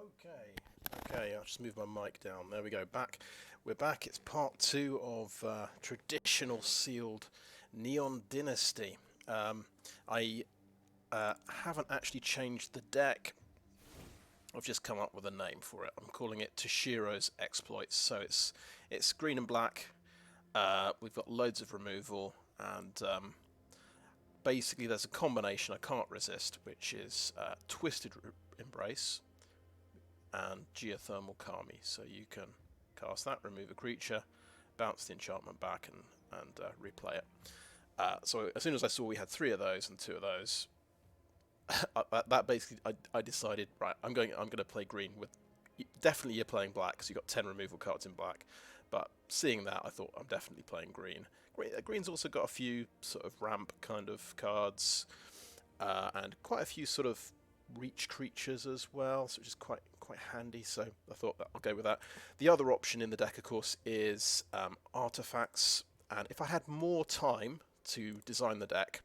Okay, I'll just move my mic down. There we go. We're back. It's part 2 of traditional sealed Neon Dynasty. I haven't actually changed the deck. I've just come up with a name for it. I'm calling it Toshiro's Exploits. So it's green and black. We've got loads of removal, and basically there's a combination I can't resist, which is Twisted Embrace and Geothermal Kami. So you can cast that, remove a creature, bounce the enchantment back, and replay it. So as soon as I saw we had 3 of those and 2 of those, that basically I decided, right, I'm going to play green with. Definitely you're playing black because you've got 10 removal cards in black. But seeing that, I thought I'm definitely playing green. Green's also got a few sort of ramp kind of cards, and quite a few sort of reach creatures as well, so which is quite handy. So I thought that I'll go with that. The other option in the deck, of course, is artifacts. And if I had more time to design the deck,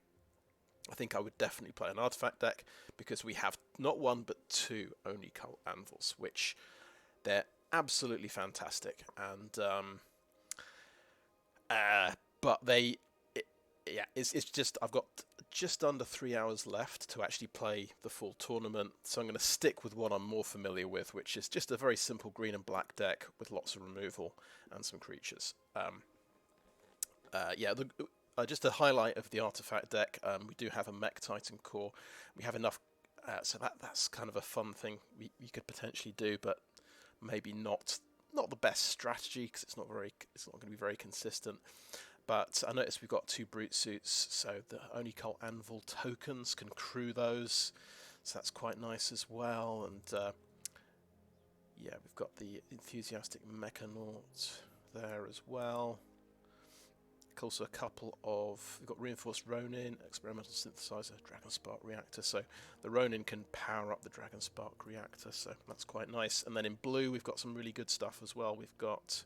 I think I would definitely play an artifact deck, because we have not 1 but 2 Oni Cult Anvils, which they're absolutely fantastic. And but it's just I've got just under 3 hours left to actually play the full tournament, so I'm going to stick with what I'm more familiar with, which is just a very simple green and black deck with lots of removal and some creatures. Just a highlight of the artifact deck, we do have a Mech Titan core. We have enough, so that's kind of a fun thing we could potentially do, but maybe not the best strategy, because it's not going to be very consistent. But I noticed we've got 2 brute suits, so the Oni Cult Anvil tokens can crew those, so that's quite nice as well. And yeah, we've got the Enthusiastic Mechanaut there as well. Also a couple of, we've got Reinforced Ronin, Experimental Synthesizer, Dragon Spark Reactor, so the Ronin can power up the Dragon Spark Reactor, so that's quite nice. And then in blue we've got some really good stuff as well. We've got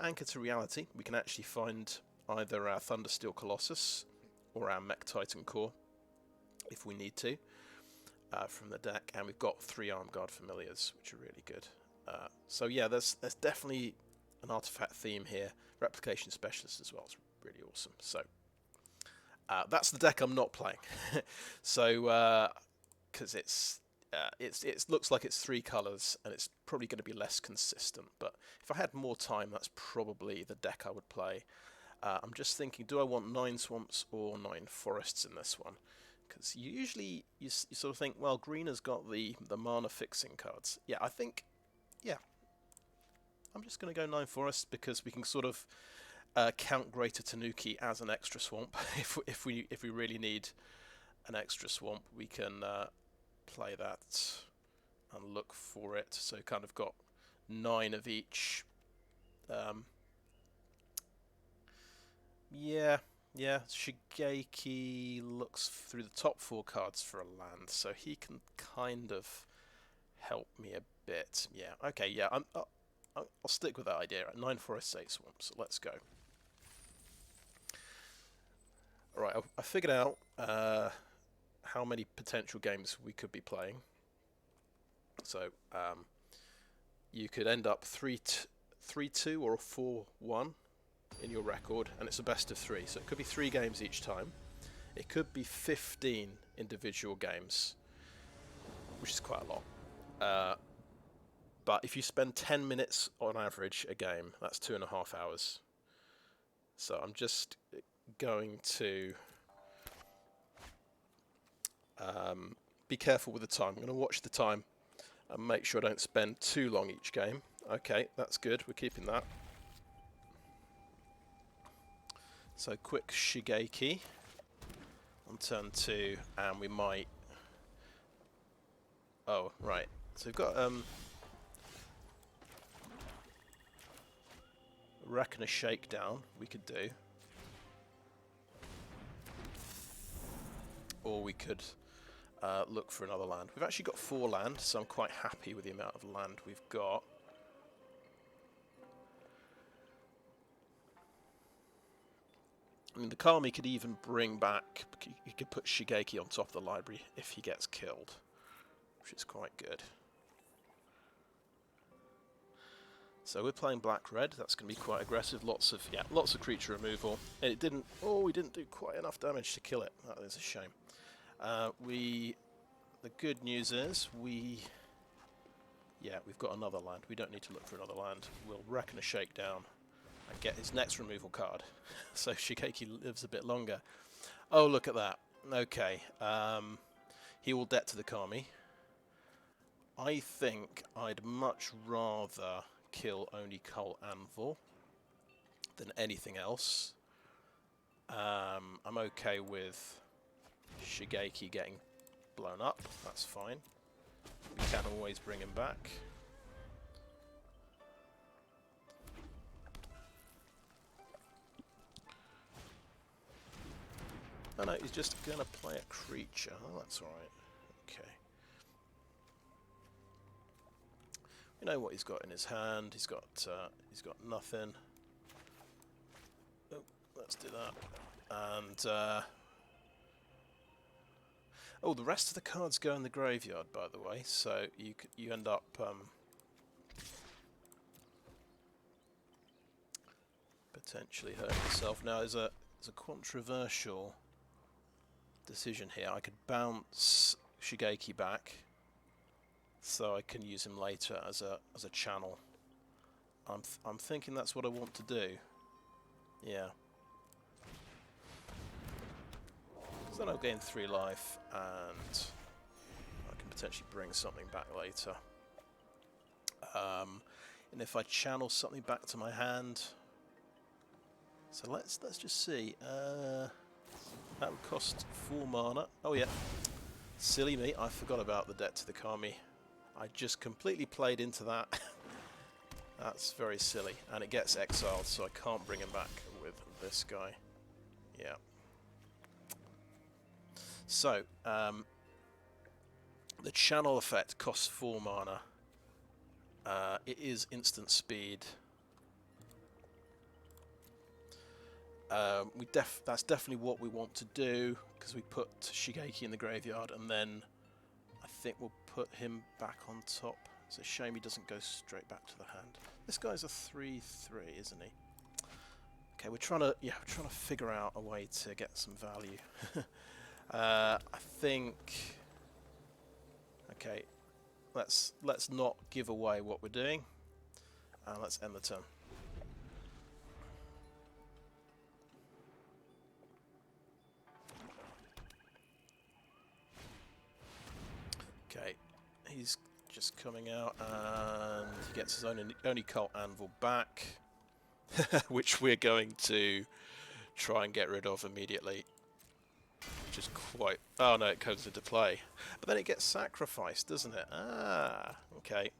Anchor to Reality. We can actually find either our Thundersteel Colossus or our Mech Titan core if we need to from the deck, and we've got 3 Armguard Familiars, which are really good. So yeah, there's definitely an artifact theme here. Replication Specialist as well, it's really awesome. So that's the deck I'm not playing. So because it looks like it's 3 colours and it's probably going to be less consistent, but if I had more time, that's probably the deck I would play. I'm just thinking, do I want 9 swamps or 9 forests in this one? Because usually you sort of think, well, green has got the mana fixing cards. Yeah, I think, yeah, I'm just going to go 9 forests, because we can sort of count Greater Tanuki as an extra swamp. if we really need an extra swamp, we can play that and look for it. So kind of got 9 of each. Yeah. Shigeki looks through the top 4 cards for a land, so he can kind of help me a bit. Yeah. Okay. Yeah. I'll stick with that idea. 9 forests, 8 swamps. Let's go. Alright, I figured out how many potential games we could be playing. So you could end up 3-2 or 4-1 in your record, and it's a best of 3. So it could be 3 games each time. It could be 15 individual games, which is quite a lot. But if you spend 10 minutes on average a game, that's 2.5 hours. So I'm just going to be careful with the time. I'm going to watch the time and make sure I don't spend too long each game. Okay, that's good. We're keeping that. So quick Shigeki on turn 2, and we might... Oh, right. So we've got... Reckoner Shakedown we could do, or we could look for another land. We've actually got 4 land, so I'm quite happy with the amount of land we've got. I mean, the Kami could even bring back, he could put Shigeki on top of the library if he gets killed, which is quite good. So we're playing black-red. That's going to be quite aggressive. Lots of creature removal. And it didn't. Oh, we didn't do quite enough damage to kill it. That is a shame. The good news is we've got another land. We don't need to look for another land. We'll Reckoner Shakedown and get his next removal card. So Shigeki lives a bit longer. Oh, look at that. Okay. He will debt to the Kami. I think I'd much rather kill only Cull Anvil than anything else. I'm okay with Shigeki getting blown up. That's fine. We can always bring him back. Oh no, he's just going to play a creature. Oh, that's alright. Okay. We know what he's got in his hand. He's got nothing. Oh, let's do that. And oh, the rest of the cards go in the graveyard, by the way. So you end up potentially hurting yourself. Now there's a controversial decision here. I could bounce Shigeki back, so I can use him later as a channel. I'm thinking that's what I want to do. Yeah. So then I'll gain 3 life, and I can potentially bring something back later. And if I channel something back to my hand, so let's just see. That would cost 4 mana. Oh yeah, silly me! I forgot about the debt to the Kami. I just completely played into that. That's very silly, and it gets exiled, so I can't bring him back with this guy. Yeah. So, the channel effect costs 4 mana. It is instant speed. That's definitely what we want to do, because we put Shigeki in the graveyard, and then I think we'll put him back on top. It's a shame he doesn't go straight back to the hand. This guy's a 3/3, isn't he? Okay, we're trying to figure out a way to get some value. I think. Okay, let's not give away what we're doing, and let's end the turn. Okay, he's just coming out, and he gets his only Cult Anvil back, which we're going to try and get rid of immediately. Which is quite... Oh no, it comes into play. But then it gets sacrificed, doesn't it? Ah, okay.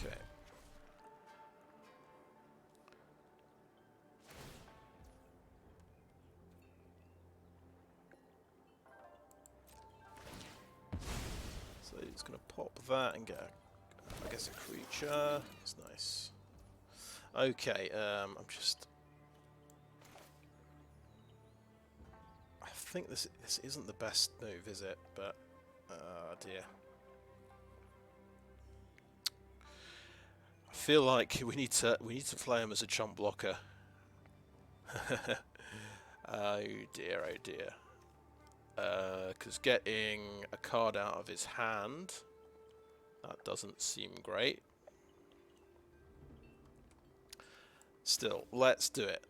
Okay. So he's going to pop that and get, I guess, a creature. That's nice. Okay, I'm just... I think this isn't the best move, is it? But, dear. I feel like we need to play him as a chump blocker. Oh dear, oh dear. Because getting a card out of his hand, that doesn't seem great. Still, let's do it.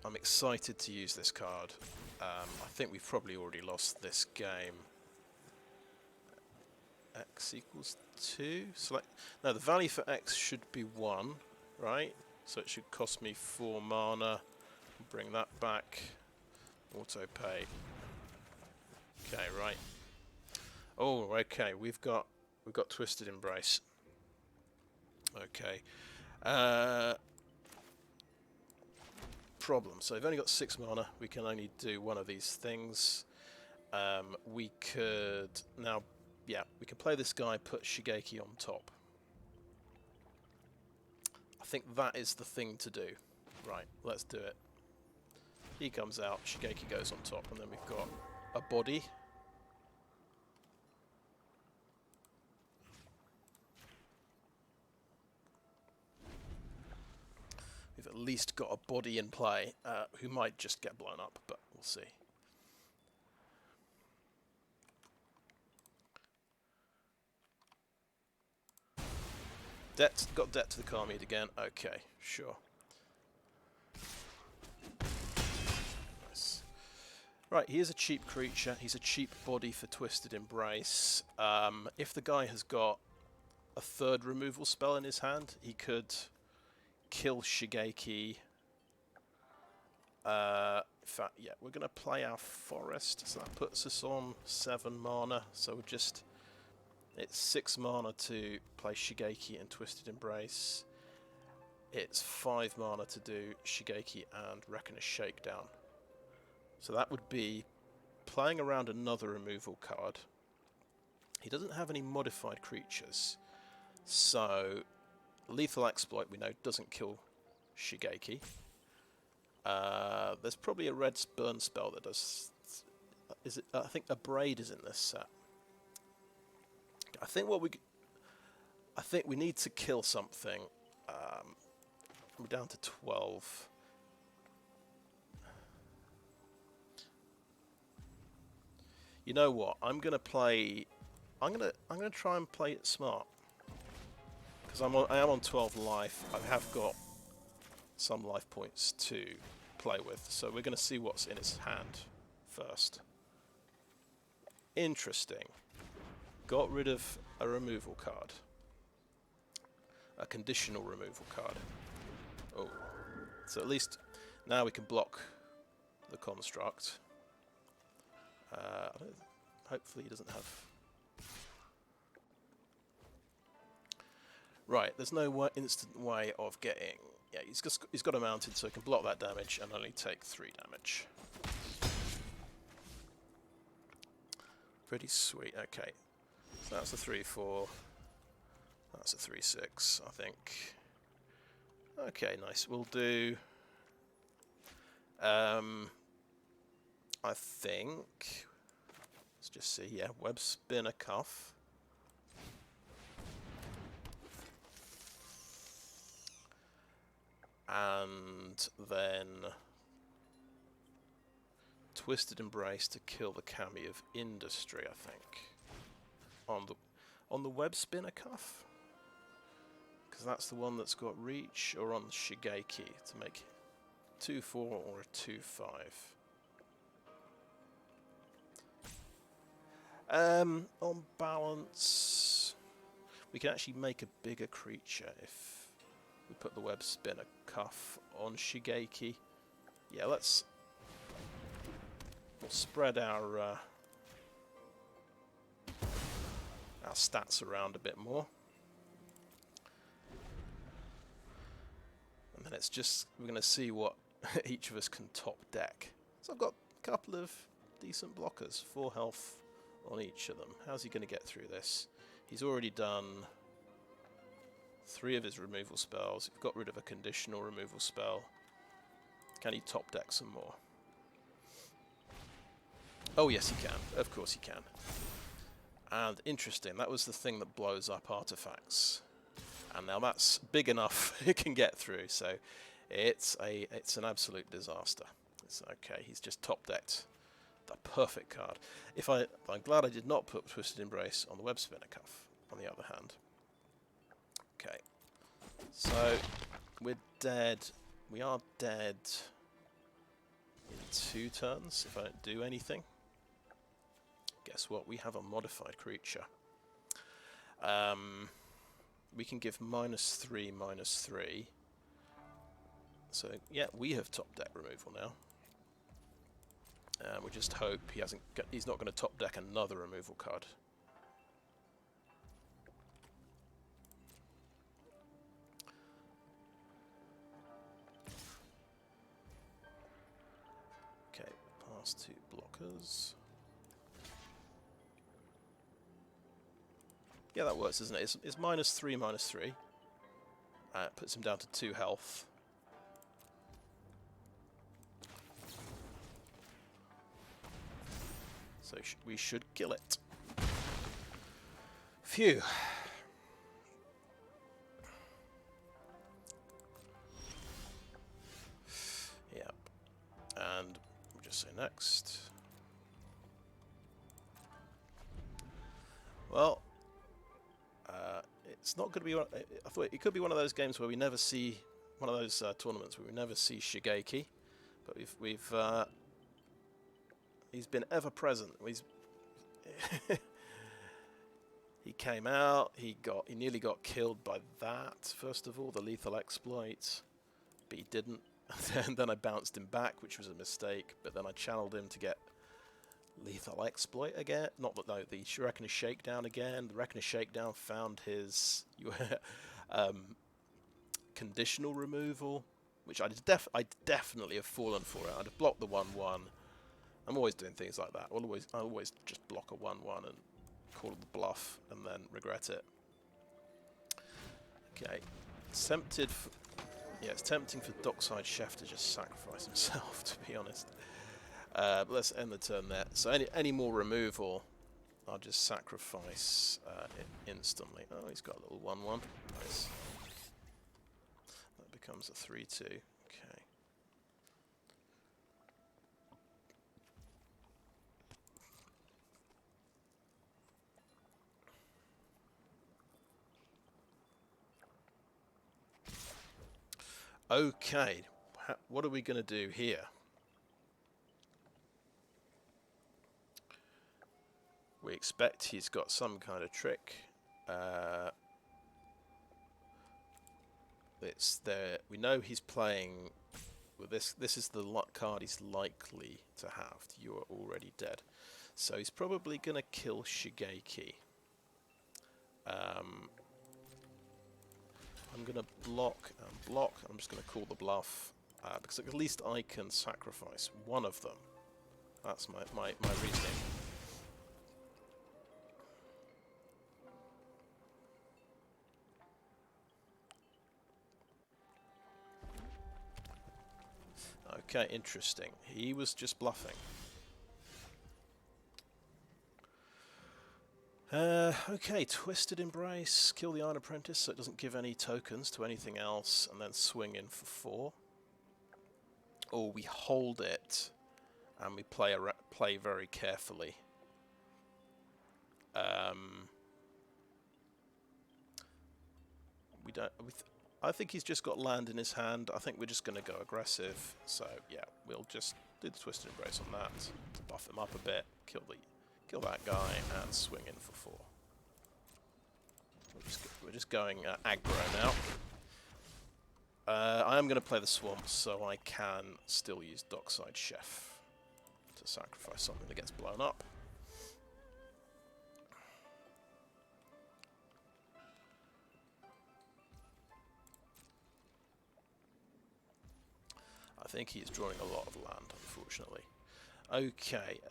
I'm excited to use this card. I think we've probably already lost this game. X equals 2. Select. Now the value for X should be 1, right? So it should cost me 4 mana. Bring that back. Auto pay. Okay, right. Oh, okay. We've got Twisted Embrace. Okay. Problem. So I've only got 6 mana. We can only do one of these things. We could now. Yeah, we can play this guy, put Shigeki on top. I think that is the thing to do. Right, let's do it. He comes out, Shigeki goes on top, and then we've got a body. We've at least got a body in play, who might just get blown up, but we'll see. Got debt to the Kami again. Okay, sure. Nice. Right, he is a cheap creature. He's a cheap body for Twisted Embrace. If the guy has got a third removal spell in his hand, he could kill Shigeki. In fact, yeah, we're going to play our Forest, so that puts us on 7 mana. So we're just... It's 6 mana to play Shigeki and Twisted Embrace. It's 5 mana to do Shigeki and Reckoner Shakedown. So that would be playing around another removal card. He doesn't have any modified creatures. So Lethal Exploit, we know, doesn't kill Shigeki. There's probably a red burn spell that does... Is it? I think a Braid is in this set. I think we need to kill something. We're down to 12. You know what? I'm gonna try and play it smart because I am on 12 life. I have got some life points to play with, so we're gonna see what's in his hand first. Interesting. Got rid of a removal card. A conditional removal card. Oh. So at least now we can block the construct. Hopefully he doesn't have... Right, there's no instant way of getting... Yeah, he's got a mountain, so he can block that damage and only take 3 damage. Pretty sweet, okay. So that's a 3-4. That's a 3-6, I think. Okay, nice. We'll do... I think... Let's just see, yeah, Webspinner Cuff. And then... Twisted Embrace to kill the Kami of Industry, I think. On the Webspinner Cuff? Because that's the one that's got reach, or on Shigeki to make 2-4 or a 2-5. On balance, we can actually make a bigger creature if we put the Webspinner Cuff on Shigeki. Yeah, we'll spread our stats around a bit more. And then it's just, we're going to see what each of us can top deck. So I've got a couple of decent blockers, 4 health on each of them. How's he going to get through this? He's already done 3 of his removal spells. He's got rid of a conditional removal spell. Can he top deck some more? Oh yes he can, of course he can. And interesting, that was the thing that blows up artifacts. And now that's big enough it can get through, so it's an absolute disaster. It's okay, he's just top decked the perfect card. I'm glad I did not put Twisted Embrace on the Webspinner Cuff, on the other hand. Okay. So we're dead. We are dead in 2 turns if I don't do anything. Guess what? We have a modified creature. We can give -3, -3. So yeah, we have top deck removal now. We just hope he's not going to top deck another removal card. Okay, pass 2 blockers. Yeah, that works, isn't it? It's -3, -3. Puts him down to 2 health. So we should kill it. Phew. Yep. And we'll just say next. Well, it's not going to be. I thought it could be one of those games where we never see one of those tournaments where we never see Shigeki, but he's been ever present. He came out. He nearly got killed by that. First of all, the lethal exploit, but he didn't. And then I bounced him back, which was a mistake. But then I channeled him to get lethal exploit again. Not that, no, the Reckoner Shakedown again. The Reckoner Shakedown found his conditional removal, which I'd definitely have fallen for it. I'd have blocked the 1/1. I'm always doing things like that. I always just block a 1/1 and call the bluff and then regret it. Okay, it's tempting for Dockside Chef to just sacrifice himself, to be honest. But let's end the turn there. So any more removal, I'll just sacrifice it instantly. Oh, he's got a little 1/1. Nice. That becomes a 3/2. Okay. Okay, what are we going to do here? We expect he's got some kind of trick. It's there. We know he's playing with this. This is the card he's likely to have. You are already dead. So he's probably going to kill Shigeki. I'm going to block and block. I'm just going to call the bluff because at least I can sacrifice one of them. That's my reasoning. Okay, interesting. He was just bluffing. Okay, Twisted Embrace, kill the Iron Apprentice so it doesn't give any tokens to anything else, and then swing in for 4. Or we hold it, and we play very carefully. I think he's just got land in his hand. I think we're just going to go aggressive. So yeah, we'll just do the Twisted Embrace on that to buff him up a bit, kill that guy, and swing in for 4. We're just going aggro now. I am going to play the Swamps, so I can still use Dockside Chef to sacrifice something that gets blown up. I think he's drawing a lot of land, unfortunately. Okay,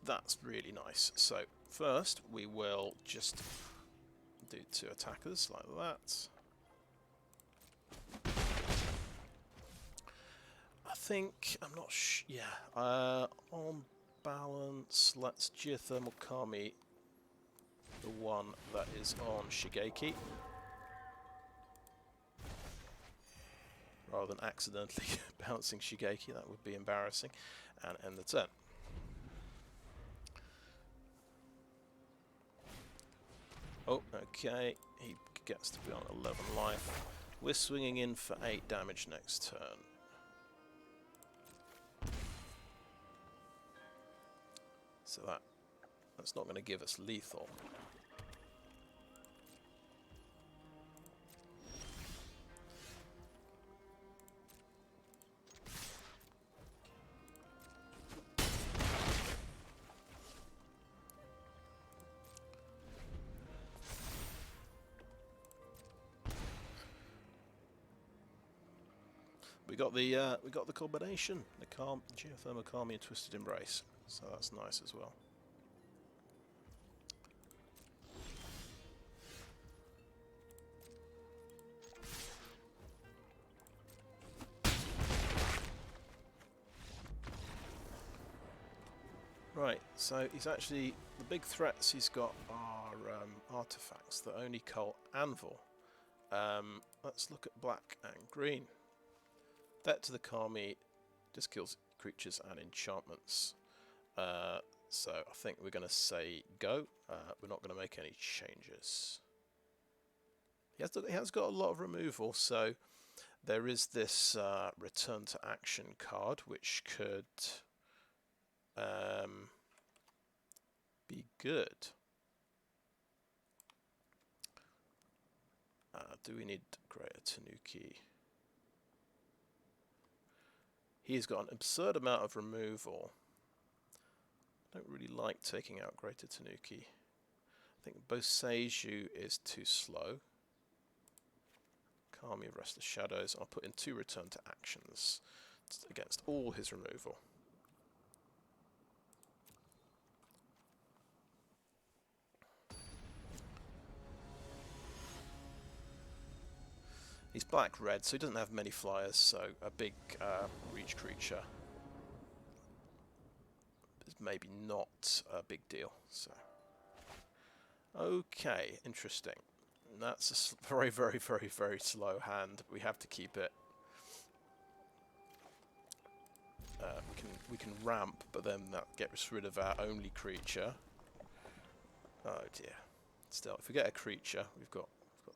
that's really nice. So first we will just do 2 attackers like that. I think, I'm not yeah, on balance, let's Geothermal Kami the one that is on Shigeki, rather than accidentally bouncing Shigeki. That would be embarrassing, and end the turn. Oh, okay, he gets to be on 11 life. We're swinging in for 8 damage next turn. So that's not going to give us lethal. We got the combination, the Geothermal Kami and Twisted Embrace, so that's nice as well. Right, so he's actually, the big threats he's got are artifacts that only cult Anvil. Let's look at black and green. Debt to the Kami just kills creatures and enchantments. So I think we're going to say go. We're not going to make any changes. He has got a lot of removal, so there is this return to action card, which could be good. Do we need Greater Tanuki? He's got an absurd amount of removal. I don't really like taking out Greater Tanuki. I think Boseiju is too slow. Kami of Restless Shadows. I'll put in 2 return to actions against all his removal. He's black-red, so he doesn't have many flyers, so a big reach creature is maybe not a big deal. So, okay, interesting. And that's a very, very, very, very slow hand. We have to keep it. We can ramp, but then that gets rid of our only creature. Oh dear. Still, if we get a creature, we've got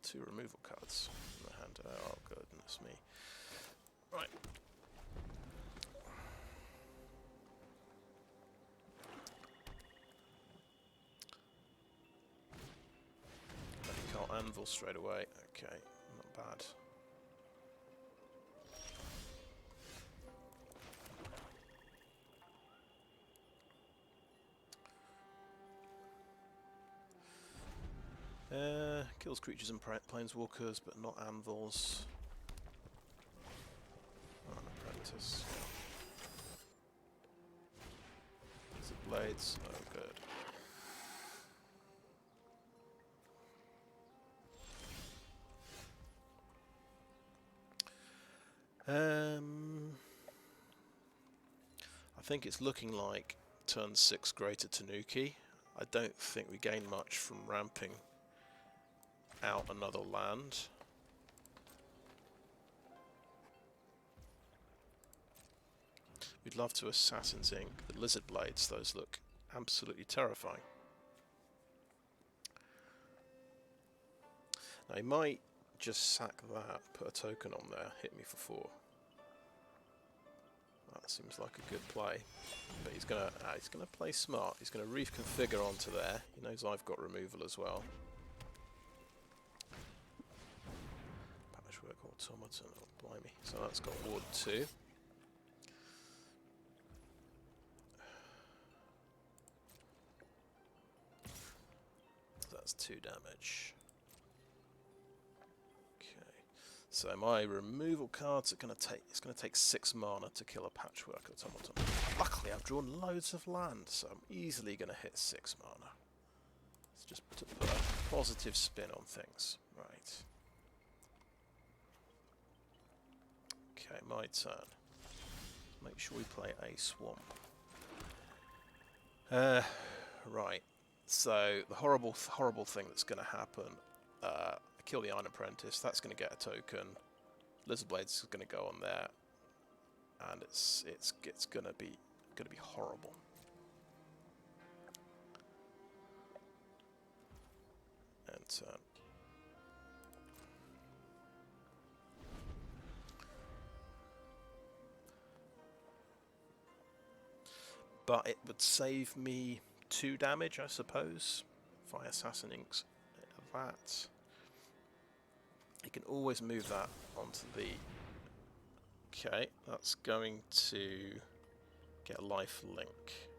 2 removal cards in the hand. Oh goodness me. Right. Can't Anvil straight away. Okay, not bad. Kills creatures and planeswalkers, but not anvils. Oh, an apprentice. Is it blades? Oh, good. I think it's looking like turn 6 Greater Tanuki. I don't think we gain much from ramping out another land. We'd love to Assassin's Ink the Lizard Blades. Those look absolutely terrifying. Now he might just sack that, put a token on there, hit me for 4. That seems like a good play, but he's gonna play smart. He's gonna reconfigure onto there. He knows I've got removal as well. Patchwork Automaton, oh blimey. So that's got Ward 2. That's 2 damage. So my removal cards are going to take, it's going to take 6 mana to kill a Patchwork Automaton. Luckily I've drawn loads of land, so I'm easily going to hit 6 mana. It's just to put a positive spin on things. Right. Okay, my turn. Make sure we play a swamp. Right. So the horrible thing that's going to happen, kill the Iron Apprentice, that's going to get a token. Lizard Blades is going to go on there, and it's going to be horrible. And but it would save me 2 damage, I suppose, if I Assassin Inks that. You can always move that onto the... Okay, that's going to get life link.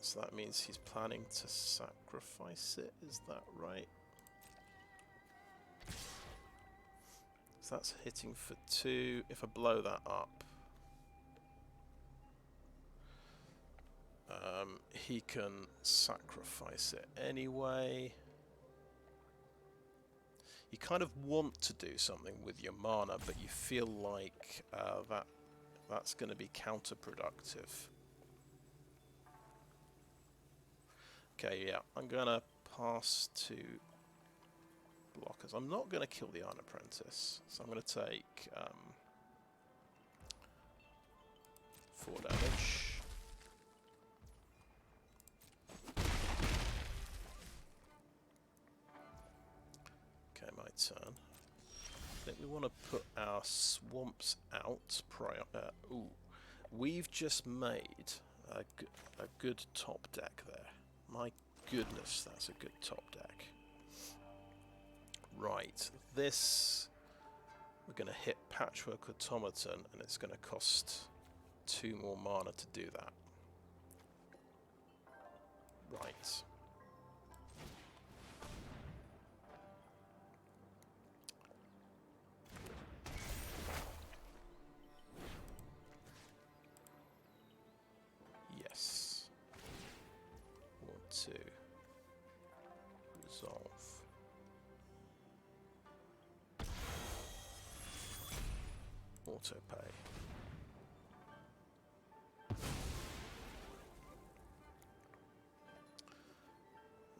So that means he's planning to sacrifice it, is that right? So that's hitting for 2. If I blow that up, he can sacrifice it anyway. You kind of want to do something with your mana, but you feel like that that's going to be counterproductive. Okay, yeah, I'm going to pass to blockers. I'm not going to kill the Iron Apprentice, so I'm going to take 4 damage. Okay, my turn. I think we want to put our swamps out prior. Ooh, we've just made a good top deck there. My goodness, that's a good top deck. Right, this we're going to hit Patchwork Automaton, and it's going to cost 2 more mana to do that. Right. Yes. 1, 2. Resolve. Autopay.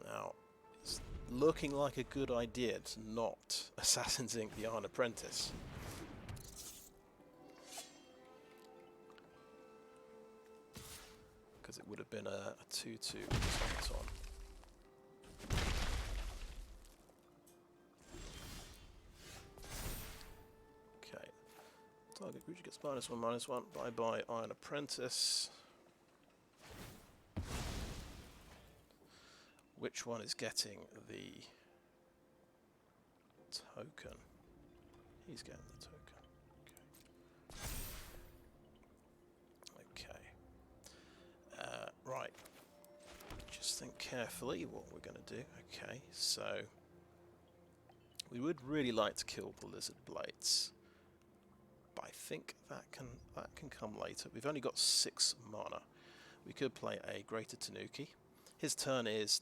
Now, it's looking like a good idea to not Assassin's Ink the Iron Apprentice. Because it would have been a 2/2 automaton. Okay. Target creature gets -1/-1. Bye-bye Iron Apprentice. Which one is getting the token? He's getting the token. Okay. Okay. Right. Just think carefully what we're going to do. Okay, so we would really like to kill the Lizard Blades, but I think that can come later. We've only got 6 mana. We could play a Greater Tanuki. His turn is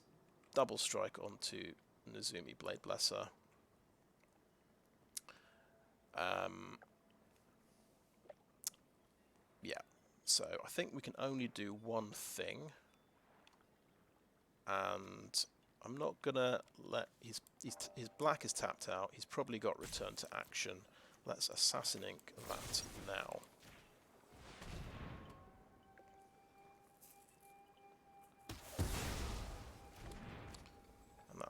double strike onto Nezumi Blade Blesser. Yeah, so I think we can only do one thing, and I'm not gonna let his black is tapped out. He's probably got return to action. Let's Assassin Ink that now. And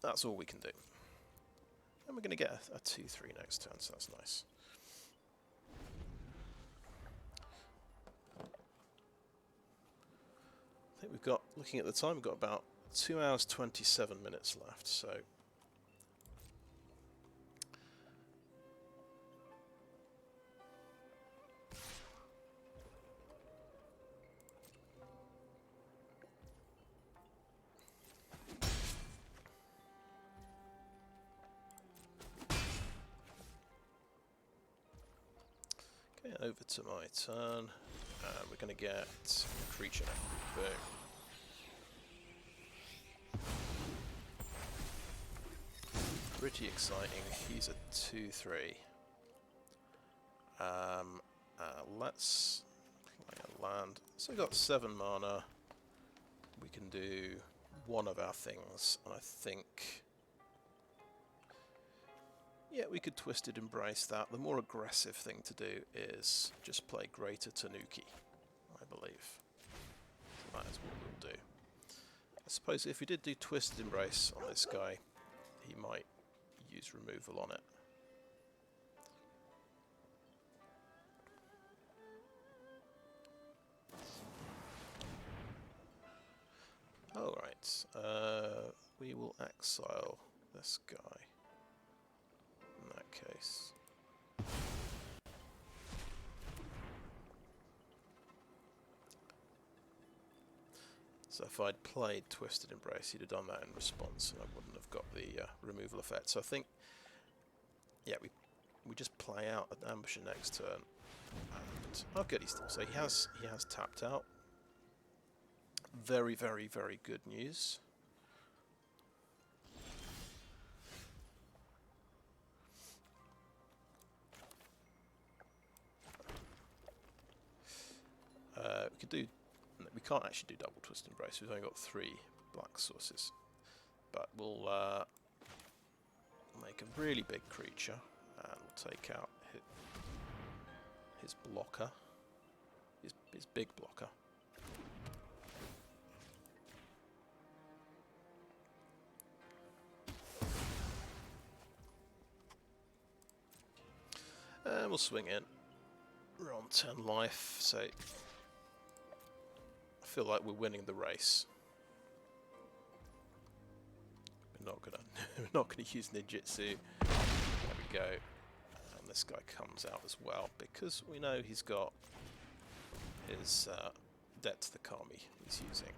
that's all we can do. And we're going to get a 2/3 next turn, so that's nice. I think we've got, looking at the time, we've got about 2 hours 27 minutes left, so over to my turn, and we're going to get a creature. Boom. Pretty exciting. He's a 2/3. Let's play a land. So we've got 7 mana. We can do one of our things, and I think, yeah, we could Twisted Embrace that. The more aggressive thing to do is just play Greater Tanuki, I believe. So that is what we'll do. I suppose if we did do Twisted Embrace on this guy, he might use removal on it. Alright, we will exile this guy. In that case. So if I'd played Twisted Embrace, he'd have done that in response, and I wouldn't have got the removal effect. So I think, yeah, we just play out an Ambusher next turn. And oh, good, so he has tapped out. Very, very, very good news. We could do. We can't actually do double twist embrace. We've only got 3 black sources, but we'll make a really big creature, and we'll take out his blocker, his big blocker. And we'll swing in. We're on 10 life, so I feel like we're winning the race. We're not gonna use ninjutsu. There we go. And this guy comes out as well because we know he's got his debt to the Kami he's using.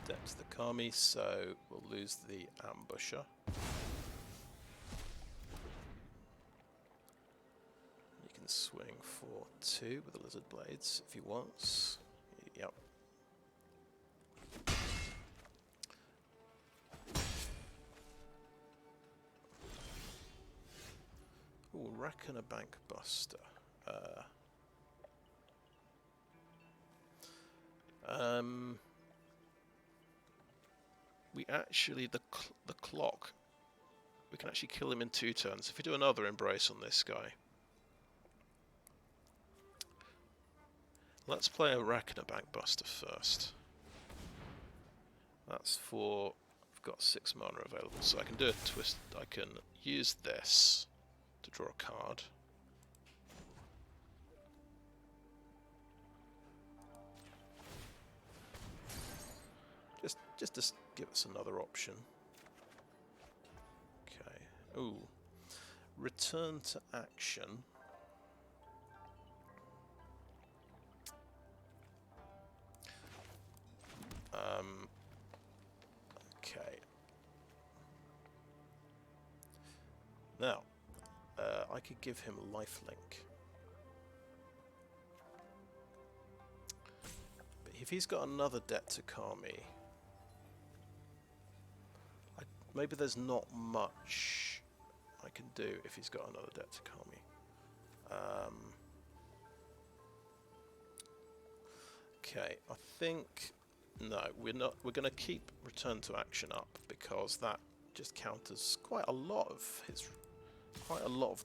Debt to the Kami, so we'll lose the Ambusher. You can swing for 2 with the Lizard Blades if he wants. Yep. Ooh, Reckoner Bankbuster. We actually, the clock, we can actually kill him in 2 turns. If we do another embrace on this guy. Let's play a Reckoner Bankbuster first. That's for, I've got 6 mana available, so I can do a twist. I can use this to draw a card. Just to give us another option. Okay. Ooh. Return to action. Okay. Now, I could give him lifelink. But if he's got another debt to Kami, maybe there's not much I can do if he's got another debt to Kami. Okay, I think no, we're not. We're going to keep return to action up because that just counters quite a lot of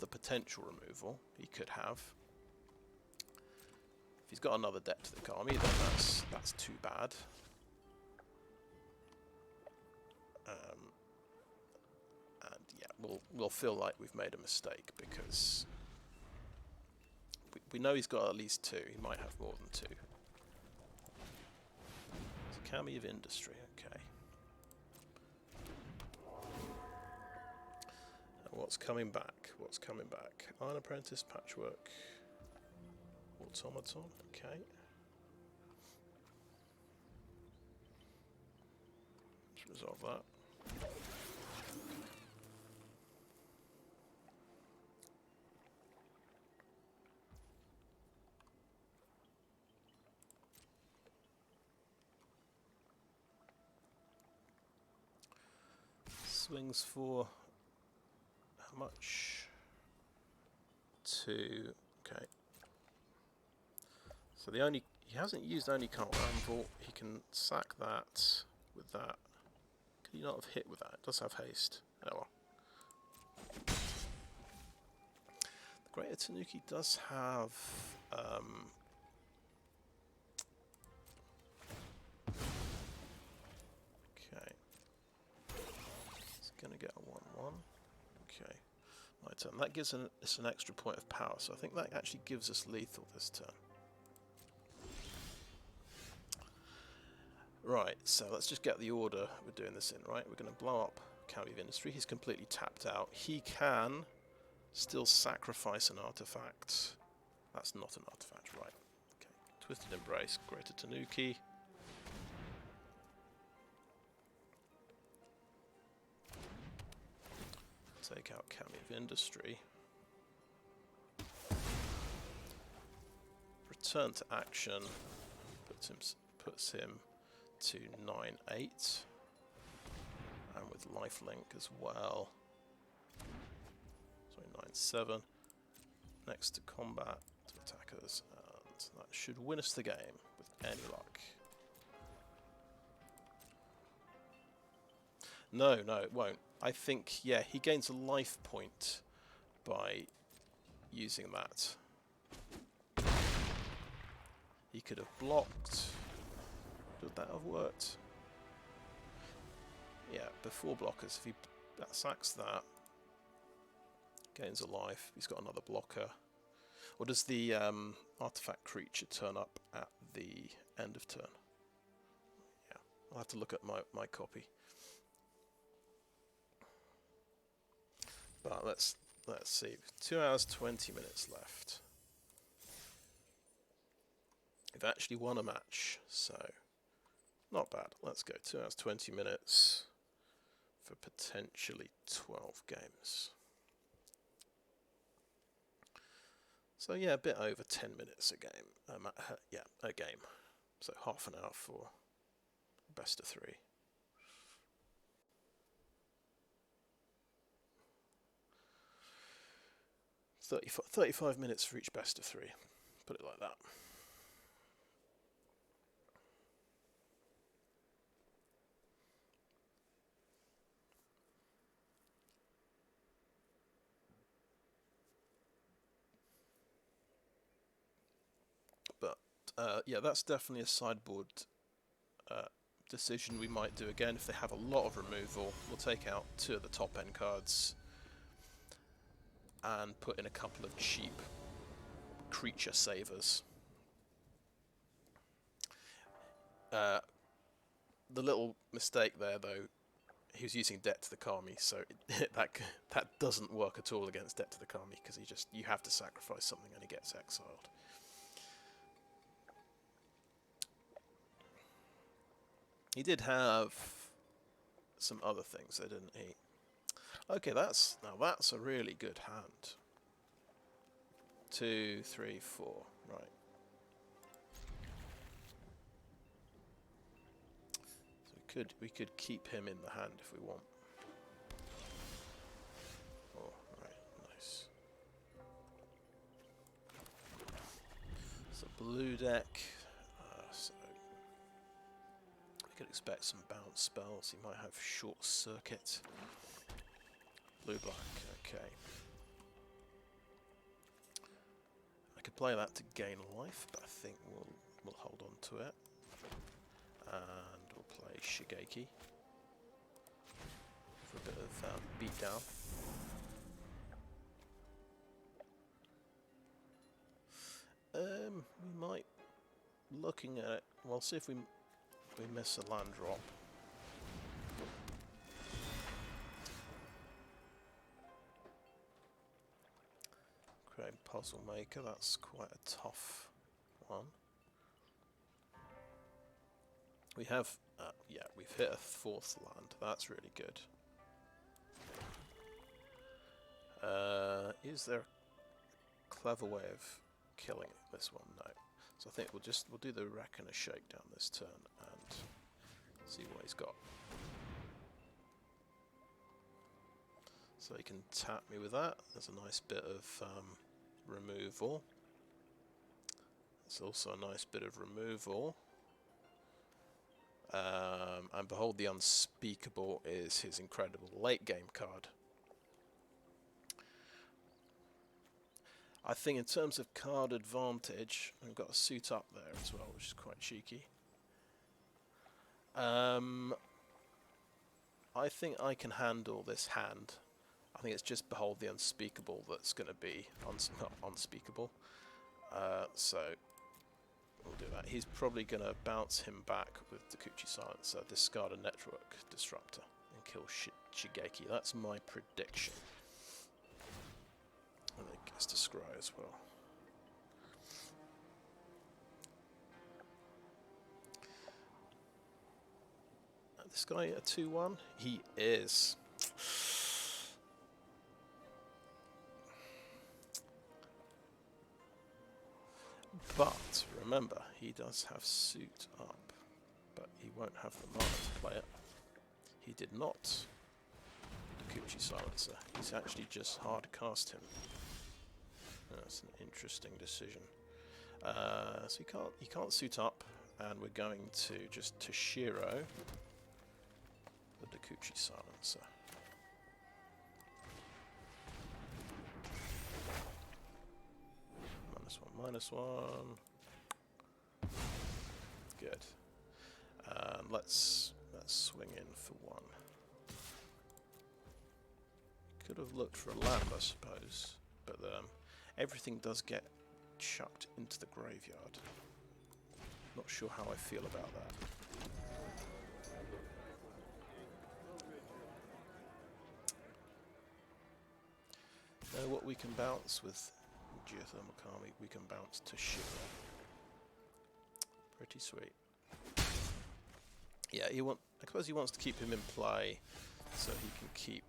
the potential removal he could have. If he's got another debt to the Kami, then that's too bad. And yeah, we'll feel like we've made a mistake because we know he's got at least 2. He might have more than 2. It's a Kami of Industry, okay. And what's coming back? What's coming back? Iron Apprentice, Patchwork, Automaton, okay. Let's resolve that. Swings for how much? 2. Okay. So he hasn't used only can't ramble. He can sack that with that. Could he not have hit with that? It does have haste. Oh well. The Greater Tanuki does have okay. It's gonna get a 1/1. Okay. My turn. That gives us an extra point of power, so I think that actually gives us lethal this turn. Right, so let's just get the order we're doing this in, right? We're going to blow up Kami of Industry. He's completely tapped out. He can still sacrifice an artifact. That's not an artifact, right. Okay. Twisted Embrace, Greater Tanuki. Take out Kami of Industry. Return to action. Puts him to 9-8. And with lifelink as well. Sorry, 9-7. Next to combat, to attackers, and that should win us the game with any luck. No, it won't. I think, yeah, he gains a life point by using that. He could have blocked. Would that have worked? Yeah, before blockers, if he sacks that, gains a life, he's got another blocker. Or does the artifact creature turn up at the end of turn? Yeah, I'll have to look at my copy. But let's see. 2 hours 20 minutes left. We've actually won a match, so not bad. Let's go 2 hours 20 minutes for potentially 12 games. So yeah, a bit over 10 minutes a game. Yeah, a game. So half an hour for best of 3. 35 minutes for each best of 3. Put it like that. But yeah, that's definitely a sideboard decision we might do again. If they have a lot of removal, we'll take out 2 of the top end cards and put in a couple of cheap creature savers. The little mistake there, though, he was using Debt to the Kami, so that doesn't work at all against Debt to the Kami, because you have to sacrifice something and he gets exiled. He did have some other things, though, didn't he? Okay, now that's a really good hand. 2, 3, 4, right. So we could keep him in the hand if we want. Oh, right, nice. So blue deck. So we could expect some bounce spells. He might have short circuit. Blue black. Okay. I could play that to gain life, but I think we'll hold on to it. And we'll play Shigeki for a bit of beatdown. We might, looking at it, we'll see if we miss a land drop. Create Puzzle Maker, that's quite a tough one. We have, yeah, we've hit a 4th land. That's really good. Is there a clever way of killing this one? No. So I think we'll do the Reckoner Shakedown this turn and see what he's got. So he can tap me with that. There's a nice bit of removal. There's also a nice bit of removal. And Behold the Unspeakable is his incredible late game card. I think in terms of card advantage, I've got a suit up there as well, which is quite cheeky. I think I can handle this hand. I think it's just Behold the Unspeakable that's going to be not unspeakable. So we'll do that. He's probably going to bounce him back with Dokuchi Silencer, discard a Network Disruptor, and kill Shigeki. That's my prediction. And then it gets to scry as well. This guy a 2-1? He is. But remember, he does have suit up. but he won't have the mana to play it. He did not. Dokuchi Silencer. He's actually just hard cast him. That's an interesting decision. So he can't suit up, and we're going to just Toshiro the Dokuchi Silencer. -1/-1. Good. Let's swing in for 1. Could have looked for a land, I suppose, but everything does get chucked into the graveyard. Not sure how I feel about that. Know what we can bounce with Geothermal Kami? We can bounce Toshiro. Pretty sweet. Yeah, I suppose he wants to keep him in play so he can keep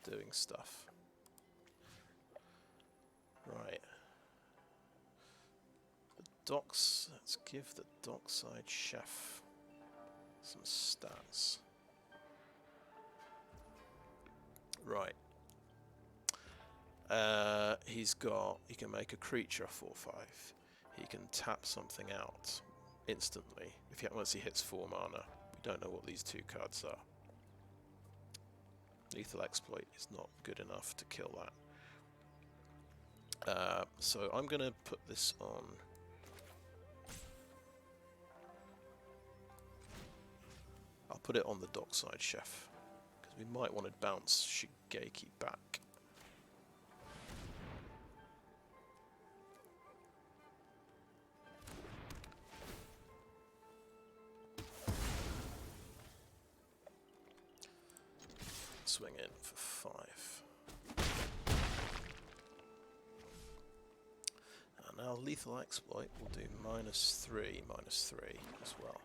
doing stuff. Right. Let's give the Dockside Chef some stats. Right. He can make a creature a 4/5. He can tap something out instantly once he hits 4 mana. We don't know what these 2 cards are. Lethal Exploit is not good enough to kill that. So I'm going to put this on. I'll put it on the Dockside Chef, because we might want to bounce Shigeki back. Swing in for 5. And now Lethal Exploit will do -3/-3 as well.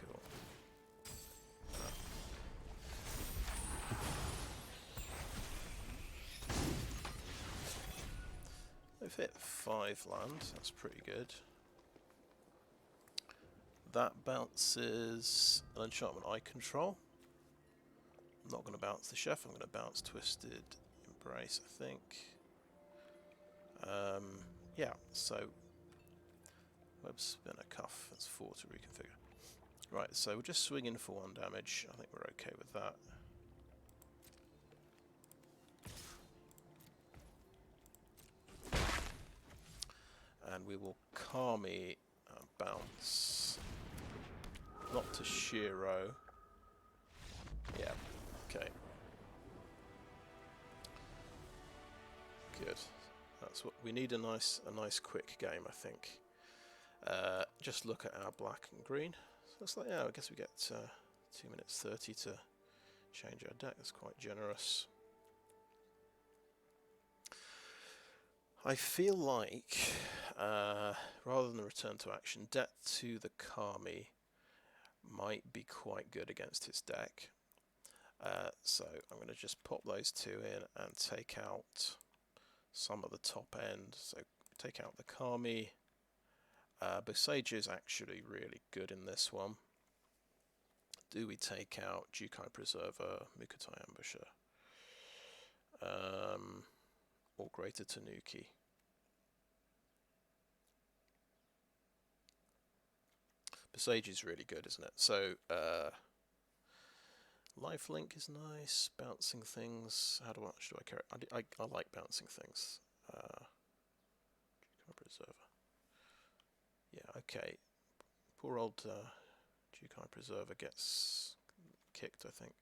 Cool. They've hit 5 land, that's pretty good. That bounces an enchantment I control. I'm not going to bounce the Chef, I'm going to bounce Twisted Embrace, I think. Yeah, so Webspinner Cuff, that's 4 to reconfigure. Right, so we're just swinging for 1 damage. I think we're okay with that. And we will Kami bounce. Not Toshiro. Yeah, okay. Good. That's what we need. A nice quick game, I think. Just look at our black and green. So it's like, yeah, I guess we get 2 minutes 30 to change our deck. That's quite generous. I feel like, rather than the return to action, Debt to the Kami might be quite good against his deck. So I'm going to just pop those 2 in and take out some of the top end. So take out the Kami. Boseiju is actually really good in this one. Do we take out Jukai Preserver, Mukotai Ambusher, or Greater Tanuki? Boseiju is really good, isn't it? So Lifelink is nice. Bouncing things. How much do I carry? I like bouncing things. Jukai Preserver. Yeah, okay. Poor old Jukai Preserver gets kicked, I think.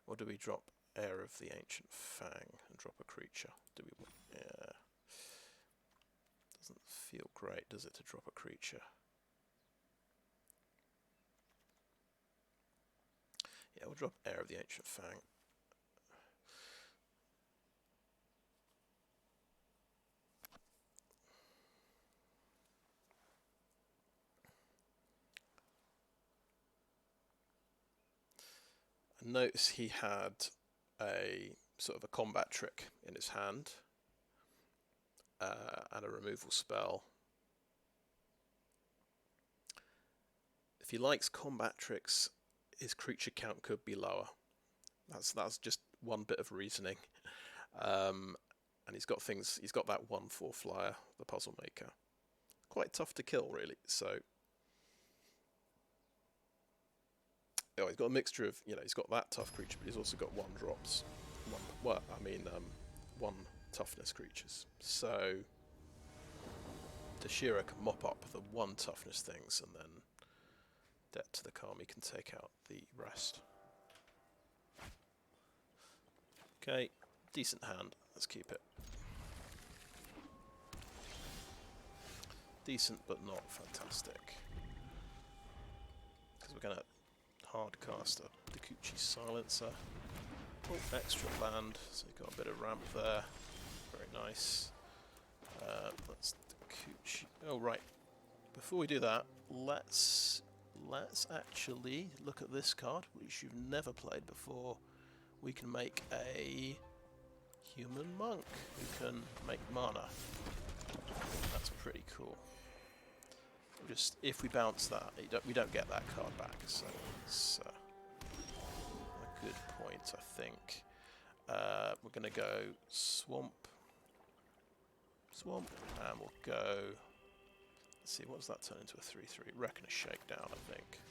Or do we drop Heir of the Ancient Fang and drop a creature? Do we? Yeah. Doesn't feel great, does it, to drop a creature? Yeah, we'll drop Heir of the Ancient Fang. Notice he had a sort of a combat trick in his hand. and a removal spell. If he likes combat tricks, his creature count could be lower. That's just one bit of reasoning. And he's got things. He's got that 1/4 flyer, the Puzzle Maker. Quite tough to kill, really. So, he's got a mixture of, he's got that tough creature, but he's also got 1-drops. One toughness creatures. So, Toshiro can mop up the 1 toughness things, and then Debt to the Kami can take out the rest. Okay, decent hand. Let's keep it. Decent, but not fantastic. Because we're going to hardcast a Dokuchi Silencer. Oh, extra land, so you've got a bit of ramp there. Very nice. That's Dokuchi. Oh, right. Before we do that, let's actually look at this card, which you've never played before. We can make a human monk who can make mana. That's pretty cool. Just if we bounce that, we don't get that card back, so it's a good point, I think. We're going to go swamp, and we'll go. Let's see, what does that turn into? A 3/3 Reckoner Shakedown, I think.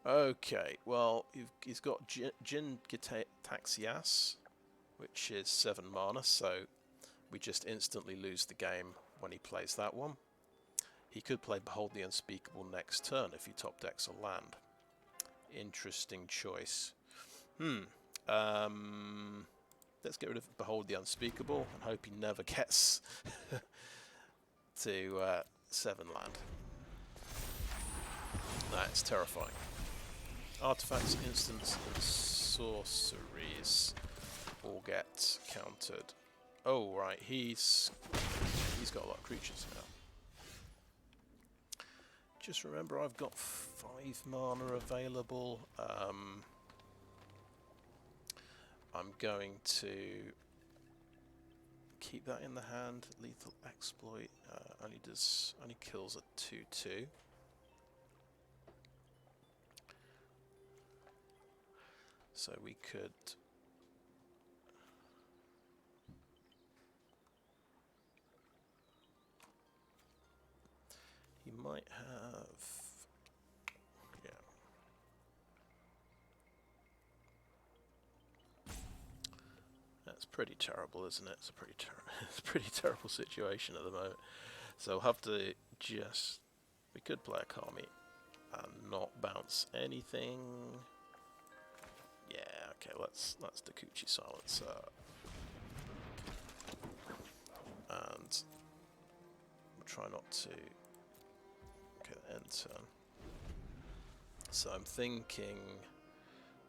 Okay, well, he's got Jin Taxias, which is 7 mana, so we just instantly lose the game when he plays that one. He could play Behold the Unspeakable next turn if he top decks a land. Interesting choice. Let's get rid of Behold the Unspeakable and hope he never gets to 7 land. That's terrifying. Artifacts, instants, and sorceries all get countered. Oh right, he's got a lot of creatures now. Just remember, I've got 5 mana available. I'm going to keep that in the hand. Lethal Exploit only kills a 2/2. So we could. He might have. Yeah. That's pretty terrible, isn't it? It's a pretty terrible situation at the moment. So we'll have to just. We could play a Kami and not bounce anything. Yeah, okay, let's Dokuchi Silencer. And we'll try not to. Okay, end turn. So I'm thinking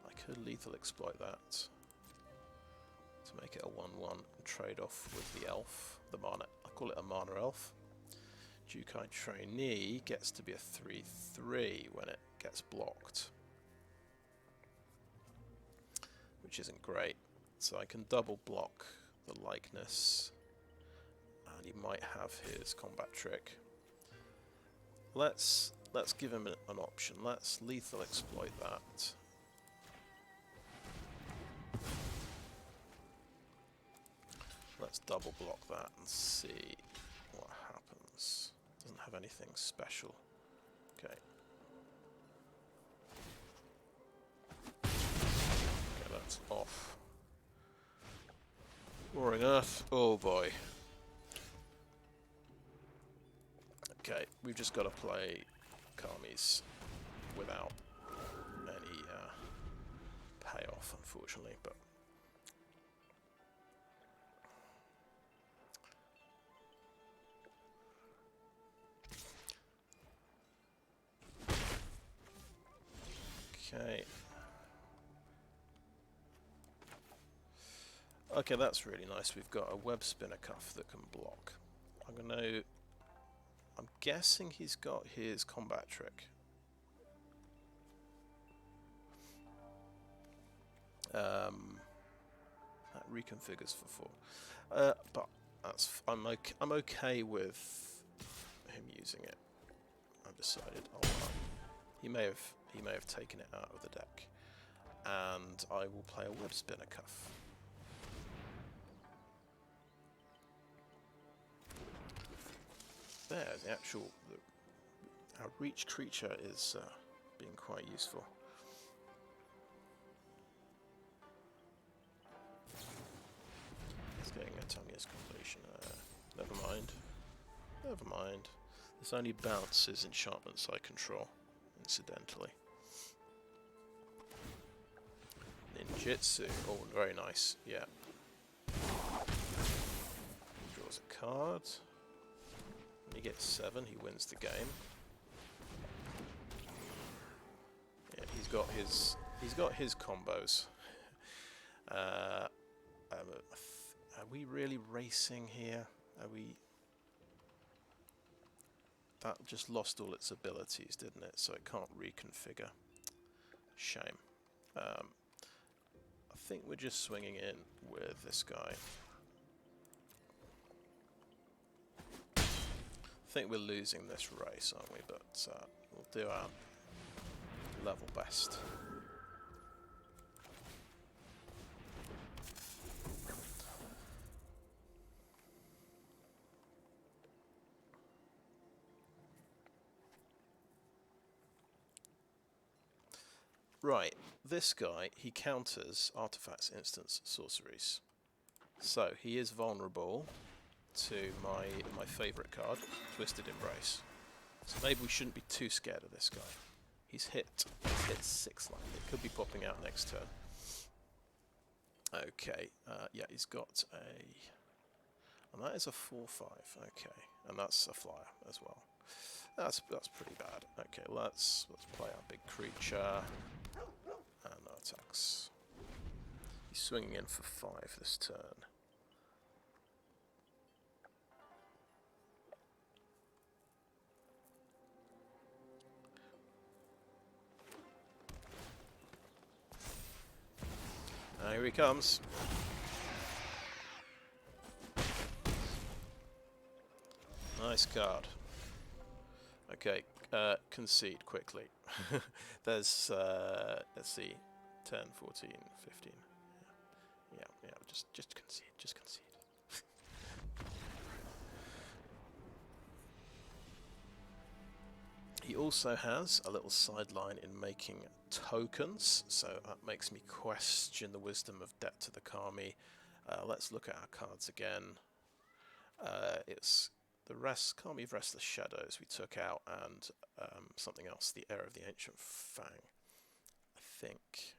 I could lethal exploit that to make it a 1/1 and trade off with the elf, the mana. I call it a mana elf. Jukai Trainee gets to be a 3/3 when it gets blocked, which isn't great. So I can double block the likeness, and he might have his combat trick. Let's give him an option. Let's lethal exploit that. Let's double block that and see what happens. Doesn't have anything special. Okay. Okay, that's off. Roaring Earth. Oh boy. Okay, we've just got to play Kamis without any payoff, unfortunately, but okay. Okay, that's really nice. We've got a Webspinner Cuff that can block. I'm guessing he's got his combat trick. reconfigures for 4. But I'm okay with him using it. I've decided. He may have taken it out of the deck, and I will play a Webspinner Cuff. There, the actual our reach creature is being quite useful. It's getting a Tamiya's completion. Never mind. Never mind. This only bounces enchantments I control, incidentally. Ninjutsu. Oh, very nice. Yeah. He draws a card. When he gets 7, he wins the game. Yeah, he's got his combos. Are we really racing here? Are we? That just lost all its abilities, didn't it? So it can't reconfigure. Shame. I think we're just swinging in with this guy. I think we're losing this race, aren't we? But we'll do our level best. Right, this guy, he counters artifacts, instants, sorceries. So he is vulnerable to my favourite card, Twisted Embrace. So maybe we shouldn't be too scared of this guy. He's hit 6 land. It could be popping out next turn. Okay, yeah, he's got a... And that is a 4/5, okay. And that's a flyer as well. That's pretty bad. Okay, let's play our big creature. And no attacks. He's swinging in for 5 this turn. Here he comes. Nice card. Okay, concede quickly. There's, let's see, 10, 14, 15. Yeah, just concede, just concede. He also has a little sideline in making tokens, so that makes me question the wisdom of Debt to the Kami. Let's look at our cards again. It's the Kami of Restless Shadows we took out, and something else, the Heir of the Ancient Fang. I think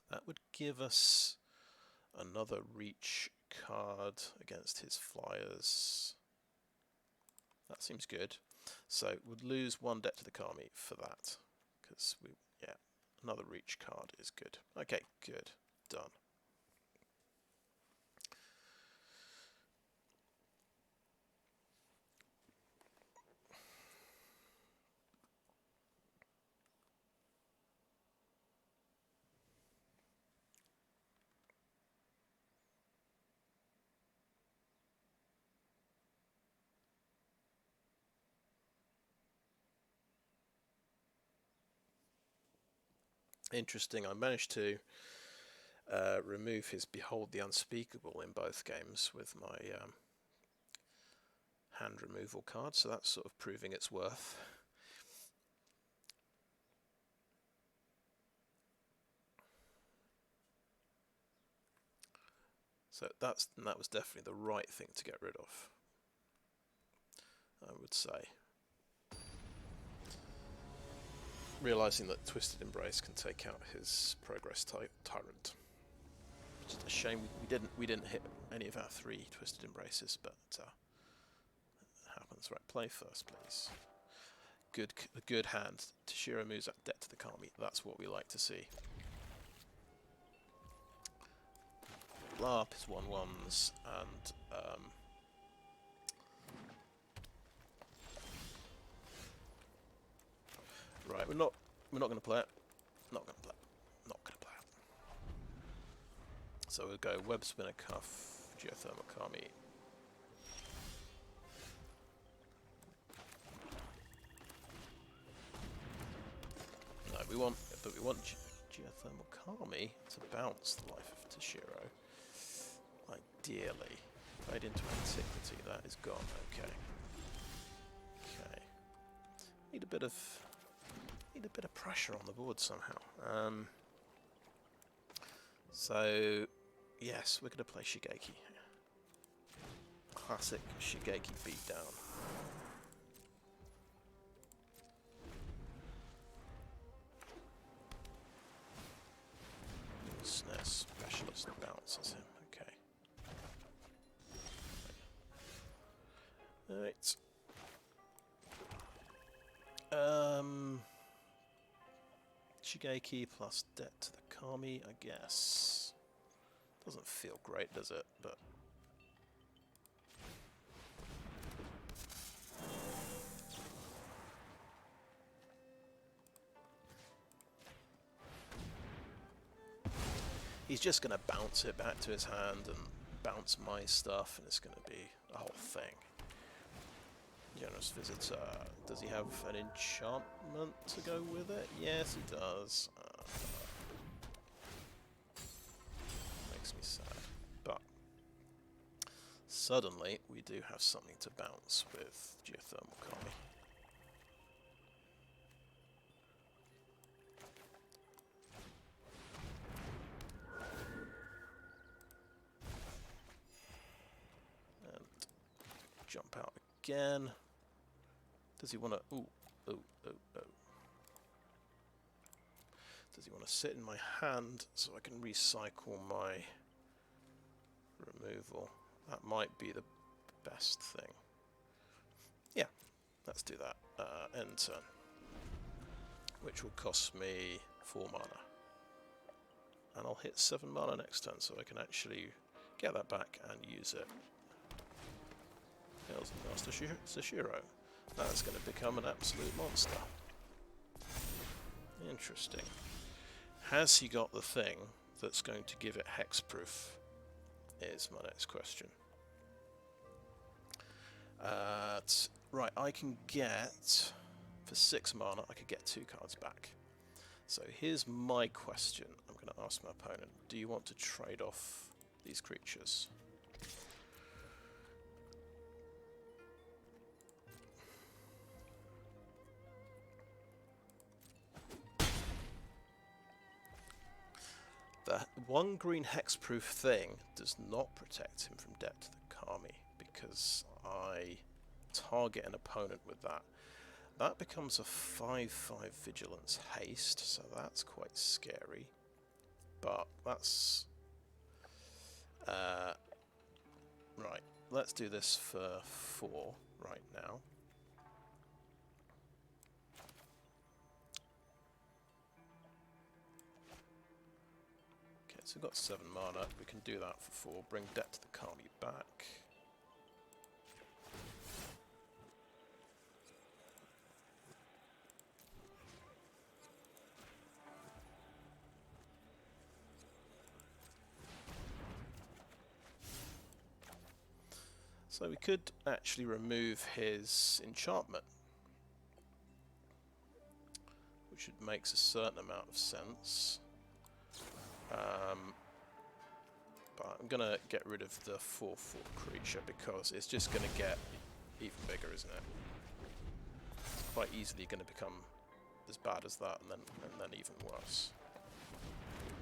that would give us another reach card against his flyers. That seems good. So we'd lose 1 Debt to the Kami for that, because another reach card is good. Okay, good, done. Interesting, I managed to remove his Behold the Unspeakable in both games with my hand removal card, so that's sort of proving its worth. So that was definitely the right thing to get rid of, I would say. Realising that Twisted Embrace can take out his Progress Tyrant. Just a shame we didn't hit any of our 3 Twisted Embraces, but it happens. Right, play first, please. Good hand. Toshiro moves at Debt to the Kami. That's what we like to see. Blow up his 1/1s and right, we're not going to play it. Not going to play it. Not going to play it. So So we'll go Webspinner Cuff, Geothermal Kami. No, we want Geothermal Kami to bounce the life of Toshiro. Ideally. Fade into Antiquity, that is gone, okay. Okay. Need a bit of pressure on the board somehow. So yes, we're gonna play Shigeki. Classic Shigeki beatdown. Snare Specialist bounces him, okay. Alright. Shigeki plus debt to the Kami, I guess. Doesn't feel great, does it? But he's just going to bounce it back to his hand and bounce my stuff, and it's going to be a whole thing. Generous Visitor. Does he have an enchantment to go with it? Yes, he does. Makes me sad. But suddenly, we do have something to bounce with Geothermal Kami. And jump out again. Does he want to... Ooh. Does he want to sit in my hand so I can recycle my removal? That might be the best thing. Yeah, let's do that. End turn. Which will cost me 4 mana. And I'll hit 7 mana next turn so I can actually get that back and use it. Hails the Master Toshiro. That's going to become an absolute monster. Interesting. Has he got the thing that's going to give it hexproof? Is my next question. Right, I can get... For 6 mana, I could get 2 cards back. So here's my question. I'm going to ask my opponent. Do you want to trade off these creatures? The 1 green hexproof thing does not protect him from debt to the Kami, because I target an opponent with that. That becomes a 5/5 vigilance haste, so that's quite scary. But that's... right, let's do this for 4 right now. So we've got 7 mana, we can do that for 4, bring debt to the Kami back. So we could actually remove his enchantment, which makes a certain amount of sense. But I'm going to get rid of the 4/4 creature because it's just going to get even bigger, isn't it? It's quite easily going to become as bad as that and then even worse.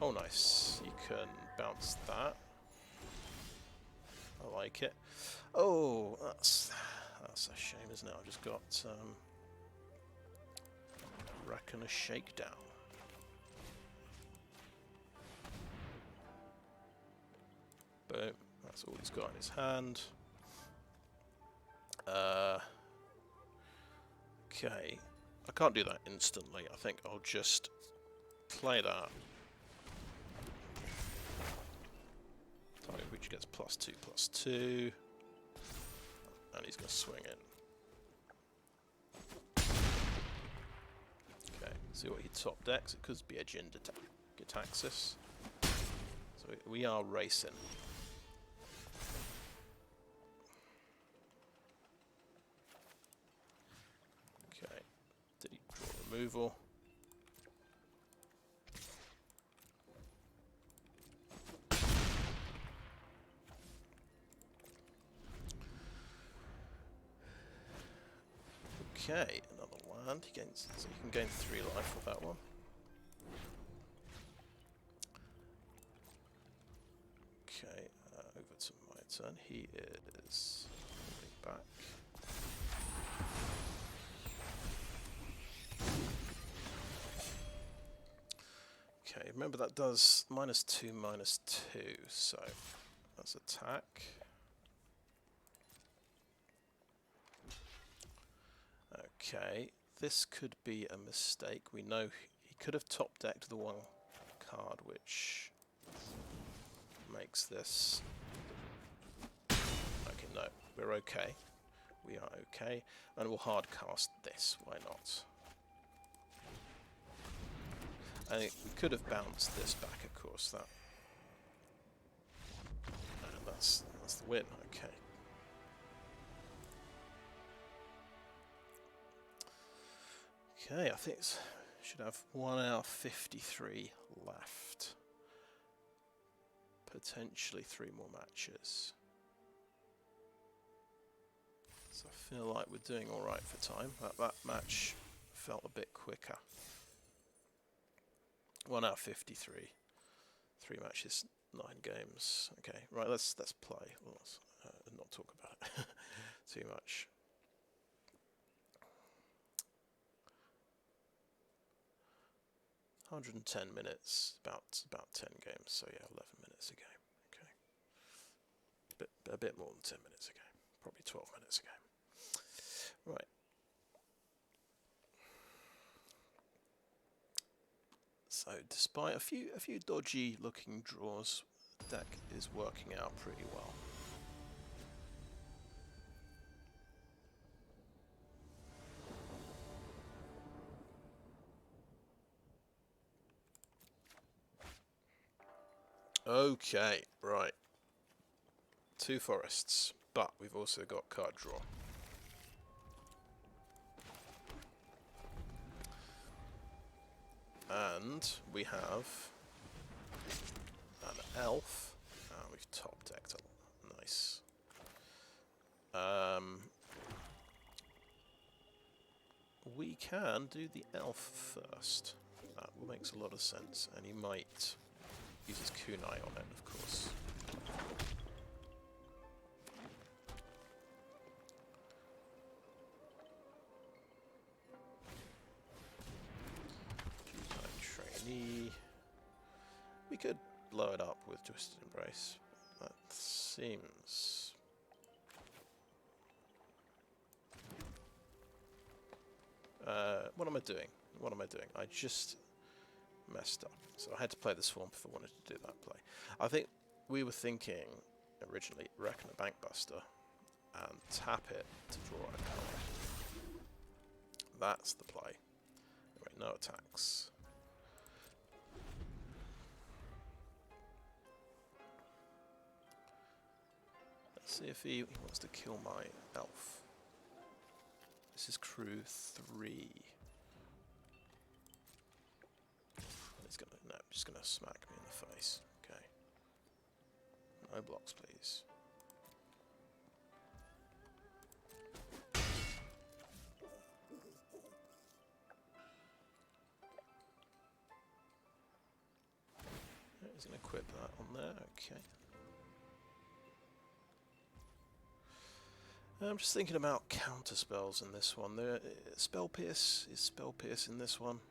Oh, nice. You can bounce that. I like it. Oh, that's a shame, isn't it? I've just got Reckoner Shakedown. Boom. That's all he's got in his hand. Okay. I can't do that instantly. I think I'll just play that. Target creature gets +2/+2. And he's going to swing in. Okay, see what he top decks. It could be a Jin Gitaxis. So we are racing. Okay, did he draw removal? Okay, another land. He gains, so you can gain 3 life with that one. Okay, over to my turn. He is moving back. Okay, remember that does -2, -2, so that's attack. Okay, this could be a mistake. We know he could have top decked the 1 card, which makes this... Okay, no, we're okay. We are okay. And we'll hard cast this, why not? And we could have bounced this back, of course, that... And that's the win, okay. Okay, I think it should have 1 hour 53 left. Potentially 3 more matches. So I feel like we're doing alright for time. That match felt a bit quicker. 1 hour 53. 3 matches, 9 games. Okay, right, let's play. Let's not talk about it too much. $110 minutes, about 10 games, so yeah, 11 minutes a game. Okay, a bit more than 10 minutes a game, probably 12 minutes a game. Right. So, despite a few dodgy looking draws, the deck is working out pretty well. Okay, right. 2 forests, but we've also got card draw. And we have an elf. We've top decked it. Nice. We can do the elf first. That makes a lot of sense, and he might use his kunai on it, of course. Jukai trainee. We could blow it up with Twisted Embrace. That seems... what am I doing? What am I doing? I just messed up. So I had to play the Swamp if I wanted to do that play. I think we were thinking originally Reckoner Bankbuster and tap it to draw a card. That's the play. Anyway, no attacks. Let's see if he wants to kill my elf. This is crew 3. He's gonna, no, just gonna smack me in the face. Okay. No blocks, please. He's gonna equip that on there. Okay. I'm just thinking about counter spells in this one. Spell Pierce is Spell Pierce in this one.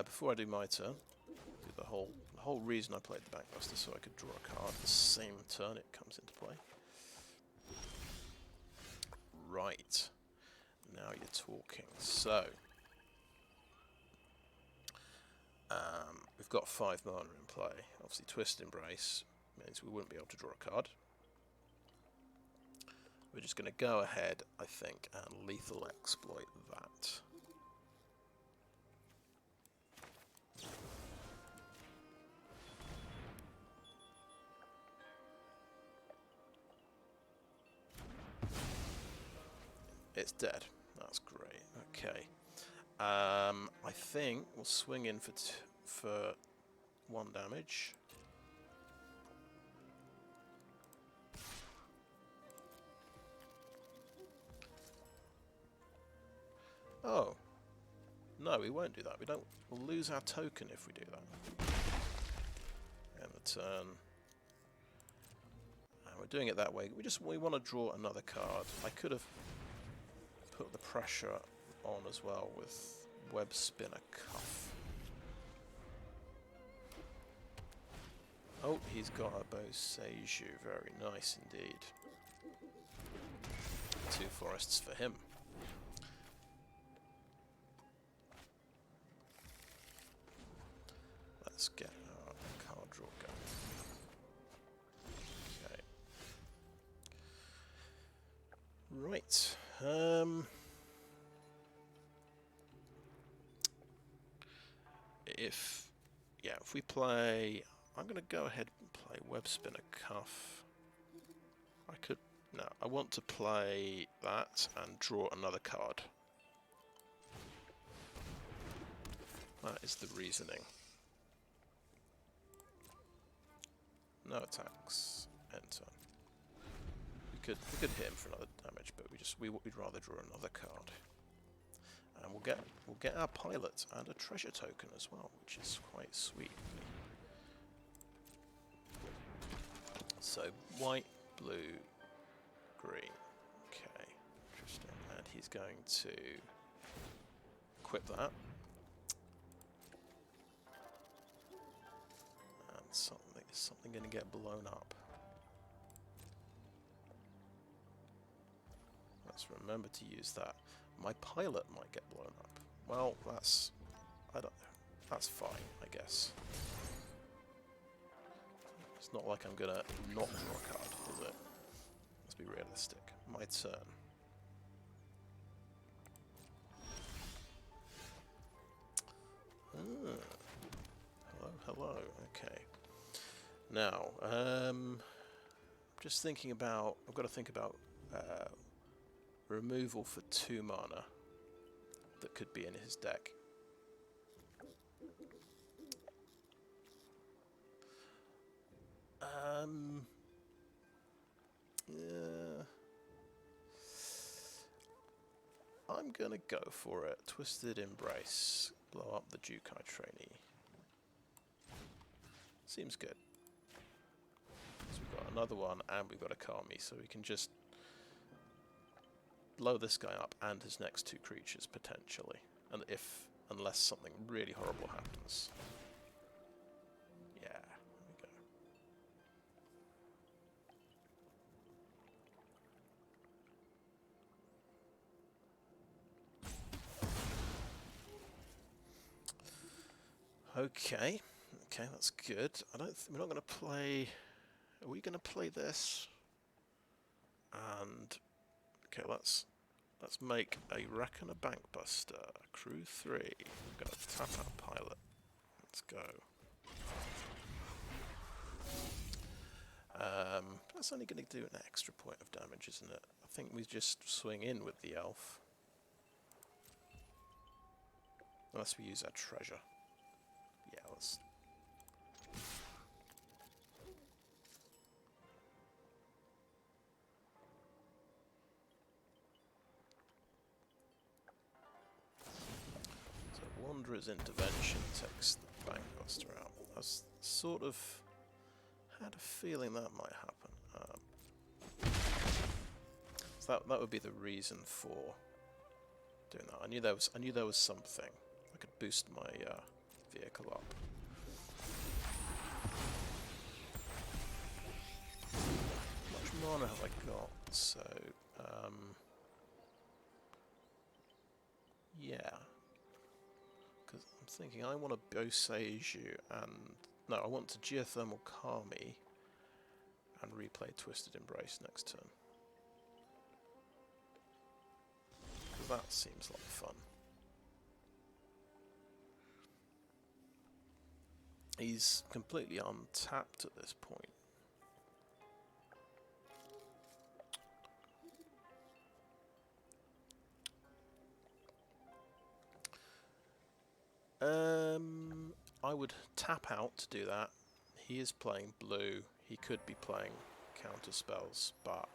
Before I do my turn, do the whole reason I played the Bankbuster, so I could draw a card the same turn it comes into play. Right, now you're talking. So, we've got 5 mana in play. Obviously, Twist Embrace means we wouldn't be able to draw a card. We're just going to go ahead, I think, and lethal exploit that. It's dead. That's great. Okay. I think we'll swing in for 1 damage. Oh. No, we won't do that. We'll lose our token if we do that. End the turn. And we're doing it that way. We want to draw another card. I could have put the pressure on as well with Webspinner Cuff. Oh, he's got a Boseiju. Very nice indeed. 2 forests for him. Let's get our card draw going. Okay. Right. If we play, I'm going to go ahead and play Webspinner Cuff. I want to play that and draw another card. That is the reasoning. No attacks. End turn. We could hit him for another damage, but we'd rather draw another card. And we'll get our pilot and a treasure token as well, which is quite sweet. So white, blue, green. Okay, interesting. And he's going to equip that. And something going to get blown up. Let's remember to use that. My pilot might get blown up. Well, that's fine, I guess. It's not like I'm gonna not draw a card, is it? Let's be realistic. My turn. Hello. Okay. Now, just thinking about. I've got to think about removal for 2 mana that could be in his deck. Yeah. I'm gonna go for it. Twisted Embrace. Blow up the Jukai trainee. Seems good. So we've got another one and we've got a Kami, so we can just blow this guy up and his next 2 creatures potentially. And unless something really horrible happens. Yeah, there we go. Okay, that's good. We're not going to play. Are we going to play this? And okay, let's make a Reckoner Bankbuster, crew 3. We're going to tap our pilot. Let's go. That's only going to do an extra point of damage, isn't it? I think we just swing in with the elf. Unless we use our treasure. Yeah, let's... So Wanderer's Intervention takes the Bankbuster out. I sort of had a feeling that might happen. So that would be the reason for doing that. I knew there was something. I could boost my vehicle up. How much mana have I got? So, yeah. Because I'm thinking I want a Boseiju and... No, I want to Geothermal Kami and replay Twisted Embrace next turn. That seems like fun. He's completely untapped at this point. I would tap out to do that. He is playing blue. He could be playing counter spells, but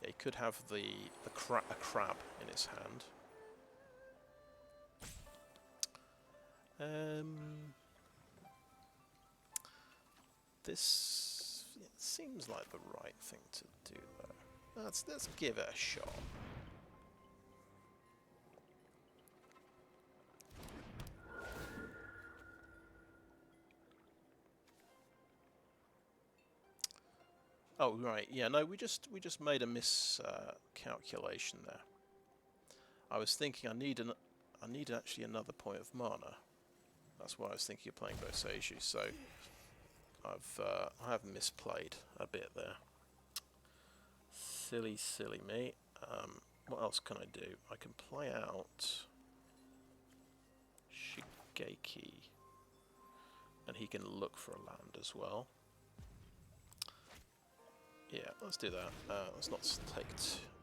yeah, he could have a crab in his hand. This seems like the right thing to do, though. Let's give it a shot. Oh right, yeah, no, we just made a miscalculation there. I was thinking I need actually another point of mana. That's why I was thinking of playing Boseiju. So I have misplayed a bit there. Silly me. What else can I do? I can play out Shigeki, and he can look for a land as well. Yeah, let's do that. Let's not take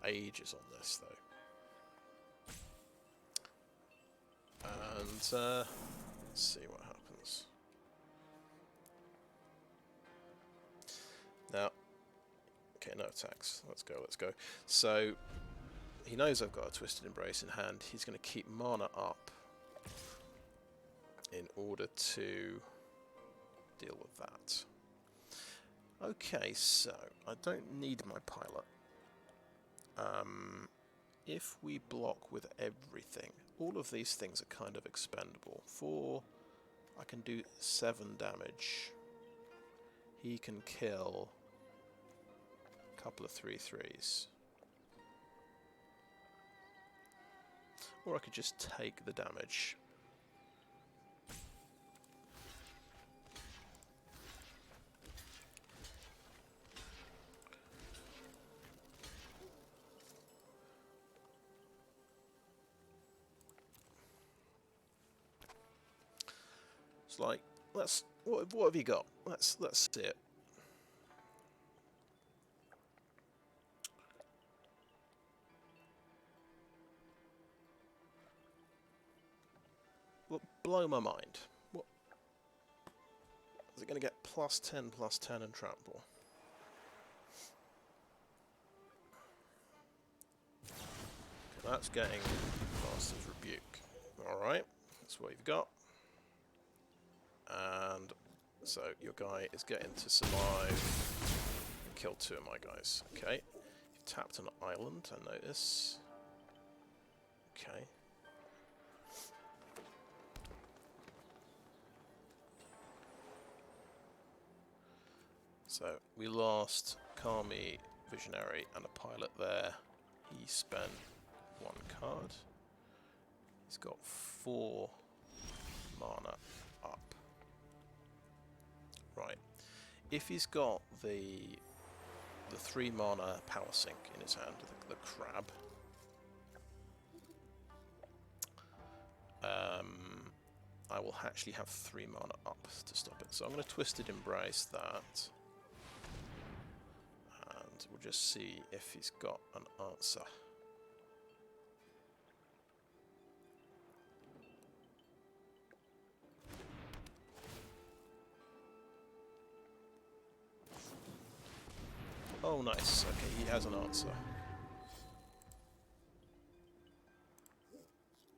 ages on this, though. And let's see what happens. Now, okay, no attacks. Let's go. So, he knows I've got a Twisted Embrace in hand. He's going to keep mana up in order to deal with that. Okay, so I don't need my pilot. If we block with everything, all of these things are kind of expendable. I can do 7 damage. He can kill a couple of 3/3s. Or I could just take the damage. Like, what have you got? Let's see it. Well, blow my mind. What is it going to get? +10 and trample. Okay, that's getting Master's Rebuke. All right, that's what you've got. And so your guy is getting to survive and kill 2 of my guys. Okay. You've tapped an island, I notice. Okay. So we lost Kami, Visionary, and a pilot there. He spent 1 card. He's got 4 mana up. Right, if he's got the 3 mana power sink in his hand, the crab, I will actually have 3 mana up to stop it. So I'm going to Twisted Embrace that, and we'll just see if he's got an answer. Oh, nice. Okay, he has an answer.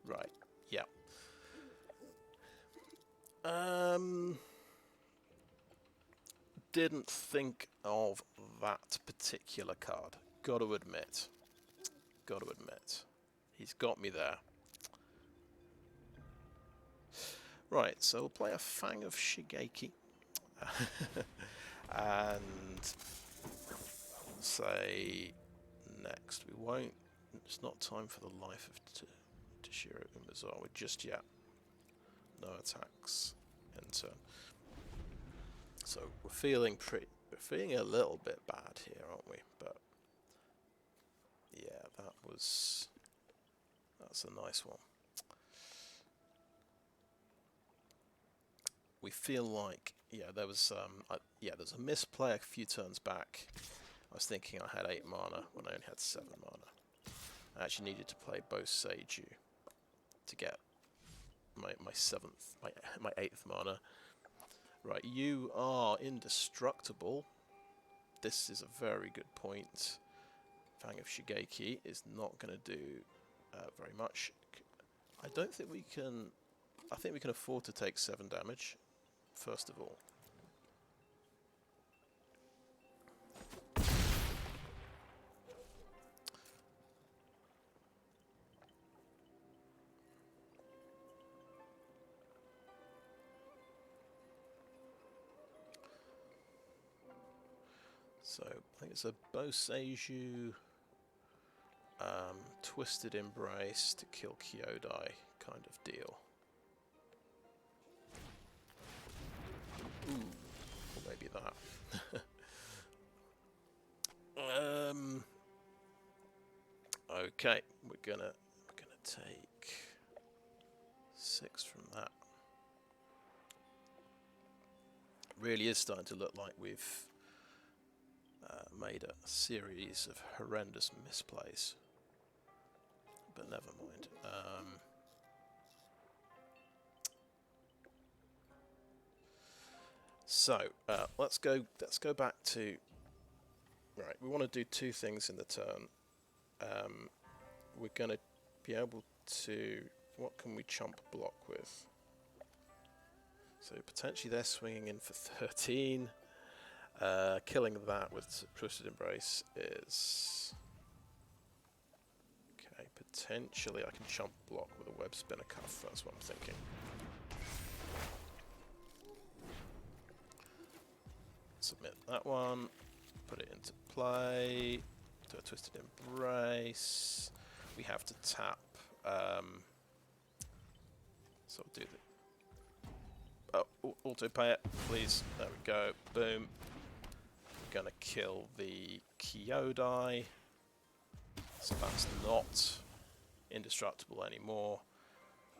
Right, yeah. Didn't think of that particular card. Got to admit. He's got me there. Right, so we'll play a Fang of Shigeki. And say next we won't. It's not time for the life of Toshiro Umezawa just yet. No attacks in turn. So we're feeling a little bit bad here, aren't we? But yeah, that's a nice one. We feel like there's a misplay a few turns back. I was thinking I had 8 mana when I only had 7 mana. I actually needed to play Boseiju to get my seventh, my eighth mana. Right, you are indestructible. This is a very good point. Fang of Shigeki is not going to do very much. I don't think we can. I think we can afford to take 7 damage. First of all. So, I think it's a Boseiju, Twisted Embrace to kill Kyodai kind of deal. Ooh, or maybe that. Okay, we're gonna take 6 from that. Really is starting to look like we've made a series of horrendous misplays, but never mind. So let's go back to right. We want to do 2 things in the turn. We're going to be able to. What can we chump block with? So potentially they're swinging in for 13. Killing that with Twisted Embrace is... Okay, potentially I can chump block with a Webspinner Cuff, that's what I'm thinking. Submit that one, put it into play, do a Twisted Embrace. We have to tap, so I'll do the... Oh, auto pay it, please. There we go, boom. Gonna kill the Kyodai, so that's not indestructible anymore,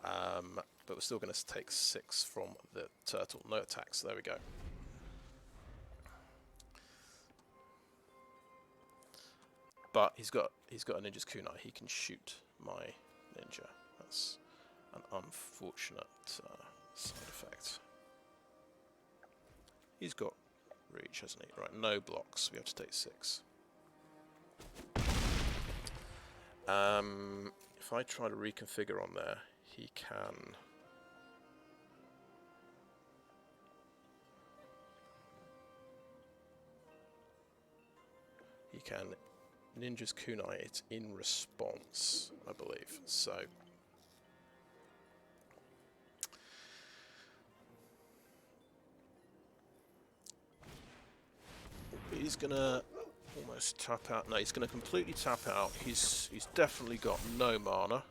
but we're still going to take 6 from the turtle. No attacks. There we go. But he's got a ninja's kunai. He can shoot my ninja. That's an unfortunate side effect. He's got reach, hasn't he? Right, no blocks. We have to take 6. If I try to reconfigure on there, he can... He can ninja's kunai it in response, I believe. So... He's gonna almost tap out. No, he's gonna completely tap out. He's definitely got no mana.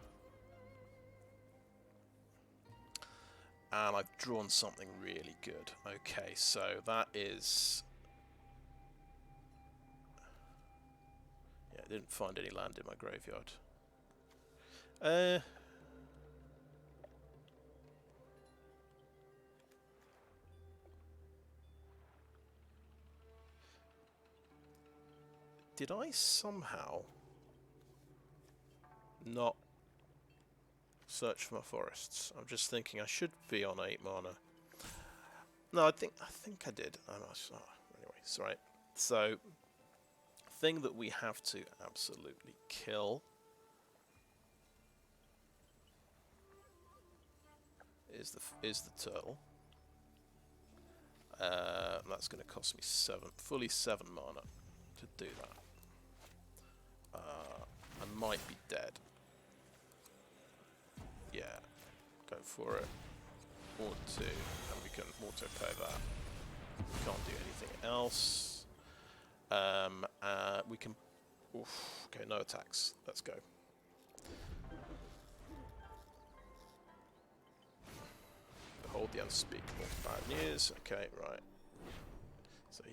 And I've drawn something really good. Okay, so that is... Yeah, I didn't find any land in my graveyard. Did I somehow not search for my forests? I'm just thinking I should be on 8 mana. No, I think I did. Anyway, it's right. So, thing that we have to absolutely kill is the turtle. That's going to cost me fully 7 mana to do that. I might be dead. Yeah, go for it. Or 2, and we can auto-pay that. Can't do anything else. We can... Oof, okay, no attacks. Let's go. Behold the unspeakable bad news. Okay, right. So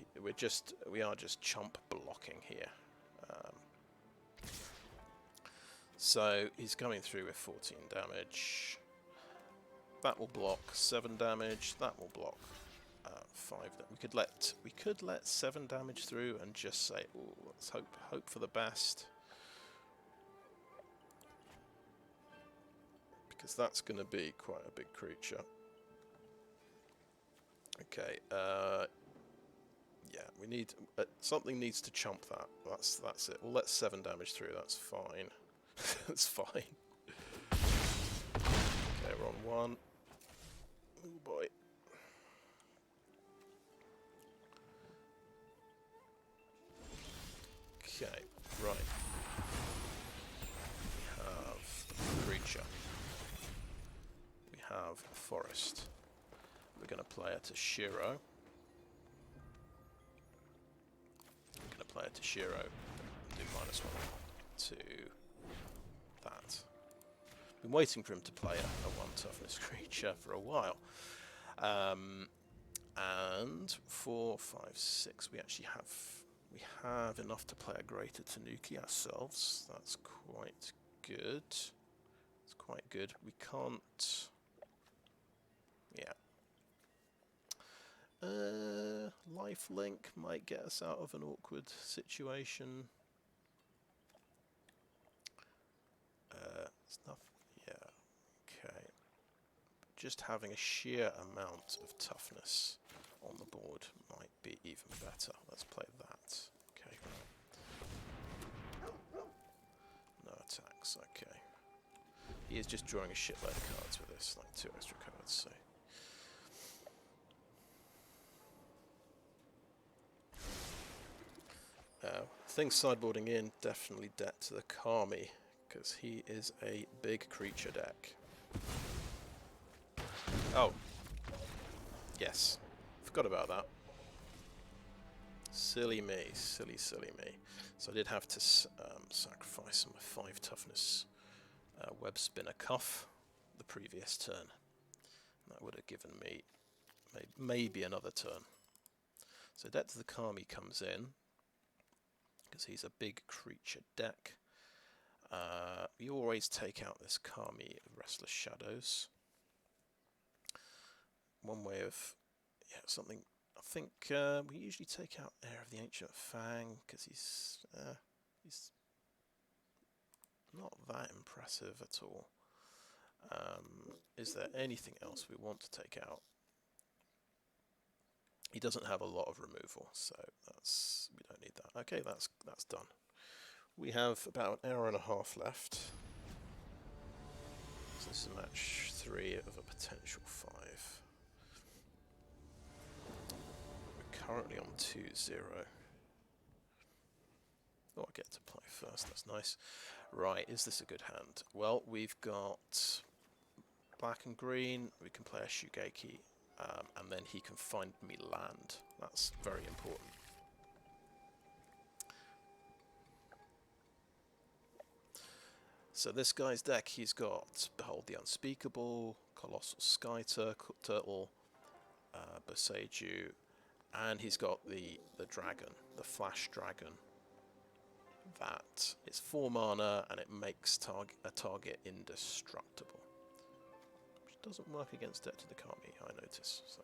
we are just chump blocking here. So he's coming through with 14 damage. That will block 7 damage. That will block 5. We could let 7 damage through and just say, "Ooh, let's hope for the best." because that's going to be quite a big creature. Okay, yeah, we need something needs to chump that. That's it. We'll let 7 damage through. That's fine. That's fine. Okay, we're on 1. Oh boy. Okay, right. We have creature. We have forest. We're going to play a Toshiro. We're going to play a Toshiro and do -1 to that. Been waiting for him to play a 1 toughness creature for a while. And 4, 5, 6. We actually have enough to play a Greater Tanuki ourselves. That's quite good. It's quite good. We can't. Yeah. Lifelink might get us out of an awkward situation. It's not. Yeah. Okay. Just having a sheer amount of toughness on the board might be even better. Let's play that. Okay. No attacks. Okay. He is just drawing a shitload of cards with this, like 2 extra cards. So. Things sideboarding in, definitely debt to the Kami, because he is a big creature deck. Oh. Yes. Forgot about that. Silly me. Silly, silly me. So I did have to sacrifice my 5 toughness Webspinner Cuff the previous turn. That would have given me maybe another turn. So debt to the Kami comes in, because he's a big creature deck. You always take out this Kami of Restless Shadows. One way of, yeah, something. I think we usually take out Heir of the Ancient Fang because he's not that impressive at all. Is there anything else we want to take out? He doesn't have a lot of removal, so we don't need that. Okay, that's done. We have about an hour and a half left. So this is match 3 of a potential 5. We're currently on 2-0. Oh, I get to play first, that's nice. Right, is this a good hand? Well, we've got black and green, we can play a Shigeki, and then he can find me land. That's very important. So this guy's deck, he's got Behold the Unspeakable, Colossal Sky Turtle, Boseiju, and he's got the dragon, the Flash Dragon. That it's 4 mana and it makes a target indestructible. Which doesn't work against Debt to the Kami, I notice. So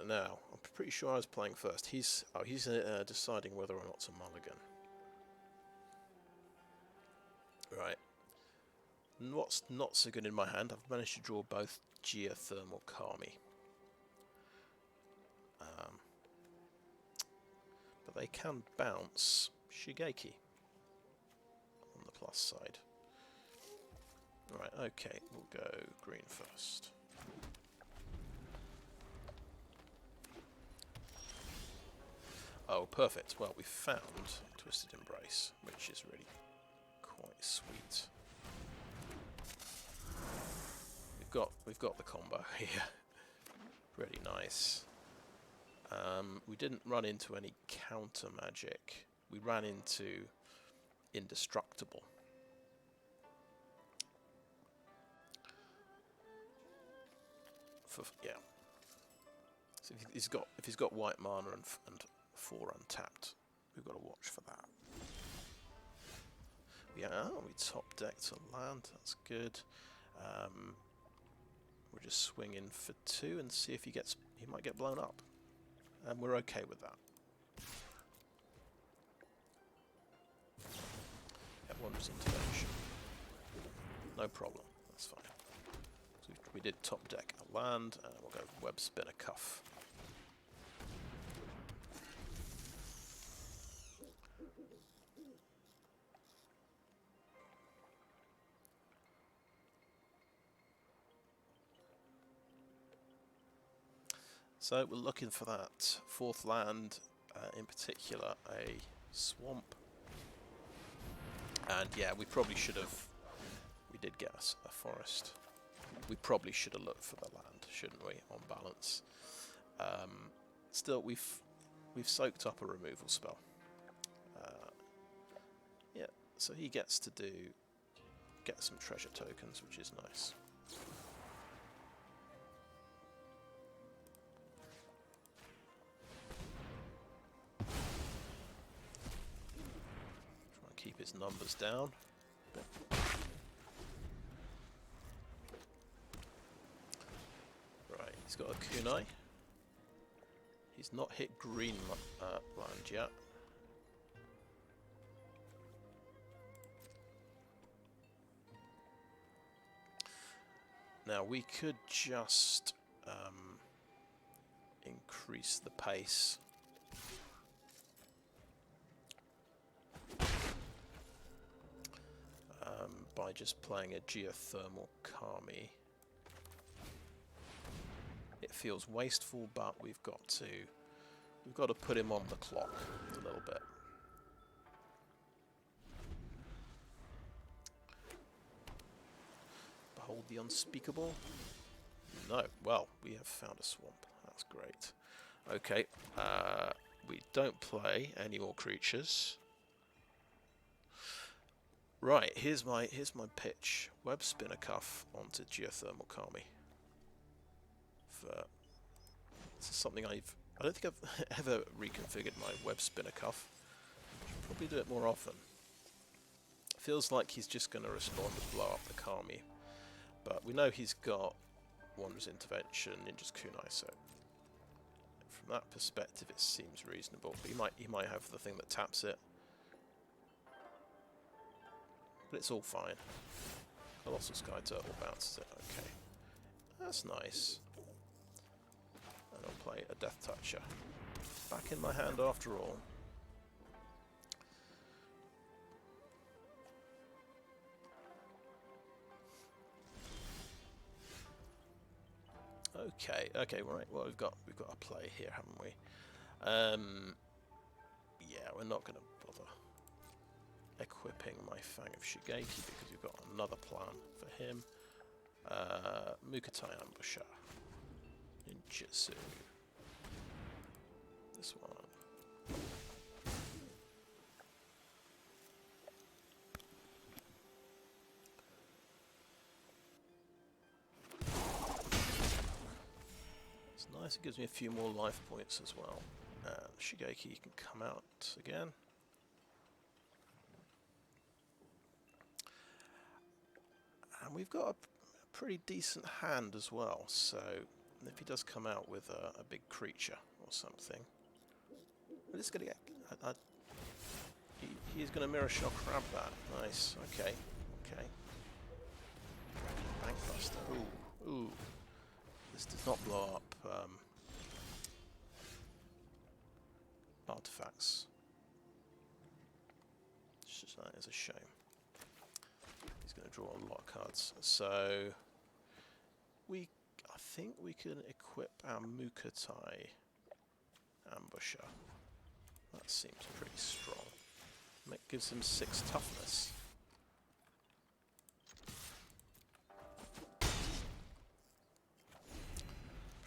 now, I'm pretty sure I was playing first. He's deciding whether or not to mulligan. Right. What's not so good in my hand, I've managed to draw both Geothermal Kami. But they can bounce Shigeki on the plus side. Right, okay, we'll go green first. Oh, perfect. Well, we found Twisted Embrace, which is really quite sweet. We've got the combo here. Really nice. We didn't run into any counter magic. We ran into indestructible. Yeah. So if he's got white mana and 4 untapped, we've got to watch for that. Yeah, we top decked a land. That's good. We'll just swing in for 2 and see if he might get blown up. And we're okay with that. That one was intervention. no problem. That's fine. So we did top deck a land, and we'll go Webspinner Cuff. So we're looking for that fourth land, in particular a swamp. And yeah, we probably should have. We did get us a forest. We probably should have looked for the land, shouldn't we? On balance. Still, we've soaked up a removal spell. Yeah, so he gets to get some treasure tokens, which is nice. Keep his numbers down. Right, he's got a kunai. He's not hit green land yet. Now we could just increase the pace. By just playing a Geothermal Kami. It feels wasteful, but we've got to put him on the clock a little bit. Behold the unspeakable. No, well, we have found a swamp. That's great. Okay, we don't play any more creatures. Right, here's my pitch. Webspinner Cuff onto Geothermal Kami. This is something I don't think I've ever reconfigured my Webspinner Cuff. Should probably do it more often. Feels like he's just going to respond and blow up the Kami, but we know he's got Wanderer's Intervention, Ninja's Kunai, so from that perspective it seems reasonable. But he might have the thing that taps it. But it's all fine. Colossal Sky Turtle bounces it. Okay. That's nice. And I'll play a Death Toucher. Back in my hand after all. Okay, right. Well, we've got a play here, haven't we? Yeah, we're not going to bother equipping my Fang of Shigeki because we've got another plan for him. Mukotai Ambusher. Ninjutsu. This one. It's nice, it gives me a few more life points as well. Shigeki can come out again. And we've got a pretty decent hand as well, so if he does come out with a big creature or something, we're just going to get... he's going to Mirror Shock grab that. Nice, okay. Bankbuster. Ooh. This does not blow up artifacts. That is a shame. He's going to draw a lot of cards. So I think we can equip our Mukotai Ambusher. That seems pretty strong. That gives him 6 toughness.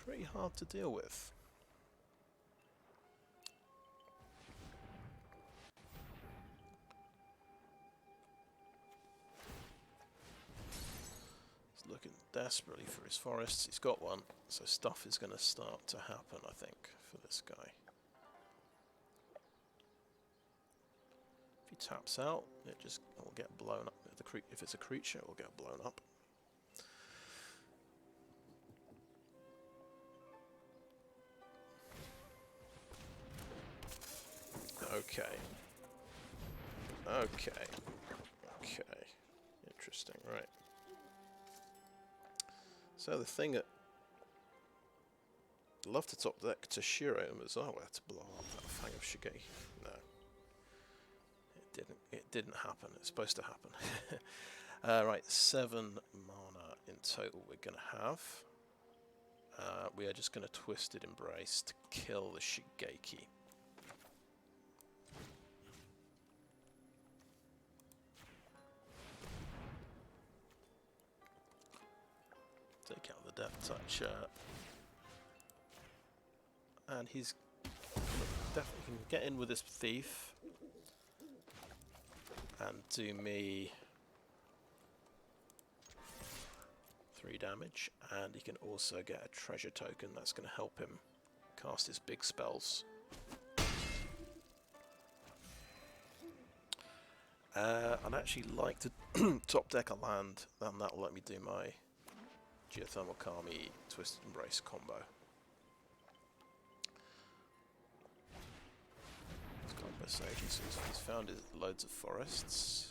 Pretty hard to deal with. Looking desperately for his forests. He's got one, so stuff is going to start to happen, I think, for this guy. If he taps out, it will get blown up. If it's a creature, it will get blown up. Okay. Interesting, right. So the thing that I'd love to top deck Toshiro Umezawa to blow up that Fang of Shigeki. No. It didn't happen. It's supposed to happen. Right, 7 mana in total we're going to have. We are just going to Twisted Embrace to kill the Shigeki. Take out the Death Touch. And he's definitely can get in with this Thief and do me 3 damage, and he can also get a treasure token that's going to help him cast his big spells. I'd actually like to top deck a land, then that will let me do my Geothermal Kami Twisted Embrace combo. It's got Boseiju, so he's found loads of forests.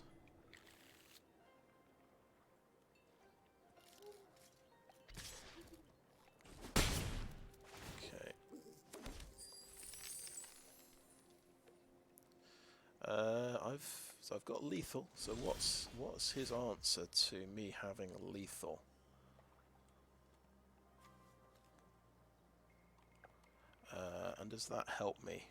I've got lethal. So what's his answer to me having lethal? And does that help me?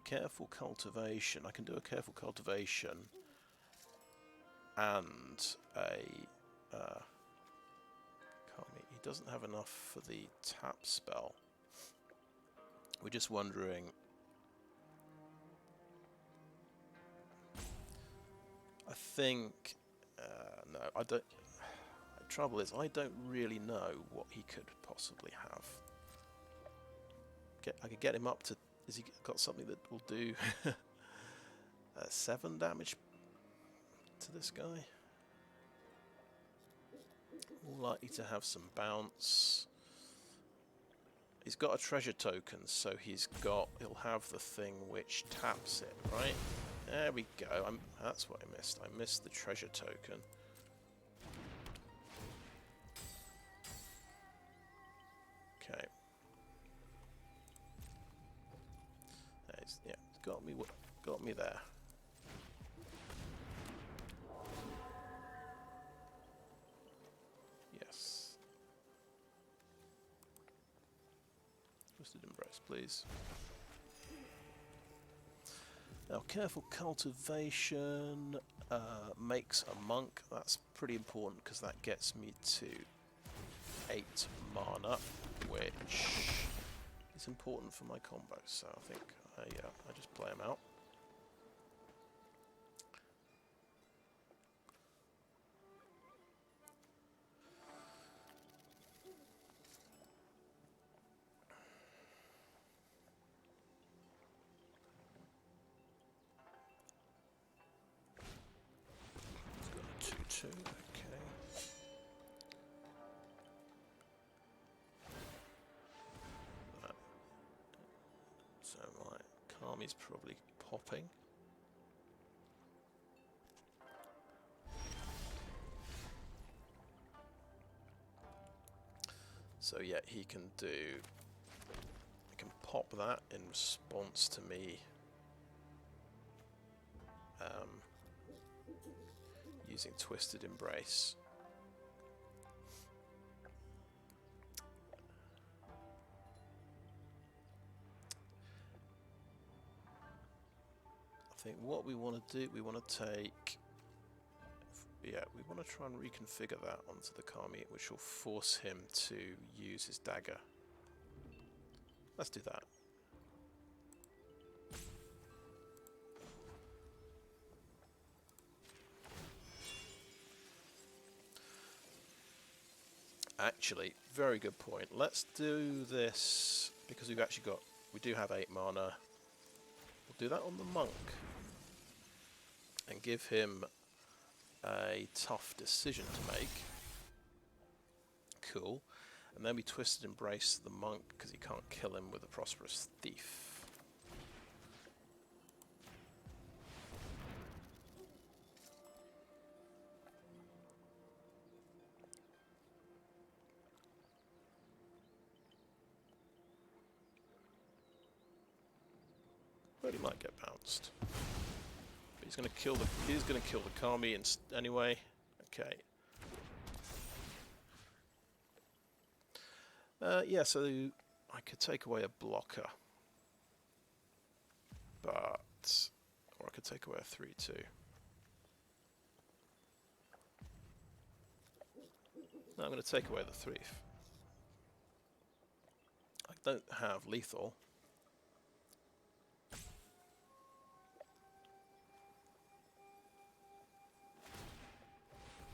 Careful Cultivation. I can do a Careful Cultivation and a Kami. He doesn't have enough for the tap spell. We're just wondering. I think no, I don't. The trouble is, I don't really know what he could possibly have. I could get him up to. Has he got something that will do 7 damage to this guy? More likely to have some bounce. He's got a treasure token, so he'll have the thing which taps it, right? There we go. That's what I missed. I missed the treasure token. Okay. Yeah, got me there. Yes. Twisted Embrace, please. Now, Careful Cultivation makes a monk. That's pretty important because that gets me to 8 mana, which is important for my combo. So I think I just play him out. Okay. So my Kami's probably popping. So yeah, he can pop that in response to me using Twisted Embrace. I think what we want to do, we want to take, we want to try and reconfigure that onto the Kami, which will force him to use his dagger. Let's do that. Actually, very good point. Let's do this because we do have 8 mana. We'll do that on the monk and give him a tough decision to make. Cool. And then we Twisted Embrace the monk because he can't kill him with a Prosperous Thief. Well, he might get bounced. But he's going to kill the. He's going to kill the Kami anyway. Okay. Yeah, so I could take away a blocker, or I could take away a 3/2. No, I'm going to take away the 3. I don't have lethal.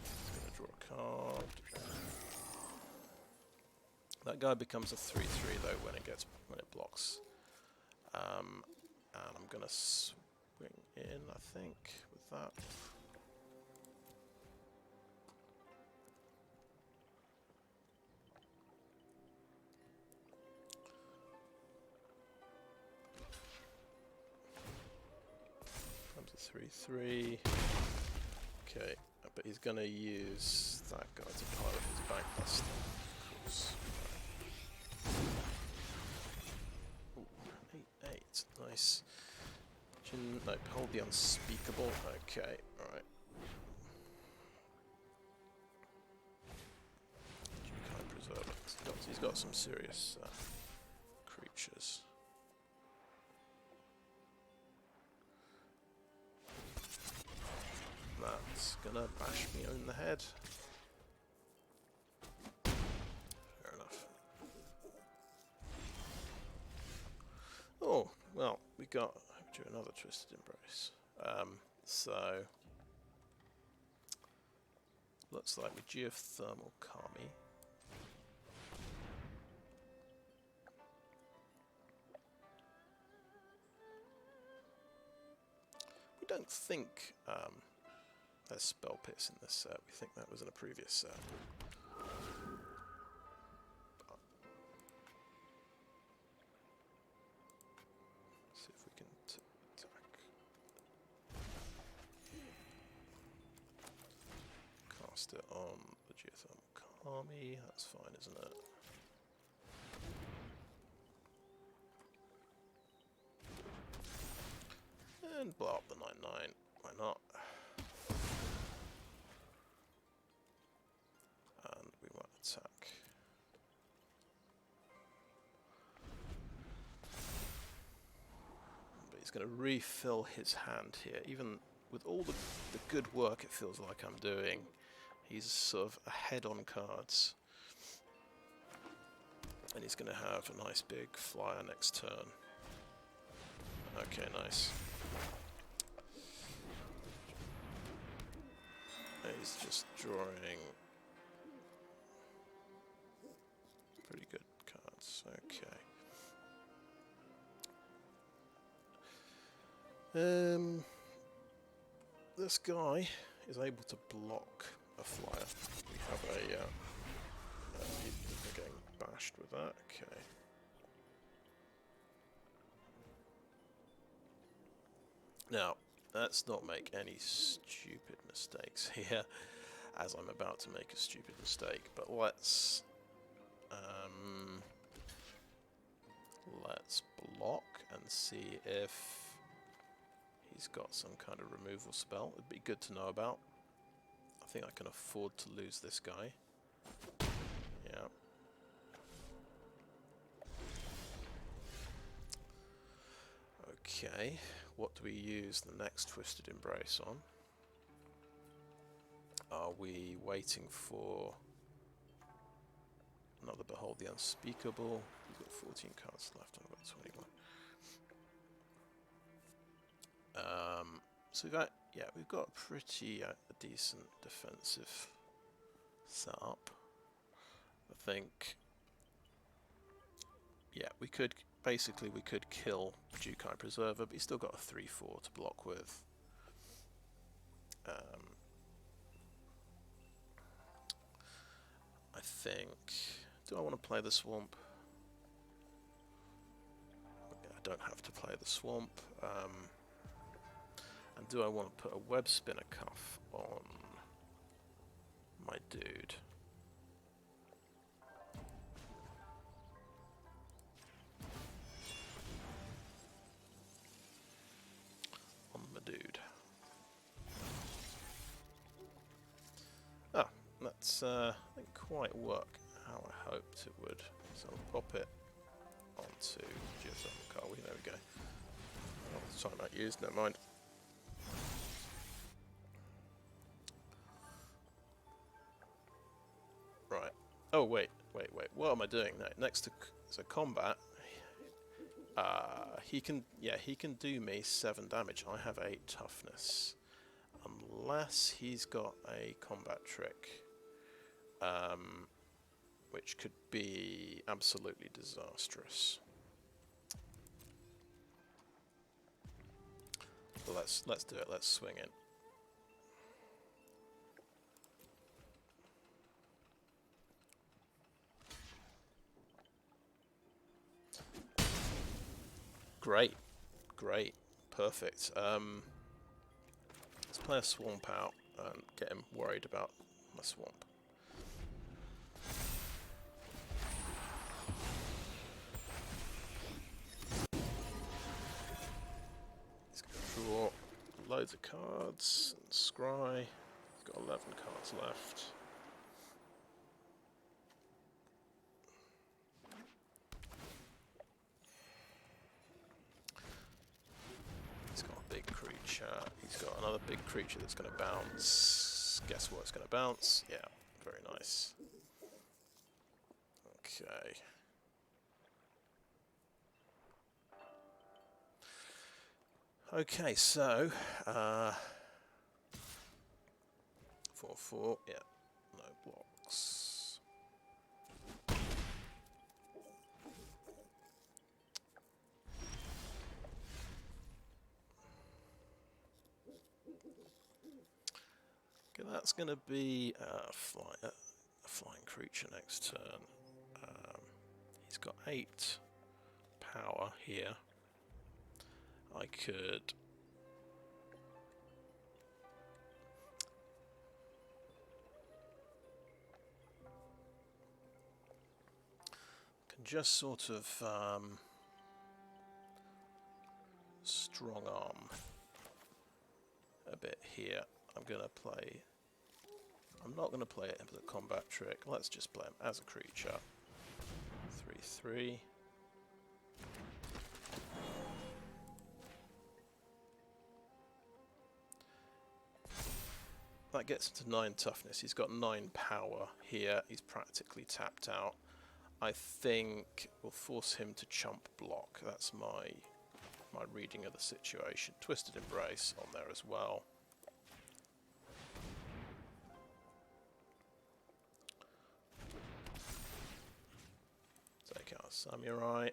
Just going to draw a card. That guy becomes a 3/3 though when it blocks. And I'm going to swing in, I think, with that. Comes a 3/3. Okay, but he's going to use that guy to pilot his Bankbuster, of course. Ooh, 8/8, nice. No, hold the unspeakable. Okay, alright. Jukai Preserver. He's got some serious creatures. That's gonna bash me in the head. Fair enough. Oh, well, we got another Twisted Embrace. So looks like with Geothermal Kami. We don't think there's Spell Pierce in this set. We think that was in a previous set. See if we can attack. Cast it on the Geothermal Kami. That's fine, isn't it? And blow up the 9/9. Why not? And we might attack. But he's going to refill his hand here. Even with all the good work it feels like I'm doing, he's sort of ahead on cards. And he's going to have a nice big flyer next turn. Okay, nice. He's just drawing pretty good cards. Okay. This guy is able to block a flyer. We have a we're getting bashed with that. Okay. Now, let's not make any stupid mistakes here, as I'm about to make a stupid mistake. But let's block and see if he's got some kind of removal spell. It'd be good to know about. I think I can afford to lose this guy. Yeah. Okay. What do we use the next Twisted Embrace on? Are we waiting for another Behold the Unspeakable? We've got 14 cards left, I've got 21. So we've got a pretty decent defensive setup. I think, yeah, we could kill Jukai Preserver, but he's still got a 3/4 to block with. I think, do I want to play the Swamp? I don't have to play the Swamp. And do I want to put a Webspinner Cuff on my dude? didn't quite work how I hoped it would. So I'll pop it onto Geothermal Kami. There we go. Oh, the time I used, never mind. Right. Oh wait. What am I doing now? Next to combat, he can do me 7 damage. I have 8 toughness, unless he's got a combat trick, which could be absolutely disastrous. But let's do it. Let's swing in. Great, perfect. Let's play a swamp out and get him worried about my swamp. He's going to draw loads of cards and scry. He's got 11 cards left. He's got another big creature that's going to bounce. Guess what? It's going to bounce. Yeah, very nice. Okay. Okay, so 4/4. Yeah, no blocks. That's going to be a flying creature next turn. He's got 8 power here. I could just sort of strong arm a bit here. I'm not going to play it as a combat trick. Let's just play him as a creature. 3/3. That gets him to 9 toughness. He's got 9 power here. He's practically tapped out. I think we'll force him to chump block. That's my reading of the situation. Twisted Embrace on there as well. Take out Samurai.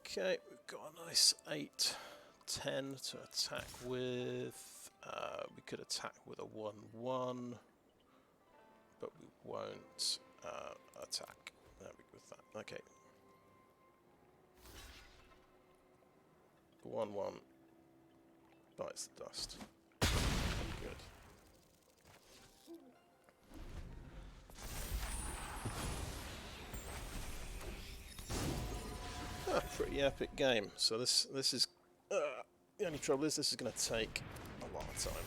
Okay, we've got a nice 8/10 to attack with. We could attack with a 1/1, but we won't attack with that. Okay. 1/1 bites the dust. Good. Pretty epic game. So this is the only trouble is this is going to take a lot of time.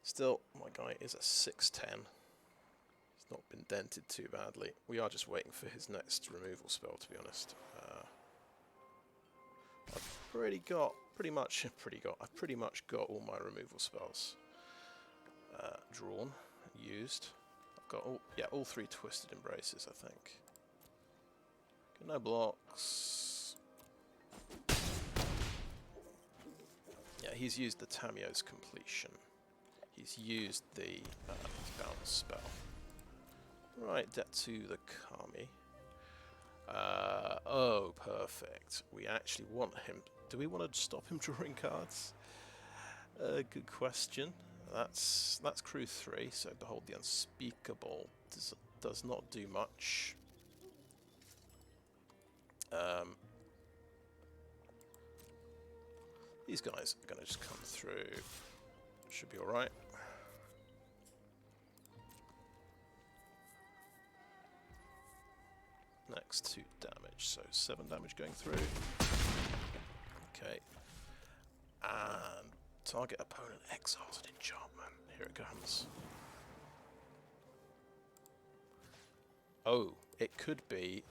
Still, my guy is a 6/10. He's not been dented too badly. We are just waiting for his next removal spell, to be honest. I've pretty much got all my removal spells drawn, used. I've got all 3 Twisted Embraces, I think. Got no blocks. Yeah, he's used the Tamio's Completion. He's used the bounce spell. Right, debt to the Kami. Oh, perfect. We actually want him. Do we want to stop him drawing cards? Good question. That's crew 3, so Behold the Unspeakable does not do much. These guys are going to just come through. Should be alright. Next to so 7 damage going through. Okay. And target opponent exiles an enchantment. Here it comes. Oh, it could be.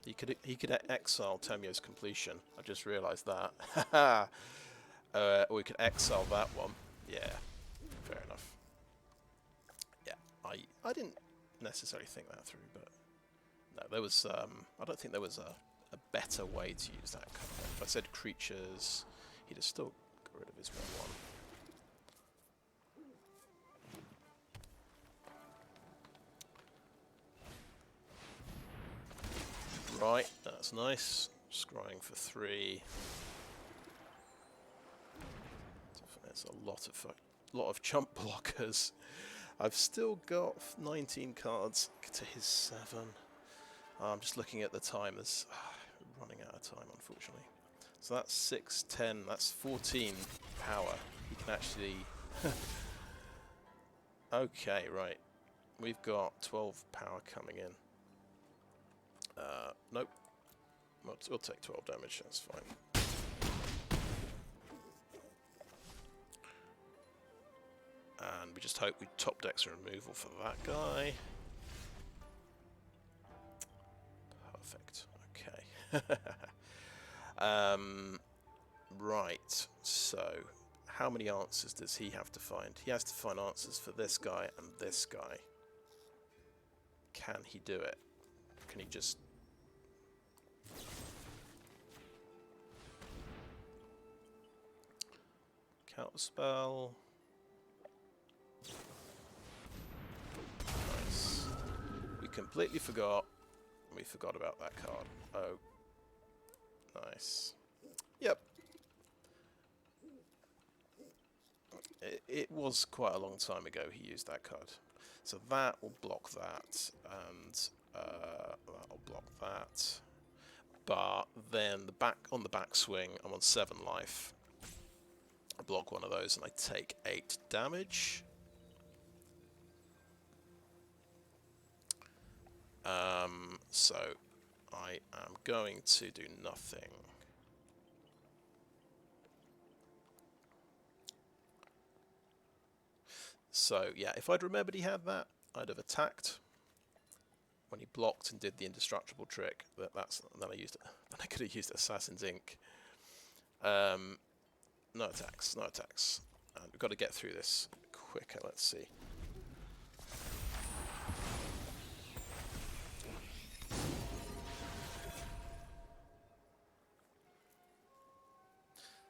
He could exile Temyo's completion. I just realised that. Or we could exile that one. Yeah, fair enough. Yeah, I didn't necessarily think that through, but no, there was. I don't think there was a better way to use that card. If I said creatures, he'd have still got rid of his 1/1. Right, that's nice. Scrying for 3. It's a lot of chump blockers. I've still got 19 cards to his 7. I'm just looking at the time. There's running out of time, unfortunately. So that's 6, 10. That's 14 power. He can actually. Okay, right. We've got 12 power coming in. Nope. We'll take 12 damage, that's fine. And we just hope we top decks a removal for that guy. Perfect. Okay. Right. So, how many answers does he have to find? He has to find answers for this guy and this guy. Can he do it? Can he just... Counterspell. Nice. We completely forgot. We forgot about that card. Oh. Nice. Yep. It was quite a long time ago he used that card. So that will block that, and that will block that. But then on the backswing, I'm on 7 life. I block one of those and I take 8 damage. So I am going to do nothing. So yeah, if I'd remembered he had that, I'd have attacked when he blocked and did the indestructible trick. Then I could have used Assassin's Ink. No attacks, no attacks. And we've got to get through this quicker, let's see.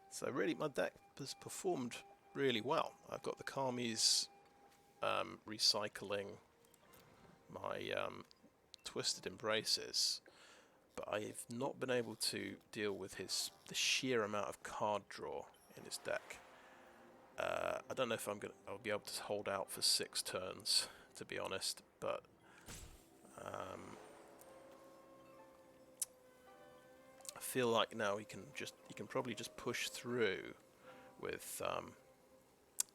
So really, my deck has performed really well. I've got the Kamis recycling my Twisted Embraces, but I've not been able to deal with the sheer amount of card draw in his deck. I don't know if I'll be able to hold out for 6 turns, to be honest, but I feel like now he can probably just push through with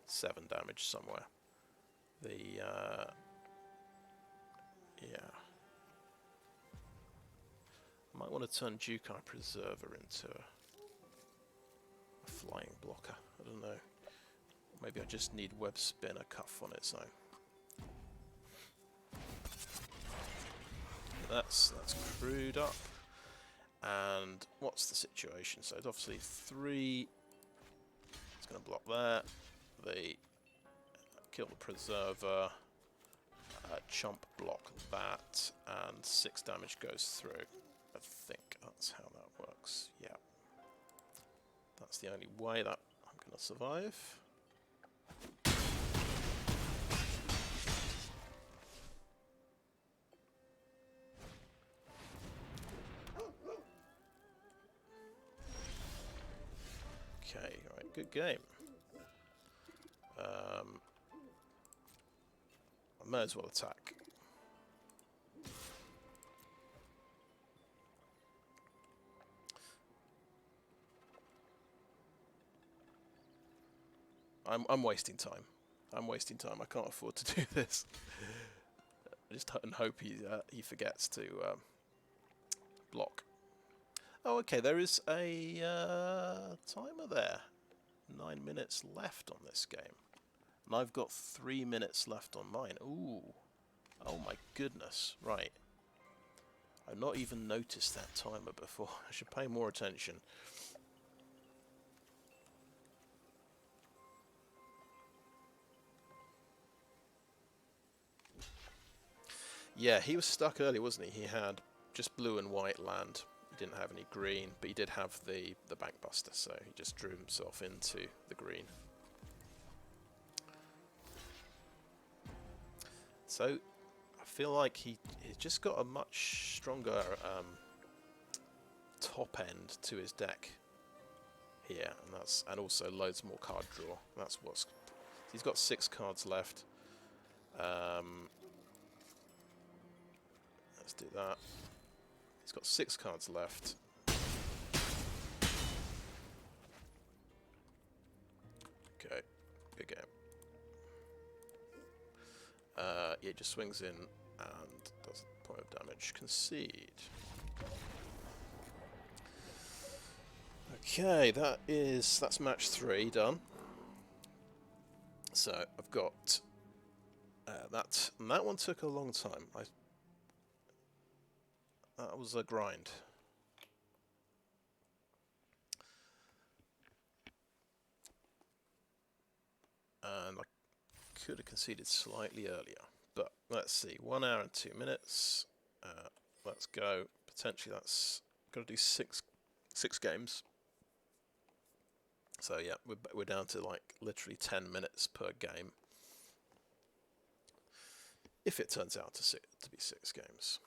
7 damage somewhere. Yeah. I might want to turn Jukai Preserver into a flying blocker. I don't know. Maybe I just need Webspinner Cuff on its own. That's crewed up. And what's the situation? So it's obviously 3. It's going to block that. They kill the Preserver. Chump block that. And 6 damage goes through. I think that's how that works. Yeah. That's the only way that I'm going to survive. Okay, right, good game. I may as well attack. I'm wasting time. I'm wasting time. I can't afford to do this. I just hope he forgets to block. Oh, okay, there is a timer there. 9 minutes left on this game. And I've got 3 minutes left on mine. Ooh. Oh my goodness. Right. I've not even noticed that timer before. I should pay more attention. Yeah, he was stuck earlier, wasn't he? He had just blue and white land. He didn't have any green, but he did have the Bankbuster, so he just drew himself into the green. So I feel like he's just got a much stronger top end to his deck here, and also loads more card draw. That's what's. He's got 6 cards left. Let's do that. He's got 6 cards left. Okay, good game. Yeah, just swings in and does a point of damage. Concede. Okay, that's match 3 done. So I've got that, and that one took a long time. That was a grind. And I could have conceded slightly earlier, but let's see. 1 hour and 2 minutes. Let's go. Potentially that's got to do six games. So yeah, we're down to like literally 10 minutes per game. If it turns out to be 6 games.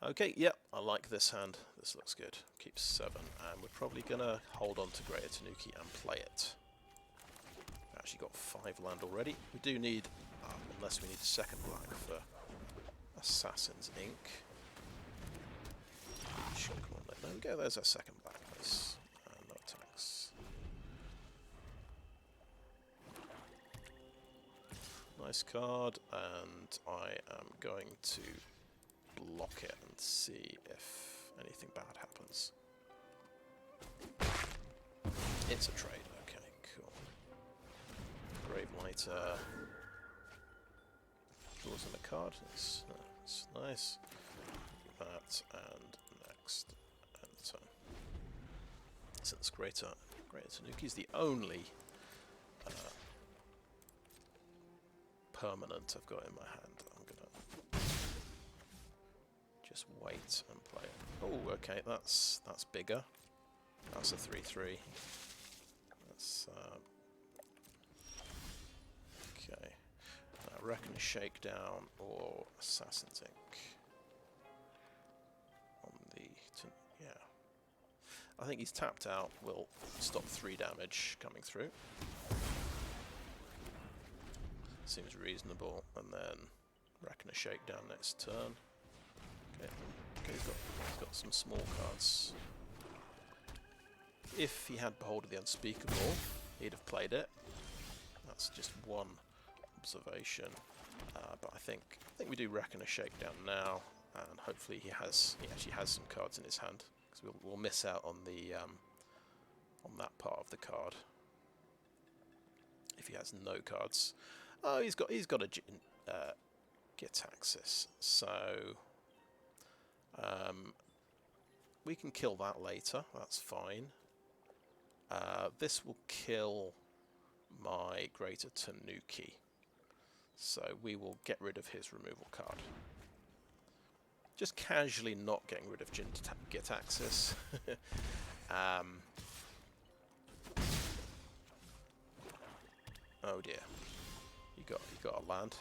Okay, yep, I like this hand. This looks good. Keeps 7, and we're probably gonna hold on to Greater Tanuki and play it. Actually got 5 land already. We do need, unless we need a second black for Assassin's Ink. Come on, there we go. There's our second black. Nice. No attacks. Nice card, and I am going to block it and see if anything bad happens. It's a trade. Okay, cool. Grave Lighter draws in a card. That's nice. That and next end turn. Since Greater Tanuki is the only permanent I've got in my hand, I'm gonna just wait and play it. Oh, okay, that's bigger. That's a 3/3. That's okay. Reckoner Shakedown or Assassin's Ink on the yeah. I think he's tapped out. Will stop 3 damage coming through. Seems reasonable, and then Reckoner Shakedown next turn. Okay, he's got some small cards. If he had Behold of the Unspeakable, he'd have played it. That's just one observation. But I think we do Reckoner Shakedown now, and hopefully he actually has some cards in his hand, because we'll miss out on the on that part of the card if he has no cards. Oh, he's got a Gitaxis, so we can kill that later. That's fine. This will kill my Greater Tanuki, so we will get rid of his removal card. Just casually not getting rid of Gitaxis. Oh dear. You got a land.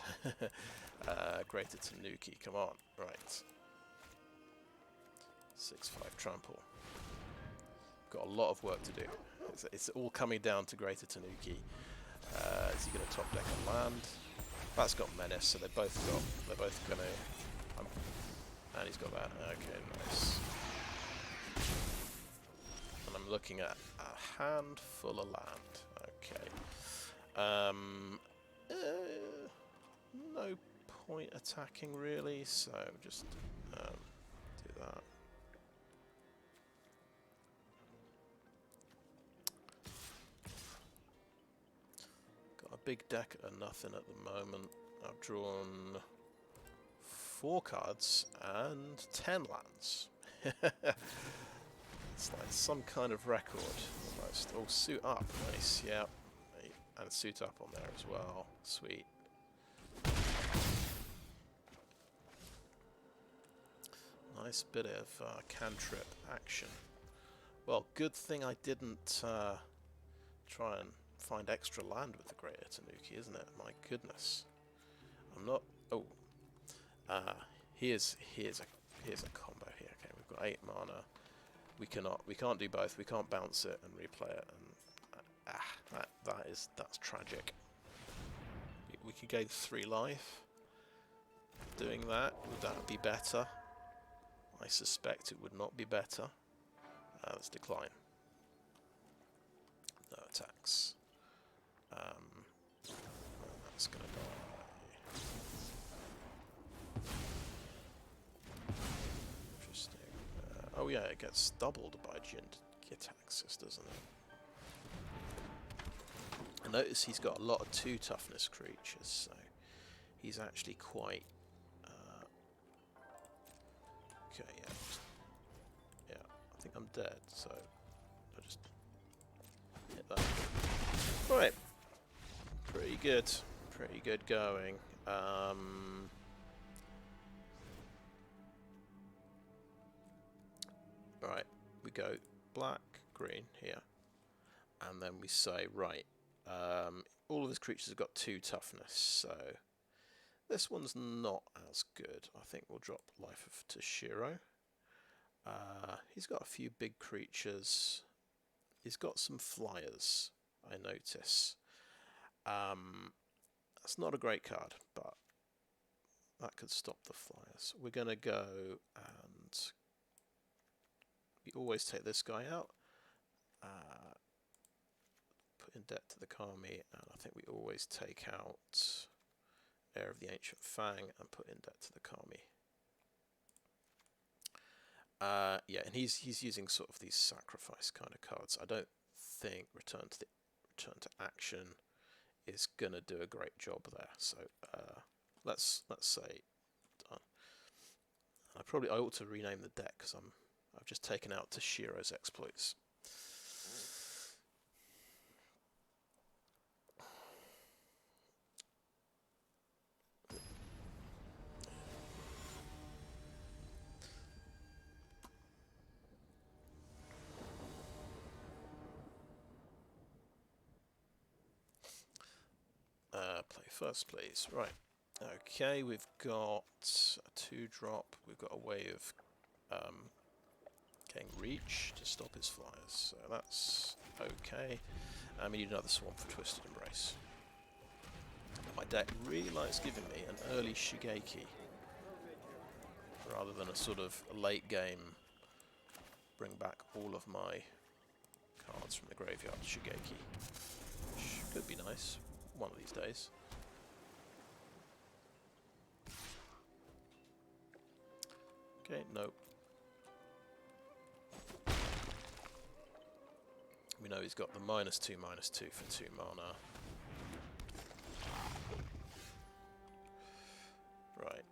Greater Tanuki, come on. Right. 6/5 trample. Got a lot of work to do. It's all coming down to Greater Tanuki. Is he going to top deck a land? That's got Menace, so they're both going to. And he's got that. Okay, nice. And I'm looking at a handful of land. Okay. No point attacking really, so just do that. Got a big deck of nothing at the moment. I've drawn 4 cards and 10 lands. It's like some kind of record almost. Oh, suit up, nice, yeah. And suit up on there as well, sweet. Nice bit of cantrip action. Well, good thing I didn't try and find extra land with the Greater Tanuki, isn't it? My goodness. I'm not... Oh. Here's a combo here. Okay, we've got 8 mana. We can't do both. We can't bounce it and replay it. And that's tragic. We could gain 3 life. Doing that, would that be better? I suspect it would not be better. Let's decline. No attacks. That's gonna die. Interesting. Oh yeah, it gets doubled by Gitaxis, doesn't it? I notice he's got a lot of 2 toughness creatures, so he's actually quite... okay, yeah, I think I'm dead, so I'll just hit that. Right, pretty good going. Right, we go black, green here, and then we say, right, all of his creatures have got 2 toughness, so this one's not as good. I think we'll drop Life of Toshiro. He's got a few big creatures. He's got some flyers, I notice. That's not a great card, but that could stop the flyers. We're going to go and we always take this guy out. Put in debt to the Kami, and I think we always take out Heir of the Ancient Fang and put in debt to the Kami. Yeah, and he's using sort of these sacrifice kind of cards. I don't think return to action is gonna do a great job there. So let's say done. I ought to rename the deck because I've just taken out Toshiro's exploits. Play first, please. Right. Okay, we've got a 2-drop. We've got a way of getting reach to stop his flyers. So that's okay. We need another Swarm for Twisted Embrace. My deck really likes giving me an early Shigeki rather than a sort of late game bring back all of my cards from the graveyard Shigeki, which could be nice one of these days. Okay, nope. We know he's got the -2/-2 for 2 mana. Right.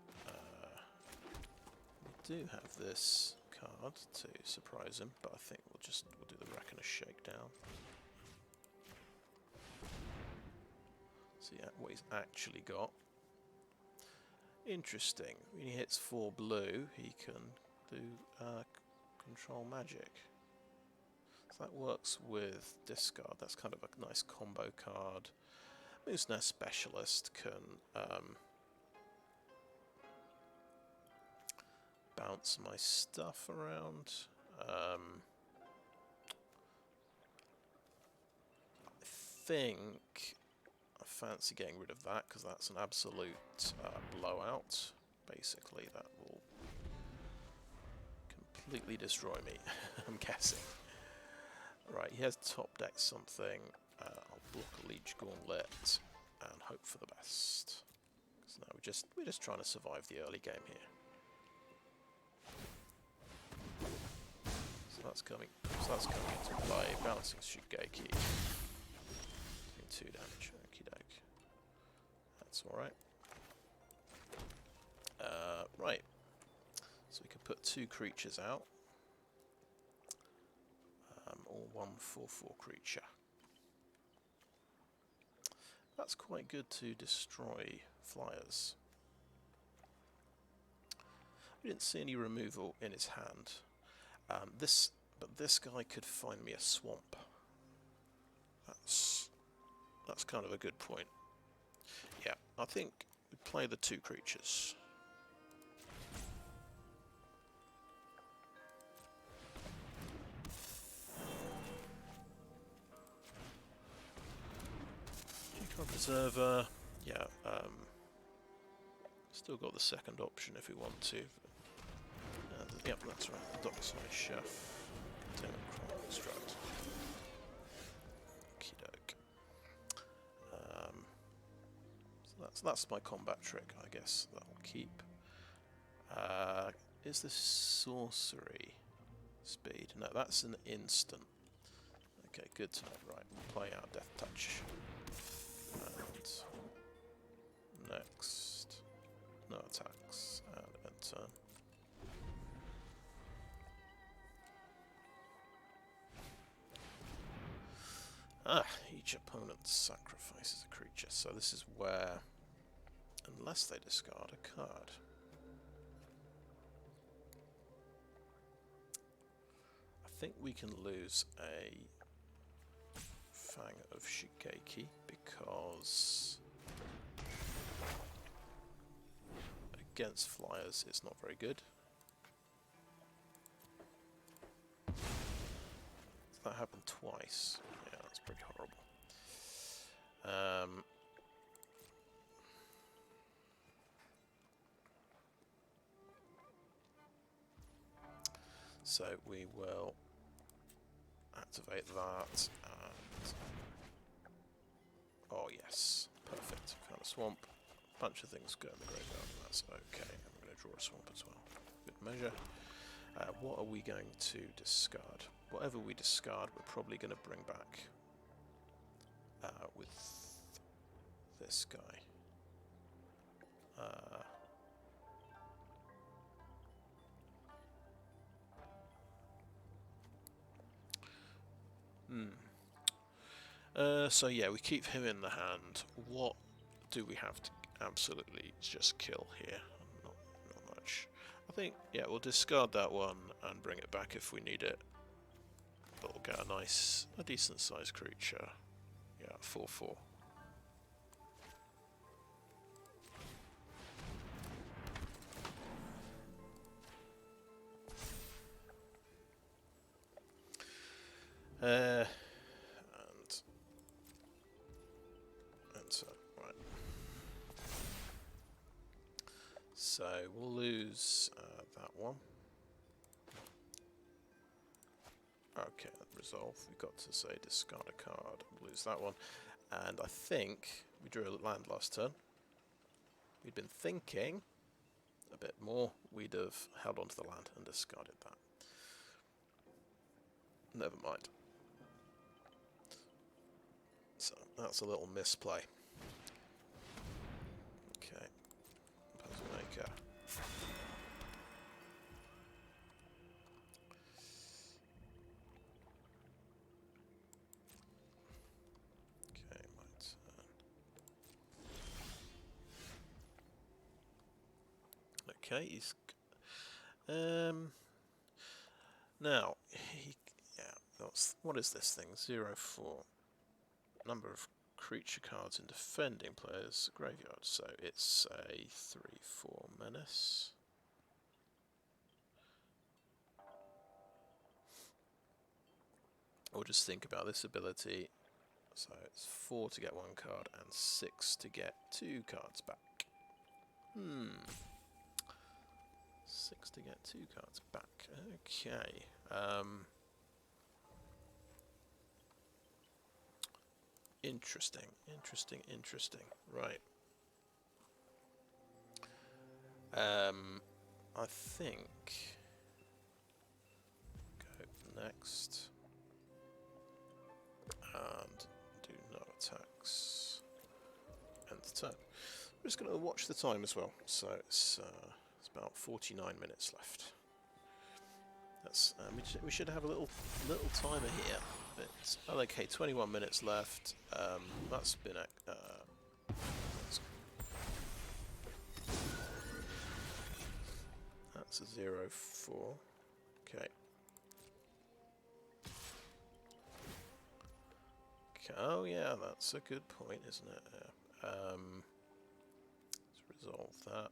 We do have this card to surprise him, but I think we'll do the Reckoner Shakedown. See what he's actually got. Interesting. When he hits 4 blue, he can do control magic. So that works with discard. That's kind of a nice combo card. Moosnest Specialist can bounce my stuff around. I think I fancy getting rid of that because that's an absolute blowout. Basically, that will completely destroy me, I'm guessing. Right, he has top deck something. I'll block a Leech Gauntlet and hope for the best. Because now we're just trying to survive the early game here. So that's coming into play. Bouncing Shigeki. Doing 2 damage. Okie doke. That's alright. Right. So we can put 2 creatures out. Or 1/4/4 creature. That's quite good to destroy flyers. We didn't see any removal in his hand. But this guy could find me a swamp. That's kind of a good point. Yeah, I think we play the 2 creatures. Jukai Preserver, yeah. Still got the second option if we want to. Yep, that's right. Dockside Chef. Construct. Okie doke. So that's my combat trick, I guess. That'll keep. Is this sorcery speed? No, that's an instant. Okay, good to know. Right, we'll play out Death Touch. And next, no attacks, and end turn. Each opponent sacrifices a creature, so this is where, unless they discard a card. I think we can lose a Fang of Shigeki because against flyers it's not very good. That happened twice. Yeah, that's pretty horrible. So we will activate that and... Oh yes, perfect. Found a swamp. Bunch of things go in the graveyard, and that's okay. I'm going to draw a swamp as well. Good measure. What are we going to discard? Whatever we discard, we're probably going to bring back with this guy. So yeah, we keep him in the hand. What do we have to absolutely just kill here? Not much. I think, yeah, we'll discard that one and bring it back if we need it. But we'll get a decent sized creature. Yeah, 4/4. And so, right. So we'll lose that one. Okay, resolve. We've got to say discard a card. We'll lose that one. And I think we drew a land last turn. We'd been thinking a bit more. We'd have held onto the land and discarded that. Never mind. So that's a little misplay. Okay. Puzzle maker. Okay, my turn. Okay, he's now what is this thing? 0/4. Number of creature cards in defending players' graveyard. So it's a 3/4 menace. Or just think about this ability. So it's 4 to get 1 card and 6 to get 2 cards back. 6 to get 2 cards back. Okay. Interesting. Right. I think go next and do no attacks. End the turn. We're just going to watch the time as well. So it's about 49 minutes left. That's we should have a little timer here. But okay, 21 minutes left. That's been that's a 0-4. Okay. Oh yeah, that's a good point, isn't it? Let's resolve that.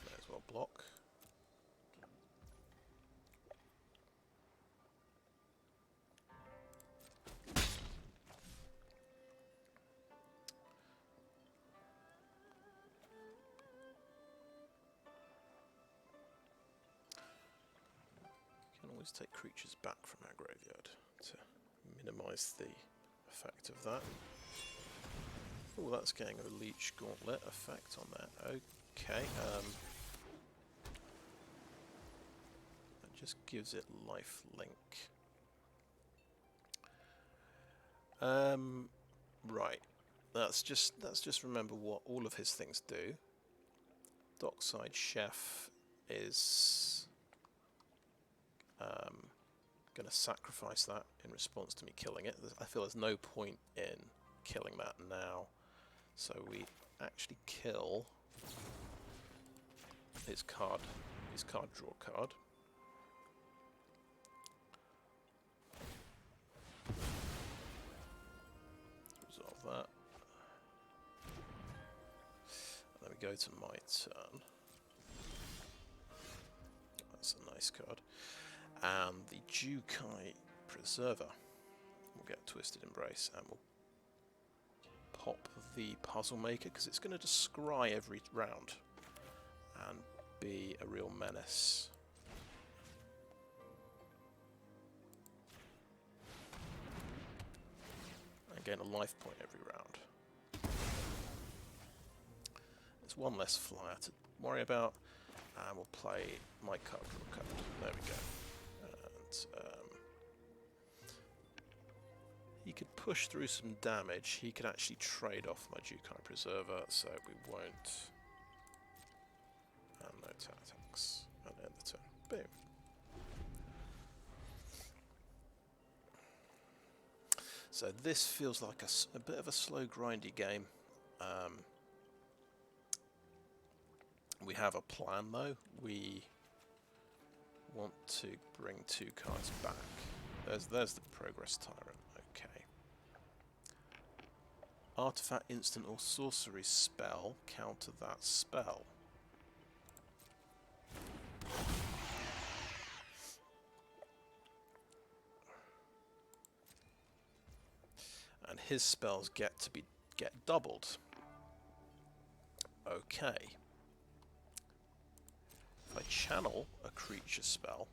May as well block. Always take creatures back from our graveyard to minimise the effect of that. Oh, that's getting a Leech Gauntlet effect on that. Okay. That just gives it life link. Right. Let's just remember what all of his things do. Dockside Chef is going to sacrifice that in response to me killing it. I feel there's no point in killing that now, so we actually kill his card draw card. Resolve that. And then we go to my turn. That's a nice card. And the Jukai Preserver. We'll get Twisted Embrace and we'll pop the Puzzle Maker because it's going to just scry every round and be a real menace. And gain a life point every round. There's one less flyer to worry about, and we'll play my card draw card. There we go. He could push through some damage. He could actually trade off my Jukai Preserver, so we won't. And no attacks. And end the turn. Boom. So this feels like a bit of a slow, grindy game. We have a plan though. We want to bring 2 cards back. There's the Progress Tyrant. Okay. Artifact, instant, or sorcery spell. Counter that spell. And his spells get doubled. Okay. If I channel a creature spell,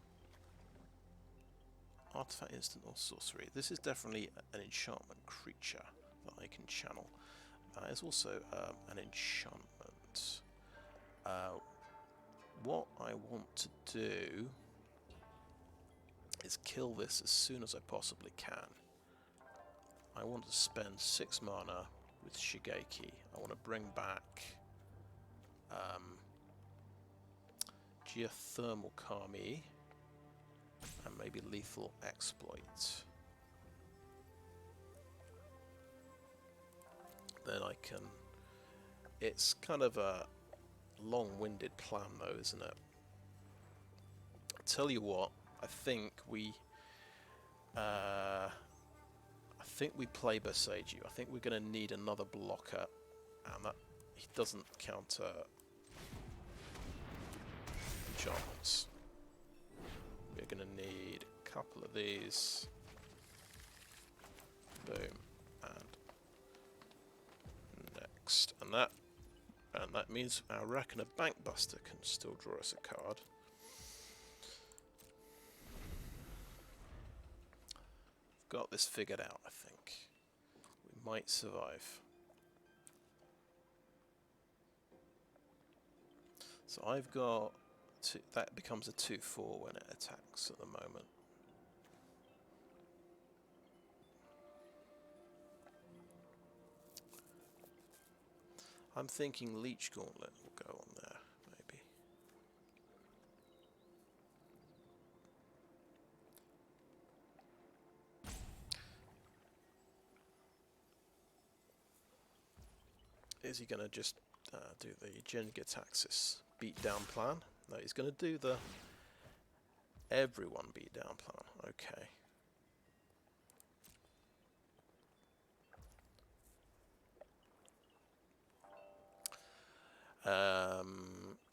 artifact, instant, or sorcery. This is definitely an enchantment creature that I can channel. That is also an enchantment. What I want to do is kill this as soon as I possibly can. I want to spend 6 mana with Shigeki. I want to bring back Geothermal Kami and maybe Lethal Exploit. Then I can... It's kind of a long-winded plan though, isn't it? I tell you what, I think we play Boseiju. I think we're going to need another blocker, and that he doesn't counter enchantments. We're going to need a couple of these. Boom. And next. And that means our Reckoner Bankbuster can still draw us a card. Got this figured out, I think. We might survive. So I've got that becomes a 2/4 when it attacks at the moment. I'm thinking Leech Gauntlet will go on there, maybe. Is he going to just do the Jin-Gitaxis beatdown plan? No, he's going to do the everyone beatdown plan. Okay.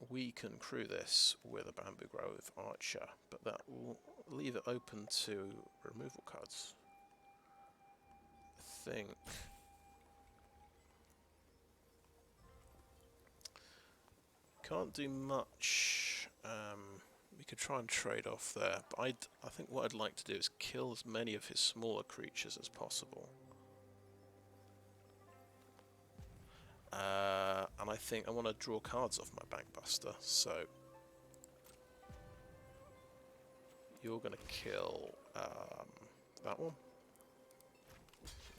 We can crew this with a Bamboo Grove Archer, but that will leave it open to removal cards. I think. Can't do much. We could try and trade off there, but I think what I'd like to do is kill as many of his smaller creatures as possible. And I think I want to draw cards off my Bankbuster, so you're going to kill that one.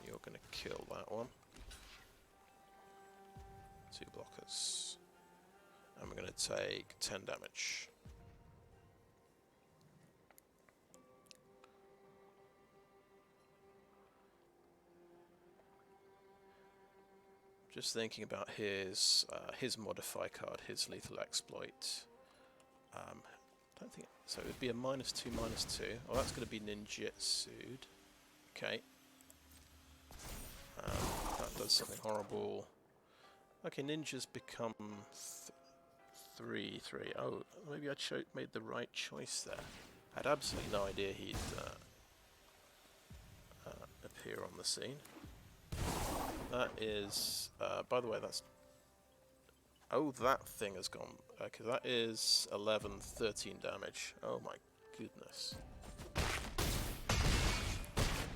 You're going to kill that one. 2 blockers. And we're going to take 10 damage. Just thinking about his modify card, his lethal exploit. Don't think so. It would be a -2/-2. Oh, that's going to be ninjutsu'd. Okay. That does something horrible. Okay, ninjas become 3/3. Oh, maybe I made the right choice there. I had absolutely no idea he'd appear on the scene. That is, by the way, that's... Oh, that thing has gone... Okay, that is 11, 13 damage. Oh my goodness.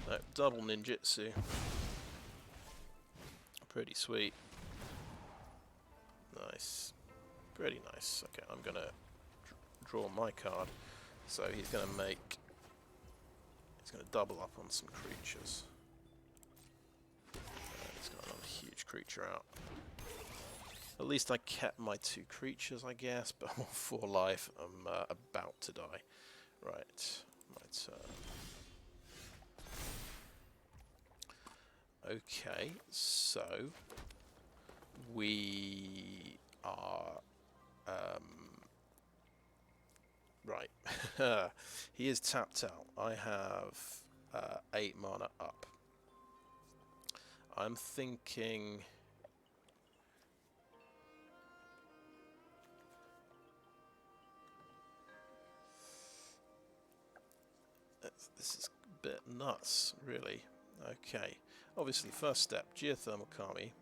No, double ninjutsu. Pretty sweet. Nice. Pretty nice. Okay, I'm going to draw my card. So he's going to make... He's going to double up on some creatures. He's got another huge creature out. At least I kept my 2 creatures, I guess, but I'm on 4 life. I'm about to die. Right, my turn. Okay, so we are right. He is tapped out. I have 8 mana up. I'm thinking this is a bit nuts, really. Okay, obviously, first step, Geothermal Kami.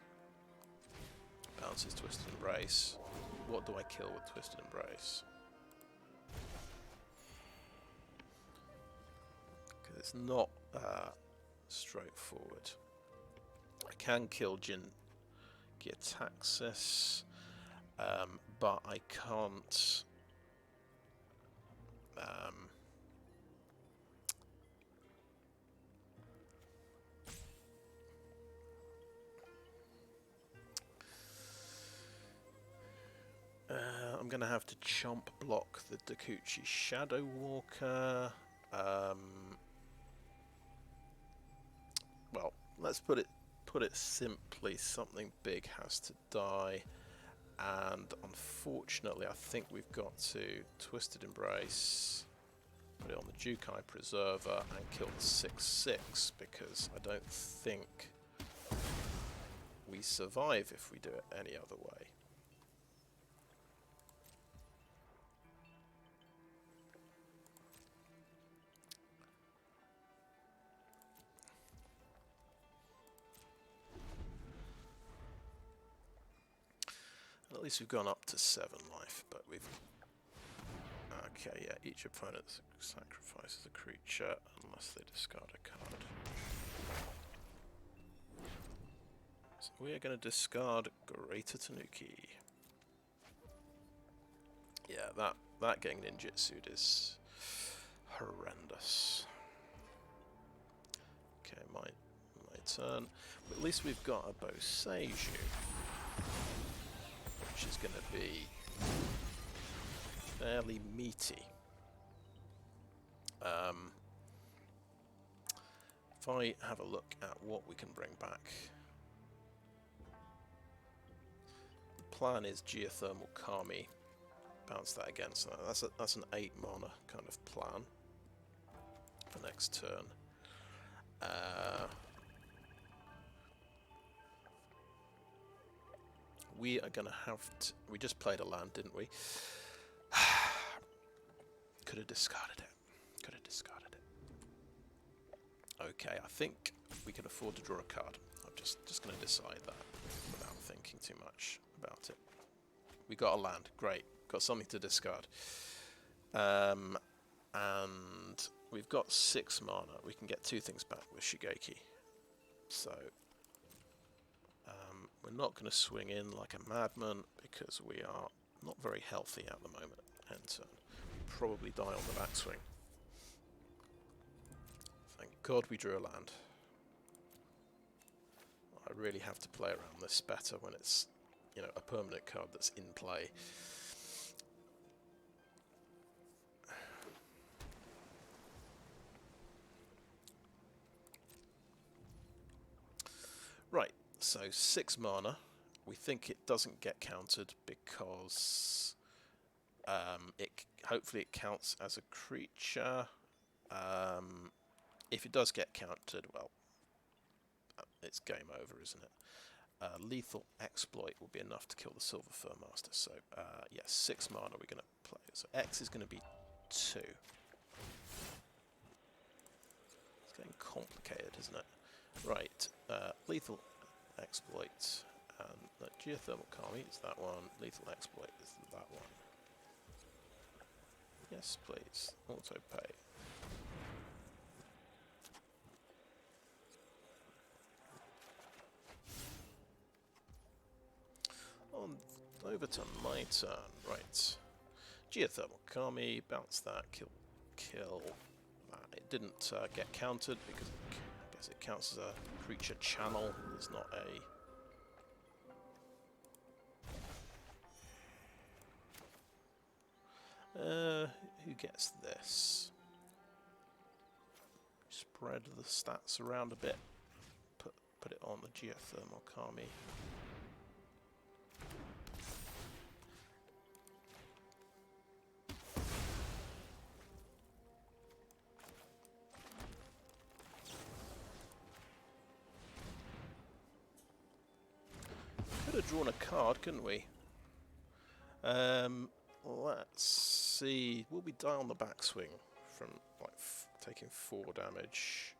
Bounces Twisted Embrace. What do I kill with Twisted Embrace? Because it's not straightforward. I can kill Jin-Gitaxis, but I can't... I'm going to have to chomp block the Dokuchi Shadow Walker. Well, let's put it simply, something big has to die, and unfortunately I think we've got to Twisted Embrace, put it on the Jukai Preserver and kill the 6/6, because I don't think we survive if we do it any other way. at least we've gone up to 7 life, but we've... Okay, yeah, each opponent sacrifices a creature unless they discard a card. So we are going to discard Greater Tanuki. Yeah, that getting ninjutsu'd is horrendous. Okay, my turn. But at least we've got a Boseiju, which is going to be fairly meaty. If I have a look at what we can bring back, the plan is Geothermal Kami. Bounce that again, so that's an 8 mana kind of plan for next turn. We are going to have to... We just played a land, didn't we? Could have discarded it. Could have discarded it. Okay, I think we can afford to draw a card. I'm just going to decide that without thinking too much about it. We got a land. Great. Got something to discard. And we've got 6 mana. We can get 2 things back with Shigeki. So... we're not going to swing in like a madman because we are not very healthy at the moment. End turn. Probably die on the backswing. Thank God we drew a land. I really have to play around this better when it's, you know, a permanent card that's in play. Right. So 6 mana, we think it doesn't get countered because hopefully it counts as a creature. If it does get countered, well, it's game over, isn't it? Lethal Exploit will be enough to kill the Silver Fur Master. So yes, 6 mana we're going to play. So X is going to be 2. It's getting complicated, isn't it? Right, Lethal Exploit, and Geothermal Kami is that one, Lethal Exploit is that one. Yes, please, auto pay. On over to my turn, right. Geothermal Kami, bounce that, kill that. It didn't get countered because I guess it counts as a creature channel. There's not a... who gets this? Spread the stats around a bit. Put it on the Geothermal Kami. Could have drawn a card, couldn't we? Let's see. Will we die on the backswing from like taking 4 damage?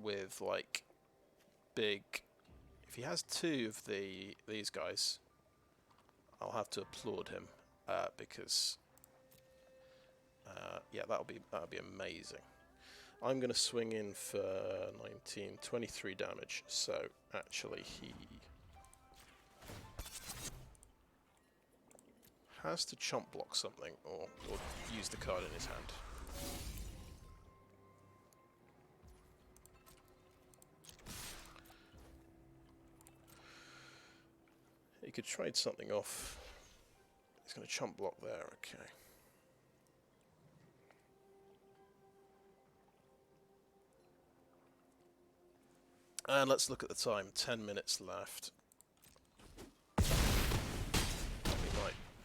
With like big. If he has 2 of these guys, I'll have to applaud him because yeah, that'll be amazing. I'm going to swing in for 23 damage. So actually, he has to chump block something or use the card in his hand. He could trade something off. He's going to chump block there, okay. And let's look at the time, 10 minutes left.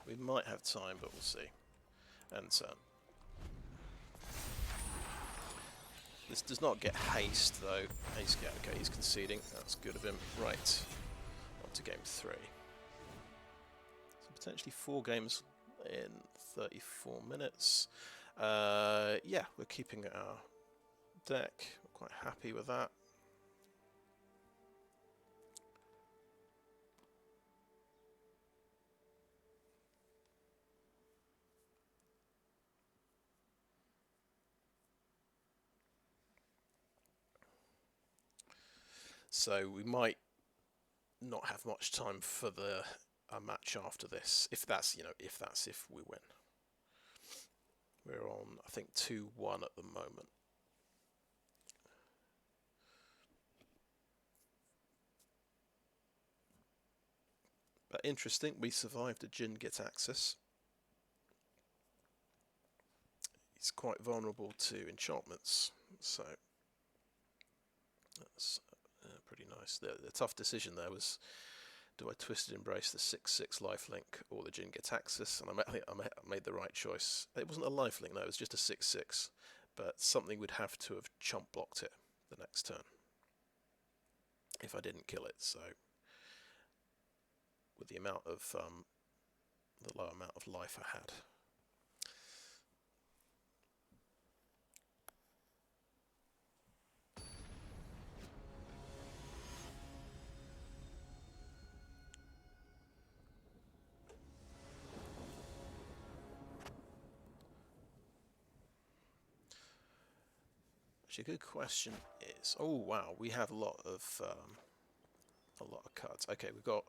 We might have time, but we'll see. And this does not get haste, though. Okay, he's conceding. That's good of him. Right, on to game 3. So potentially 4 games in 34 minutes. Yeah, we're keeping our deck. We're quite happy with that. So we might not have much time for a match after this, if that's if we win. We're on, I think, 2-1 at the moment. But interesting, we survived a Jin Git Axis. He's quite vulnerable to enchantments, so that's pretty nice. The tough decision there was, do I Twisted Embrace the 6/6 lifelink or the Jin Git Axis? And I made the right choice. It wasn't a lifelink, no, it was just a 6/6, but something would have to have chump blocked it the next turn if I didn't kill it. So with the amount of the low amount of life I had. Actually, a good question is, oh wow, we have a lot of cards. Okay, we've got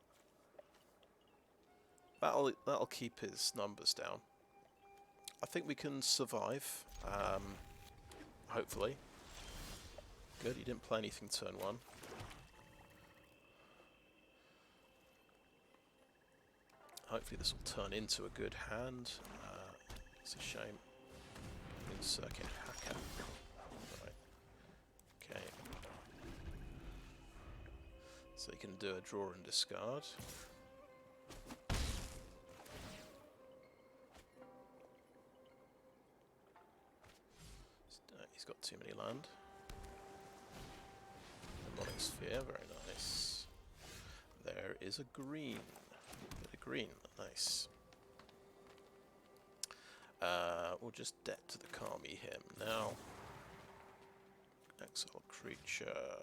that'll keep his numbers down. I think we can survive. Hopefully. Good, he didn't play anything turn 1. Hopefully this will turn into a good hand. It's a shame. Circuit hacker. Right. Okay. So you can do a draw and discard. He's got too many land. Demonic Sphere, very nice. There is a green. Bit of green, nice. We'll just debt to the Kami him now. Exile creature.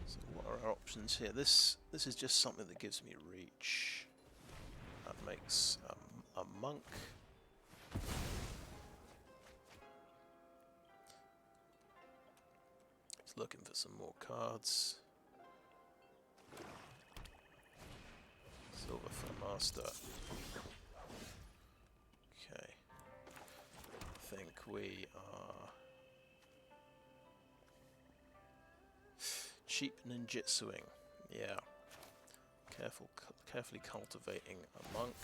So what are our options here? This is just something that gives me reach. That makes a monk. He's looking for some more cards. Silver for Master. Okay. I think we are cheap ninjutsuing. Yeah. Carefully cultivating a monk.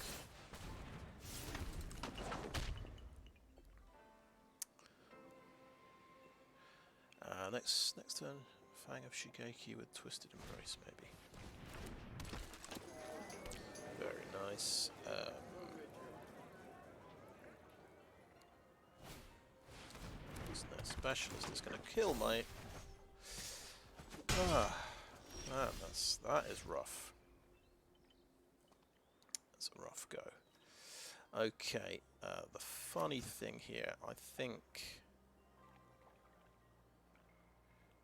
Next turn, Fang of Shigeki with Twisted Embrace, maybe. Very nice. Specialist is going to kill my. Man, that is rough. That's a rough go. Okay, the funny thing here, I think.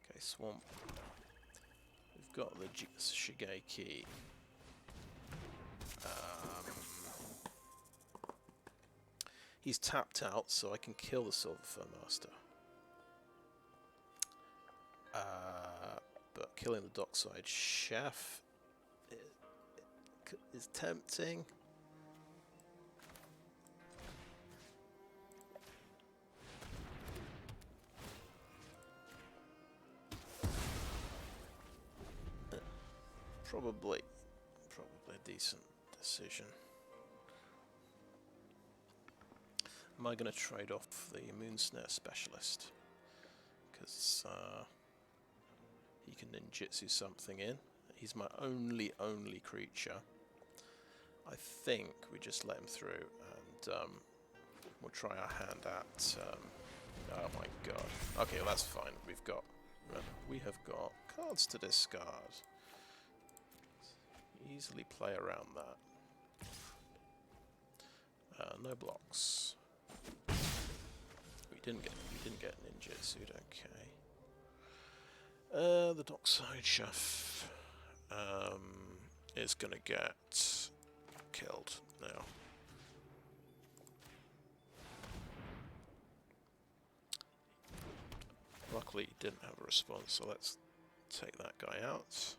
Okay, Swamp. We've got the Shigeki. He's tapped out, so I can kill the Silver Fur Master. But killing the Dockside Chef is tempting. Probably a decent decision. Am I going to trade off the Moonsnare Specialist? Because he can ninjutsu something in. He's my only creature. I think we just let him through and we'll try our hand at... oh my god. Okay, well that's fine. We have got cards to discard. Easily play around that. No blocks. We didn't get ninjutsu'd, okay. The Dockside Chef is gonna get killed now. completely didn't have a response, so let's take that guy out.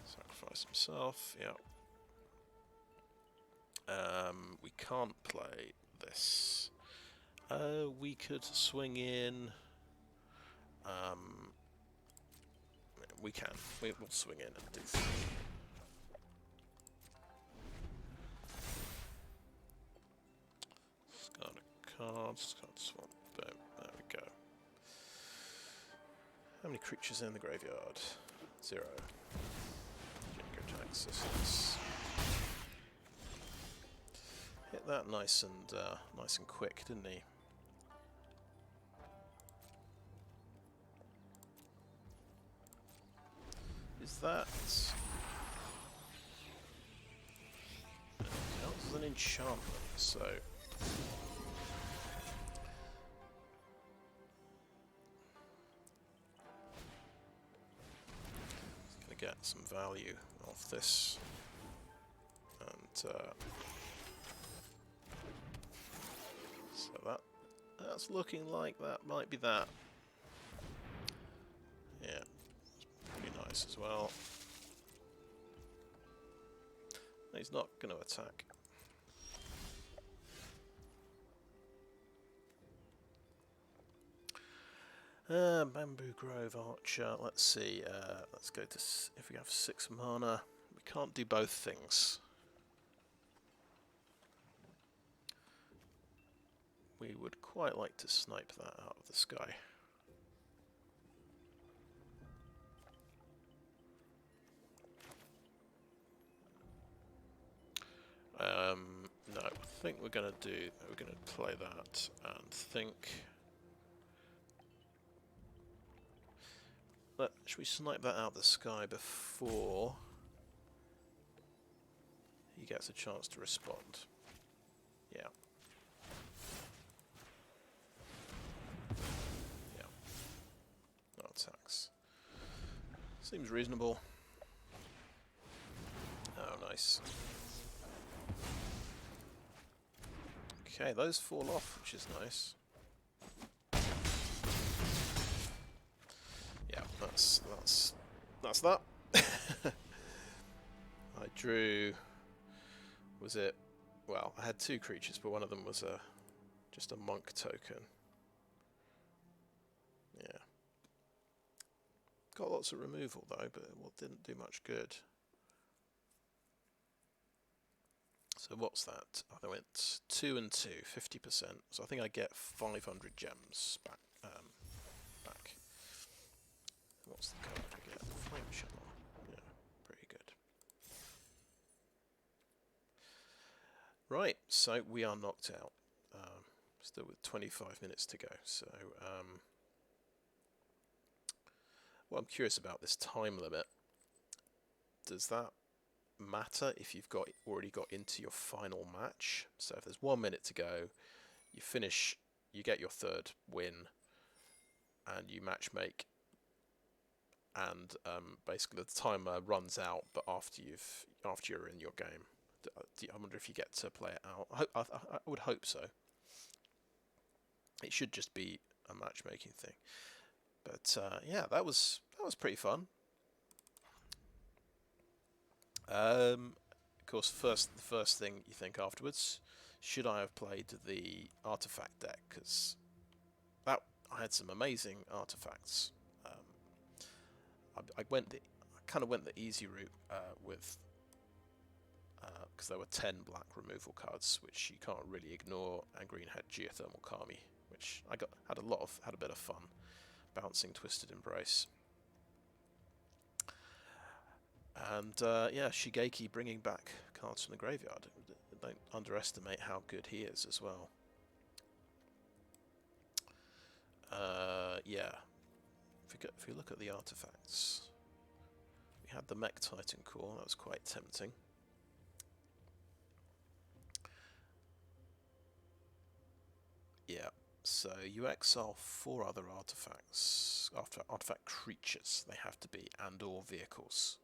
Sacrifice himself, yeah. We can't play this. We could swing in. We can. We'll swing in and do things. Discard a card, discard swap. Boom. There we go. How many creatures in the graveyard? 0. Attack systems. Hit that nice and quick, didn't he? Is that counts as an enchantment? So gonna get some value off this, and so that's looking like that might be that. Yeah, it's pretty nice as well. He's not going to attack. Bamboo Grove Archer. Let's see. Let's go to if we have 6 mana. We can't do both things. We would quite like to snipe that out of the sky. No, I think we're going to play that and think. Should we snipe that out of the sky before he gets a chance to respond? Yeah. Yeah. No attacks. Seems reasonable. Oh, nice. Okay, those fall off, which is nice. Yeah, that's that. I drew. Was it? Well, I had 2 creatures, but one of them was just a monk token. Yeah. Got lots of removal though, but it didn't do much good. So what's that? I went 2 and 2, 50%. So I think I get 500 gems back. Back. What's the card I get? Flame Channel. Yeah, pretty good. Right, so we are knocked out. Still with 25 minutes to go. So what I'm curious about this time limit. Does that matter if you've already got into your final match? So if there's 1 minute to go, you finish, you get your 3rd win, and you match make, and basically the timer runs out, but after you're in your game. I wonder if you get to play it out. I would hope so. It should just be a matchmaking thing. But yeah, that was pretty fun. Of course, the first thing you think afterwards, should I have played the artifact deck? Because I had some amazing artifacts. I kind of went the easy route with because there were 10 black removal cards, which you can't really ignore, and green had Geothermal Kami, which I had a bit of fun bouncing Twisted Embrace. And yeah, Shigeki bringing back cards from the graveyard. Don't underestimate how good he is as well. Yeah, if you look at the artifacts, we had the Mech Titan core. That was quite tempting. Yeah, so you exile 4 other artifacts. After artifact creatures, they have to be and/or vehicles.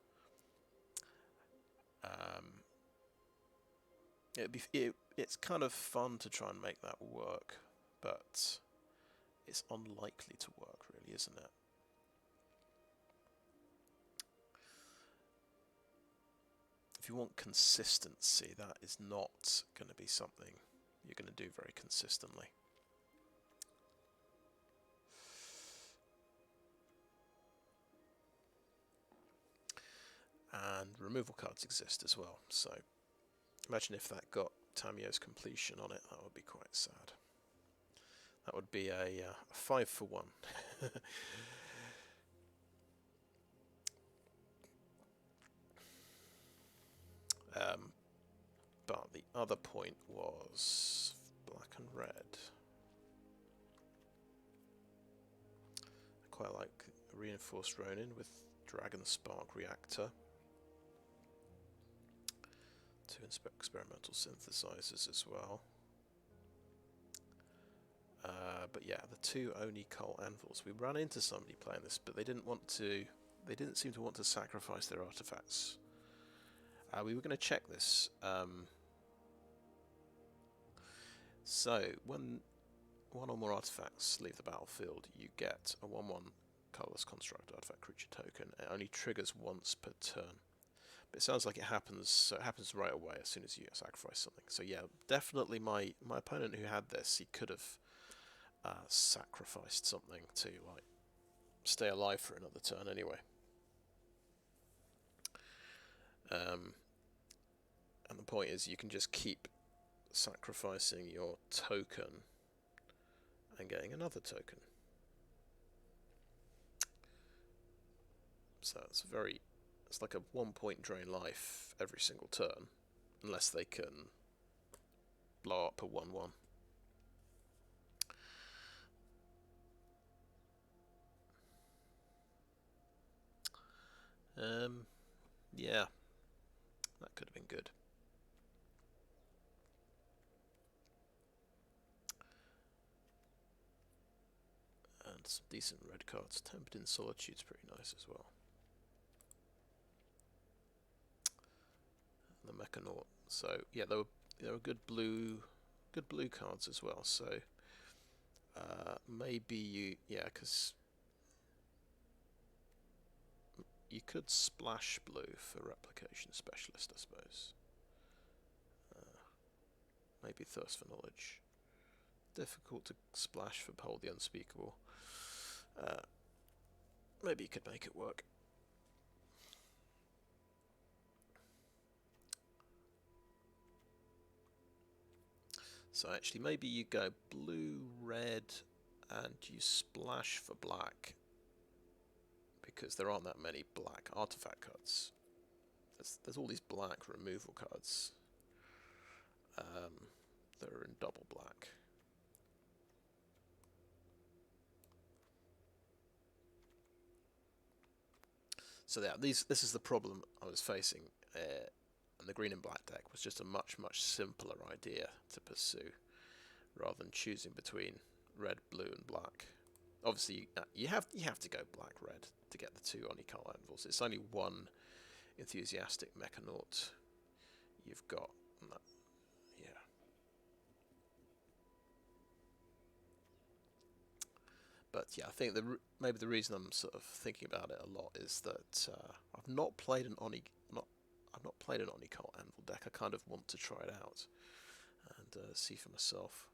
It's kind of fun to try and make that work, but it's unlikely to work, really, isn't it? If you want consistency, that is not going to be something you're going to do very consistently. And removal cards exist as well, so imagine if that got Tamiyo's completion on it, that would be quite sad. That would be a 5 for 1. But the other point was black and red. I quite like Reinforced Ronin with Dragon Spark Reactor. 2 experimental synthesizers as well. But yeah, the 2 Oni Coal Anvils. We ran into somebody playing this, but they didn't want to. They didn't seem to want to sacrifice their artifacts. We were going to check this. So when 1 or more artifacts leave the battlefield, you get a 1/1 colorless construct artifact creature token. It only triggers once per turn. But it sounds like it happens. So it happens right away as soon as you sacrifice something. So yeah, definitely my opponent who had this, he could have sacrificed something to like stay alive for another turn anyway. And the point is, you can just keep sacrificing your token and getting another token. So it's like a 1-point drain life every single turn, unless they can blow up a 1/1. Yeah, that could have been good. And some decent red cards. Tempered in Solitude's pretty nice as well. And the Mechanaut. So yeah, there were good blue cards as well. So maybe because you could splash blue for Replication Specialist, I suppose. Maybe Thirst for Knowledge. Difficult to splash for Behold the Unspeakable. Maybe you could make it work. So actually, maybe you go blue, red, and you splash for black, because there aren't that many black artifact cards. There's all these black removal cards that are in double black. So yeah, this is the problem I was facing, and the green and black deck was just a much simpler idea to pursue, rather than choosing between red, blue, and black. Obviously, you have to go black, red to get the 2 Oni Coal Anvils. It's only 1 enthusiastic Mechanaut you've got. Yeah. But yeah, I think maybe the reason I'm sort of thinking about it a lot is that I've not played an Oni Coal Anvil deck. I kind of want to try it out and see for myself.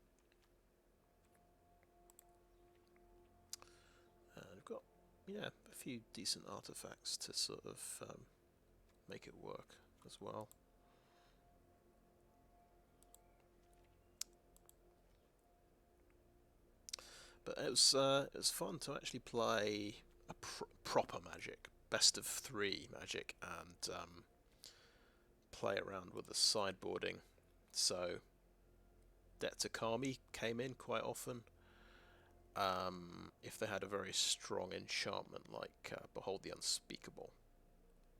And we've got a few decent artifacts to sort of make it work as well. But it was fun to actually play a proper Magic, best of 3 Magic, and play around with the sideboarding. So Greater Kami came in quite often. If they had a very strong enchantment like Behold the Unspeakable,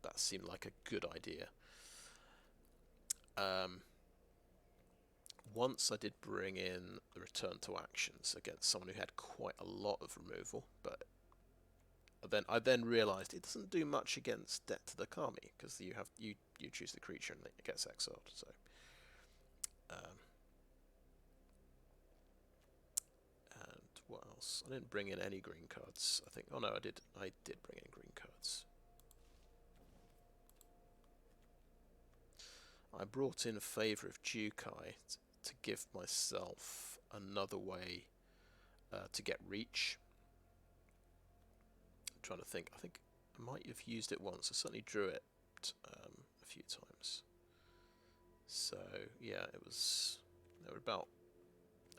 that seemed like a good idea. Once I did bring in the Return to Actions against someone who had quite a lot of removal, but I then realised it doesn't do much against Greater Kami, because you choose the creature and it gets exiled. So else. I didn't bring in any green cards, I think. Oh no, I did bring in green cards. I brought in Favour of Jukai to give myself another way to get reach. I'm trying to think. I think I might have used it once. I certainly drew it a few times. So yeah, there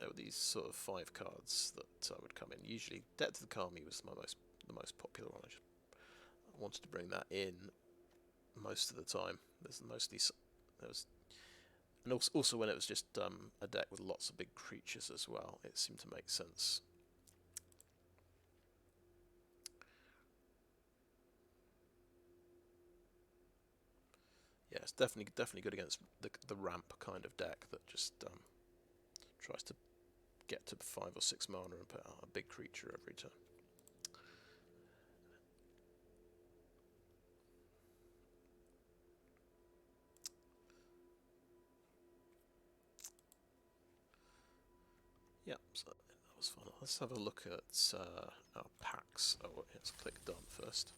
were these sort of 5 cards that would come in. Usually, Depth of the Kami was the most popular one. I wanted to bring that in most of the time. And also when it was just a deck with lots of big creatures as well, it seemed to make sense. Yeah, it's definitely good against the ramp kind of deck that just tries to get to 5 or 6 mana and put out a big creature every turn. Yeah, so that was fun. Let's have a look at our packs. Oh, let's click done first,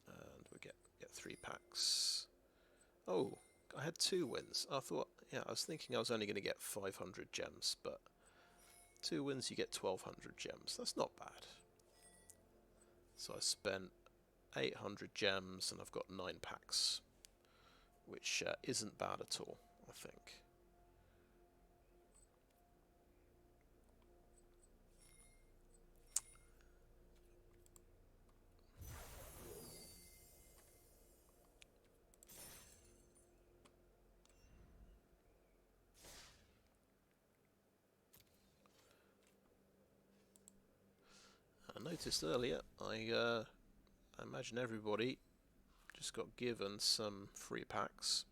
and we get 3 packs. Oh, I had 2 wins. I was thinking I was only going to get 500 gems, but 2 wins you get 1200 gems. That's not bad. So I spent 800 gems and I've got 9 packs, which isn't bad at all, I think. I noticed earlier, I imagine everybody just got given some free packs,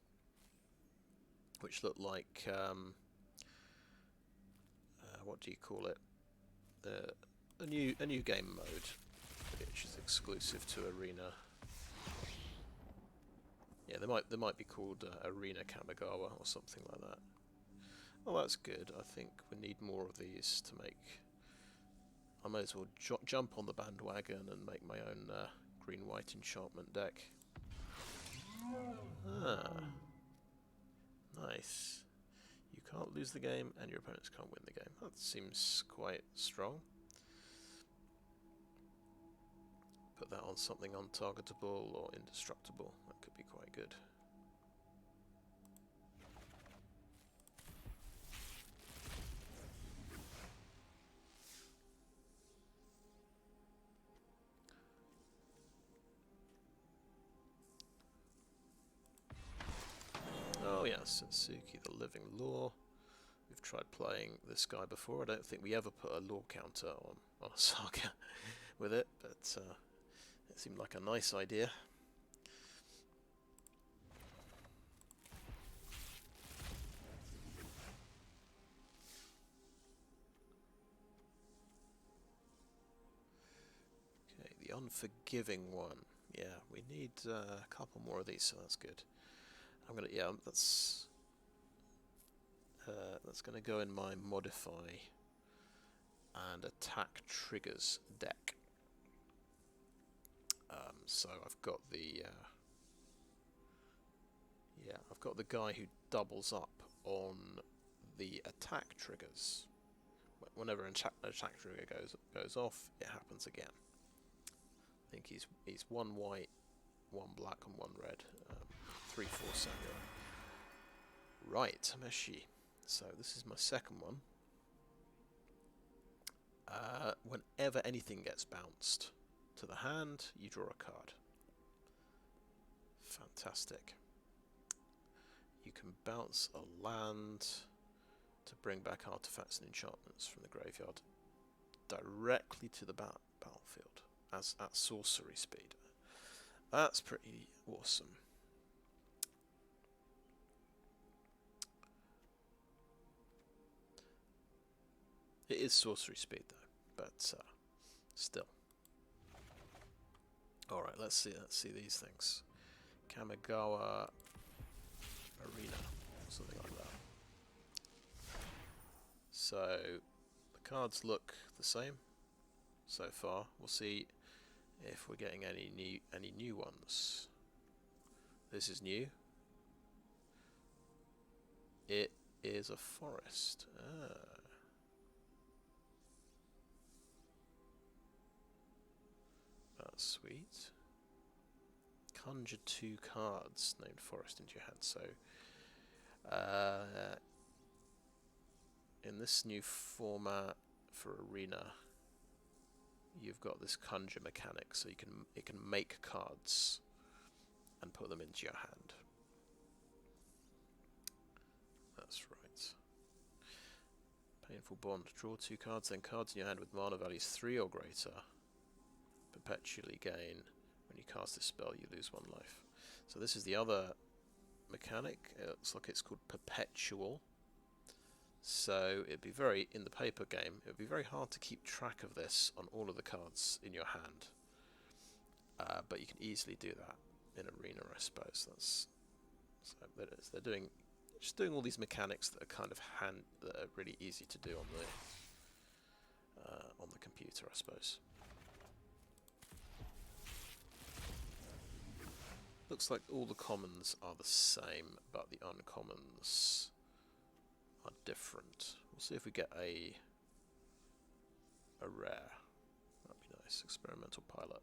which look like, what do you call it? A new game mode, which is exclusive to Arena. Yeah, they might be called Arena Kamigawa or something like that. Well, that's good. I think we need more of these to make. I may as well jump on the bandwagon and make my own green-white enchantment deck. Ah, nice. You can't lose the game, and your opponents can't win the game. That seems quite strong. Put that on something untargetable or indestructible. That could be quite good. Oh yes, Setsuki the Living Lore. We've tried playing this guy before. I don't think we ever put a lore counter on a saga with it, but it seemed like a nice idea. Okay, the Unforgiving one. Yeah, we need a couple more of these, so that's good. I'm gonna, yeah, that's gonna go in my modify and attack triggers deck. So I've got the I've got the guy who doubles up on the attack triggers. Whenever an attack trigger goes off, it happens again. I think he's 1 white, 1 black, and 1 red. 3/4 samurai. Right, Meshi. So this is my second one. Whenever anything gets bounced to the hand, you draw a card. Fantastic. You can bounce a land to bring back artifacts and enchantments from the graveyard directly to the battlefield as at sorcery speed. That's pretty awesome. It is sorcery speed though, but still. All right, let's see these things. Kamigawa Arena, something like that. So the cards look the same so far. We'll see if we're getting any new ones. This is new. It is a forest. That's sweet. Conjure 2 cards named forest into your hand. So in this new format for Arena, you've got this conjure mechanic, so it can make cards and put them into your hand. That's right. Painful Bond. Draw 2 cards, then cards in your hand with mana values 3 or greater perpetually gain. When you cast this spell, you lose 1 life. So this is the other mechanic. It looks like it's called Perpetual. So it'd be in the paper game, it would be very hard to keep track of this on all of the cards in your hand. But you can easily do that in Arena, I suppose. So they're just doing all these mechanics that are kind of that are really easy to do on the computer, I suppose. Looks like all the commons are the same, but the uncommons are different. We'll see if we get a rare. That'd be nice. Experimental pilot.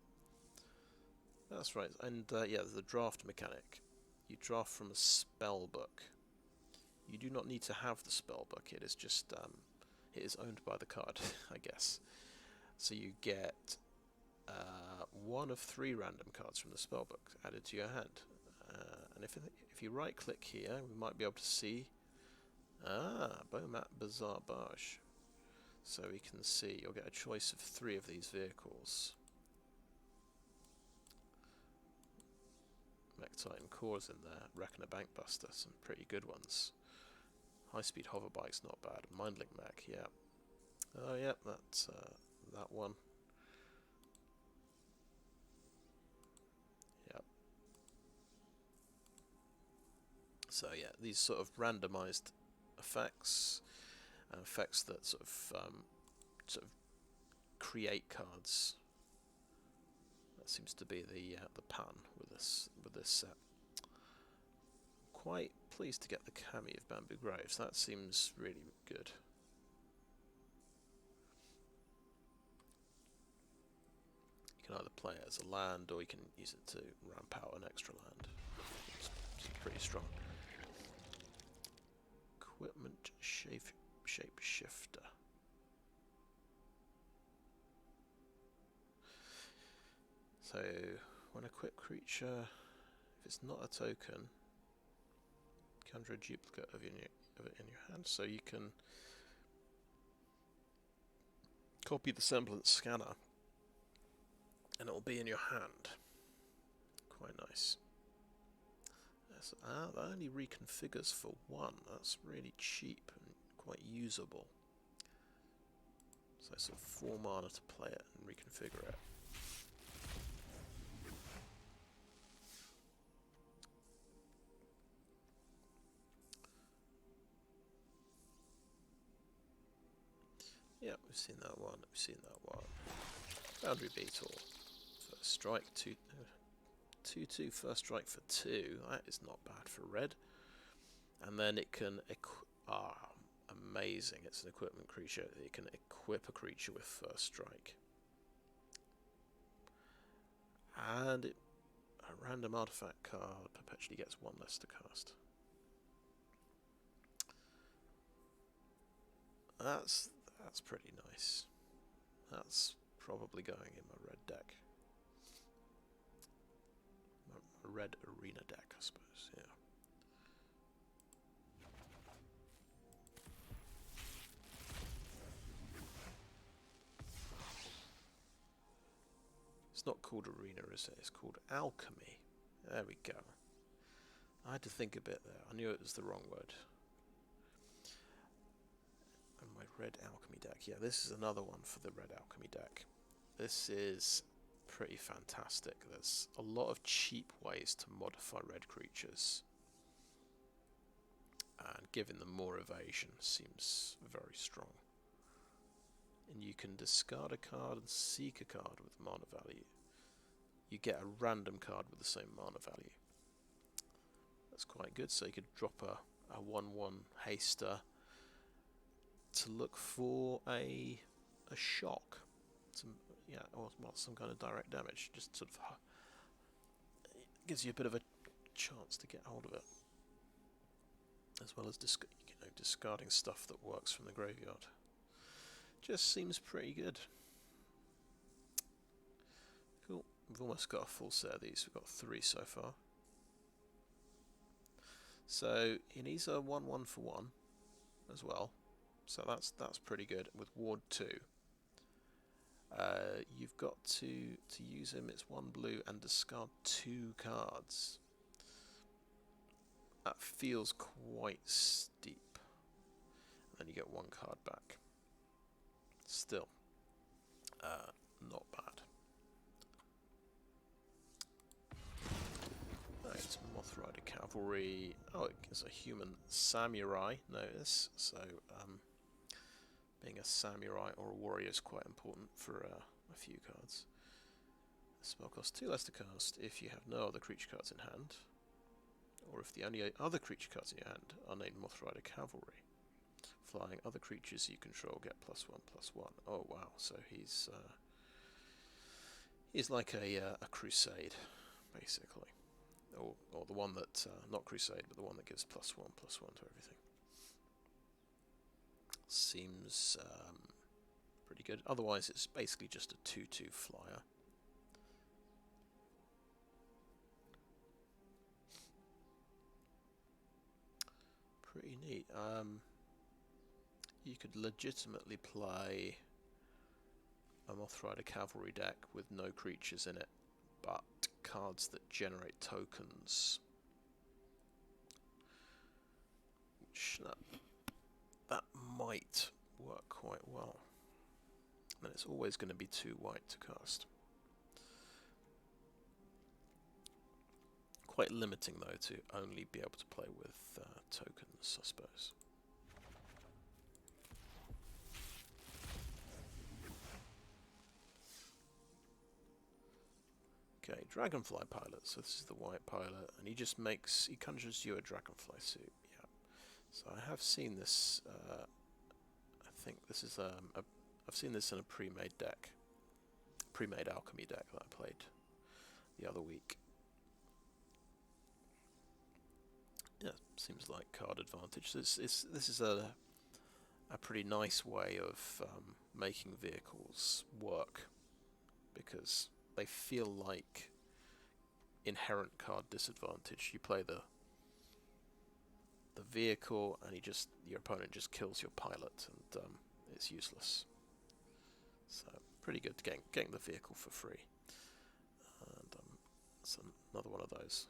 That's right. And yeah, the draft mechanic. You draft from a spell book. You do not need to have the spell book. It is just it is owned by the card, I guess. So you get 1 of 3 random cards from the spellbook added to your hand, and if you right click here, we might be able to see Bomat Bazaar Barge. So we can see you'll get a choice of 3 of these vehicles. Mech Titan Core's in there, Reckoner Bankbuster, some pretty good ones. High speed hover bike's not bad. Mindlink Mech, yeah. Oh yeah, that's that one. So yeah, these sort of randomized effects, effects that sort of create cards. That seems to be the pattern with this set. Quite pleased to get the Kami of Bamboo Graves. That seems really good. You can either play it as a land, or you can use it to ramp out an extra land. It's pretty strong. Equipment Shapeshifter. So, when equipped creature, if it's not a token, conjure a duplicate of it in your hand, so you can copy the semblance scanner and it will be in your hand. Quite nice. That only reconfigures for 1. That's really cheap and quite usable. So sort of 4 mana to play it and reconfigure it. Yeah, we've seen that one. We've seen that one. Boundary Beetle. First strike, 2/2 first strike for 2. That is not bad for red. And then it can amazing. It's an equipment creature. It can equip a creature with first strike. And a random artifact card perpetually gets 1 less to cast. That's pretty nice. That's probably going in my red deck. My red arena deck, I suppose, yeah. It's not called arena, is it? It's called alchemy. There we go. I had to think a bit there. I knew it was the wrong word. And my red alchemy deck. Yeah, this is another one for the red alchemy deck. This is pretty fantastic. There's a lot of cheap ways to modify red creatures. And giving them more evasion seems very strong. and you can discard a card and seek a card with mana value. You get a random card with the same mana value. That's quite good. So you could drop a 1/1 haster to look for a shock, or well, some kind of direct damage. Just sort of gives you a bit of a chance to get hold of it, as well as discarding stuff that works from the graveyard. Just seems pretty good. Cool. We've almost got a full set of these. We've got 3 so far. So he needs a 1/1 for 1 as well. So that's pretty good. With Ward 2, you've got to use him. It's 1 blue and discard 2 cards. That feels quite steep. And then you get 1 card back. Still, not bad. Right, Moth Rider Cavalry. Oh, it's a human samurai. Notice. So, being a samurai or a warrior is quite important for a few cards. The spell costs 2 less to cast if you have no other creature cards in hand, or if the only other creature cards in your hand are named Moth Rider Cavalry. Flying other creatures you control get +1/+1. Oh wow! So he's like a crusade, basically, or the one that not crusade, but the one that gives +1/+1 to everything. Seems pretty good. Otherwise, it's basically just a 2/2 flyer. Pretty neat. You could legitimately play a Moth Rider Cavalry deck with no creatures in it, but cards that generate tokens. Which that might work quite well. And it's always going to be 2 white to cast. Quite limiting though to only be able to play with tokens, I suppose. Okay, Dragonfly Pilot. So this is the white pilot, and he conjures you a Dragonfly suit. Yeah. So I have seen this. I think this is I've seen this in a pre-made alchemy deck that I played the other week. Yeah, seems like card advantage. So this is a pretty nice way of making vehicles work, because they feel like inherent card disadvantage. You play the vehicle, and your opponent just kills your pilot, and it's useless. So pretty good getting the vehicle for free. And it's another one of those.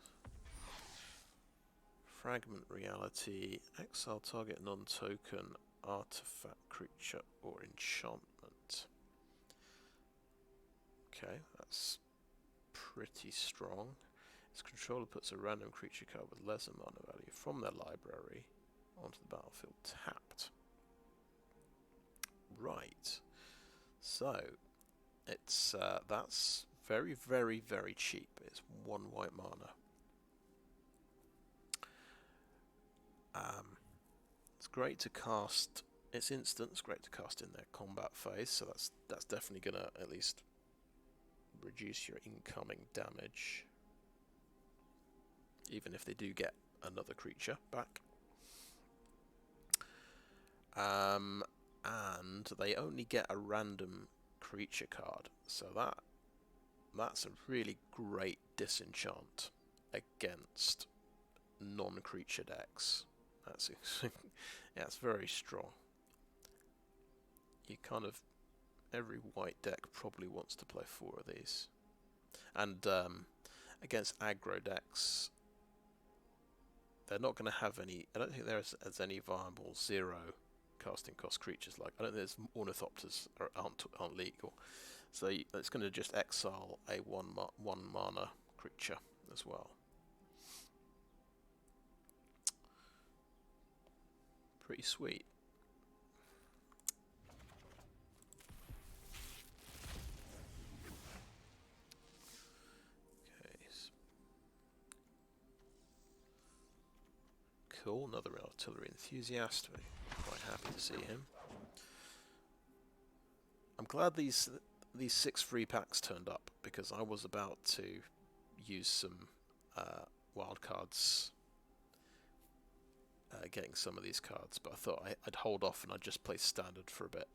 Fragment Reality. Exile target non-token artifact, creature, or enchantment. Okay, that's pretty strong. Its controller puts a random creature card with lesser mana value from their library onto the battlefield tapped. Right. So it's that's very, very, very cheap. It's 1 white mana. It's great to cast. It's instant. It's great to cast in their combat phase. So that's definitely gonna at least reduce your incoming damage, even if they do get another creature back. And they only get a random creature card, so that's a really great disenchant against non-creature decks. That's yeah, it's very strong. Every white deck probably wants to play 4 of these, and against aggro decks, they're not going to have any. I don't think there's any viable 0 casting cost creatures. Like, I don't think there's Ornithopters aren't legal, so it's going to just exile a 1 mana creature as well. Pretty sweet. Cool, another artillery enthusiast. We're quite happy to see him. I'm glad these 6 free packs turned up, because I was about to use some wild cards, getting some of these cards, but I thought I'd hold off and I'd just play standard for a bit,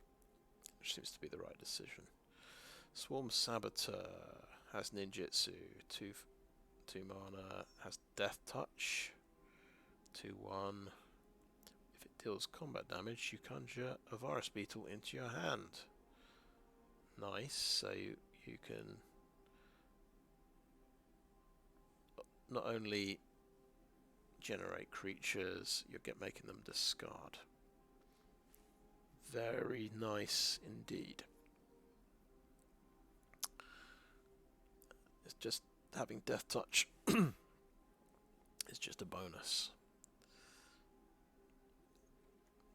which seems to be the right decision. Swarm Saboteur has ninjutsu, 2 mana, has Death Touch, 2/1. If it deals combat damage, you conjure a Virus Beetle into your hand. Nice, so you can not only generate creatures, you'll get making them discard. Very nice indeed. It's just having Death Touch is just a bonus.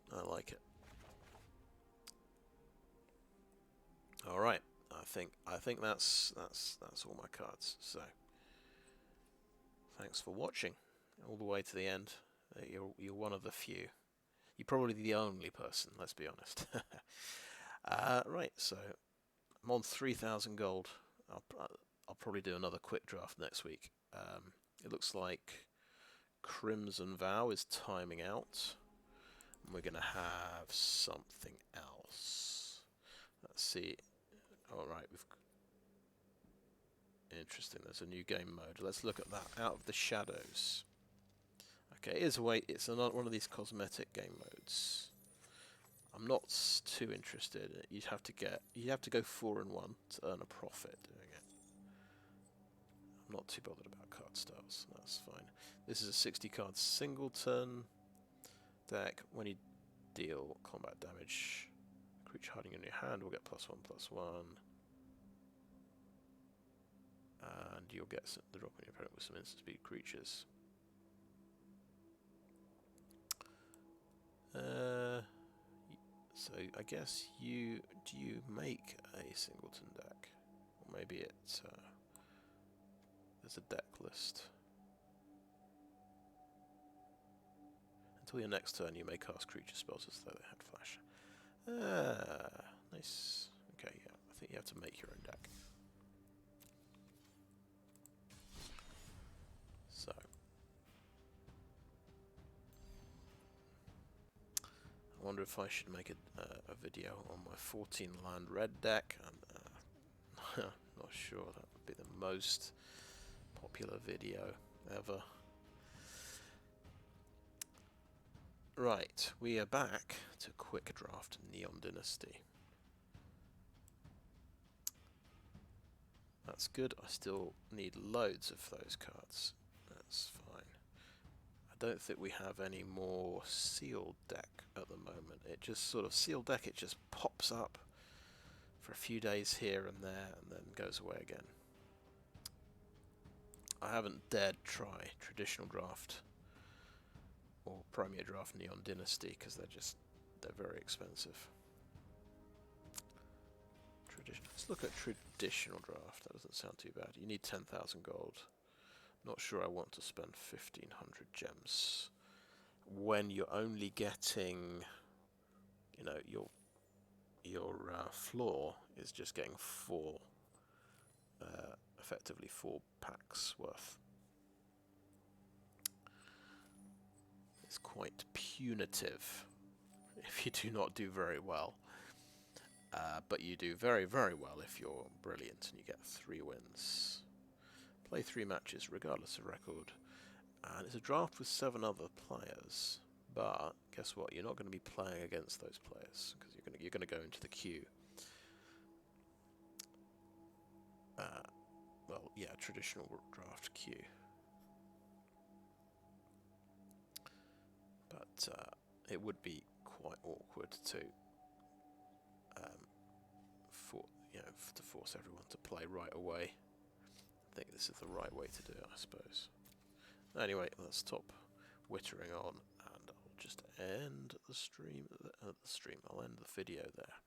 I like it. All right, I think that's all my cards. So thanks for watching all the way to the end. You're one of the few. You're probably the only person. Let's be honest. Right, so I'm on 3,000 gold. I'll probably do another quick draft next week. It looks like Crimson Vow is timing out. And we're going to have something else. Let's see. Alright, interesting, there's a new game mode. Let's look at that. Out of the Shadows. Okay, it's another one of these cosmetic game modes. I'm not too interested. You have to go 4 and 1 to earn a profit doing it. I'm not too bothered about card styles. That's fine. This is a 60 card singleton deck. When you deal combat damage, creature hiding in your hand will get +1/+1. And you'll get the drop on your opponent with some instant speed creatures. So I guess do you make a singleton deck? Or maybe it's there's a deck list. Until your next turn, you may cast creature spells as though they had flash. Nice. Okay, yeah, I think you have to make your own deck. So, I wonder if I should make a video on my 14 land red deck. I'm not sure that would be the most popular video ever. Right, we are back to quick draft Neon Dynasty. That's good. I still need loads of those cards. That's fine. I don't think we have any more sealed deck at the moment. It just sort of sealed deck, it just pops up for a few days here and there and then goes away again. I haven't dared try traditional draft or Premier Draft Neon Dynasty because they're very expensive. Let's look at traditional draft. That doesn't sound too bad. You need 10,000 gold. Not sure I want to spend 1,500 gems when you're only getting, you know, your floor is just getting effectively 4 packs worth. It's quite punitive if you do not do very well. But you do very, very well if you're brilliant and you get 3 wins. Play 3 matches regardless of record. And it's a draft with 7 other players. But guess what? You're not going to be playing against those players because you're going to go into the queue. Well, yeah, traditional draft queue. But it would be quite awkward to to force everyone to play right away. I think this is the right way to do it, I suppose. Anyway, let's stop wittering on, and I'll just end the stream. I'll end the video there.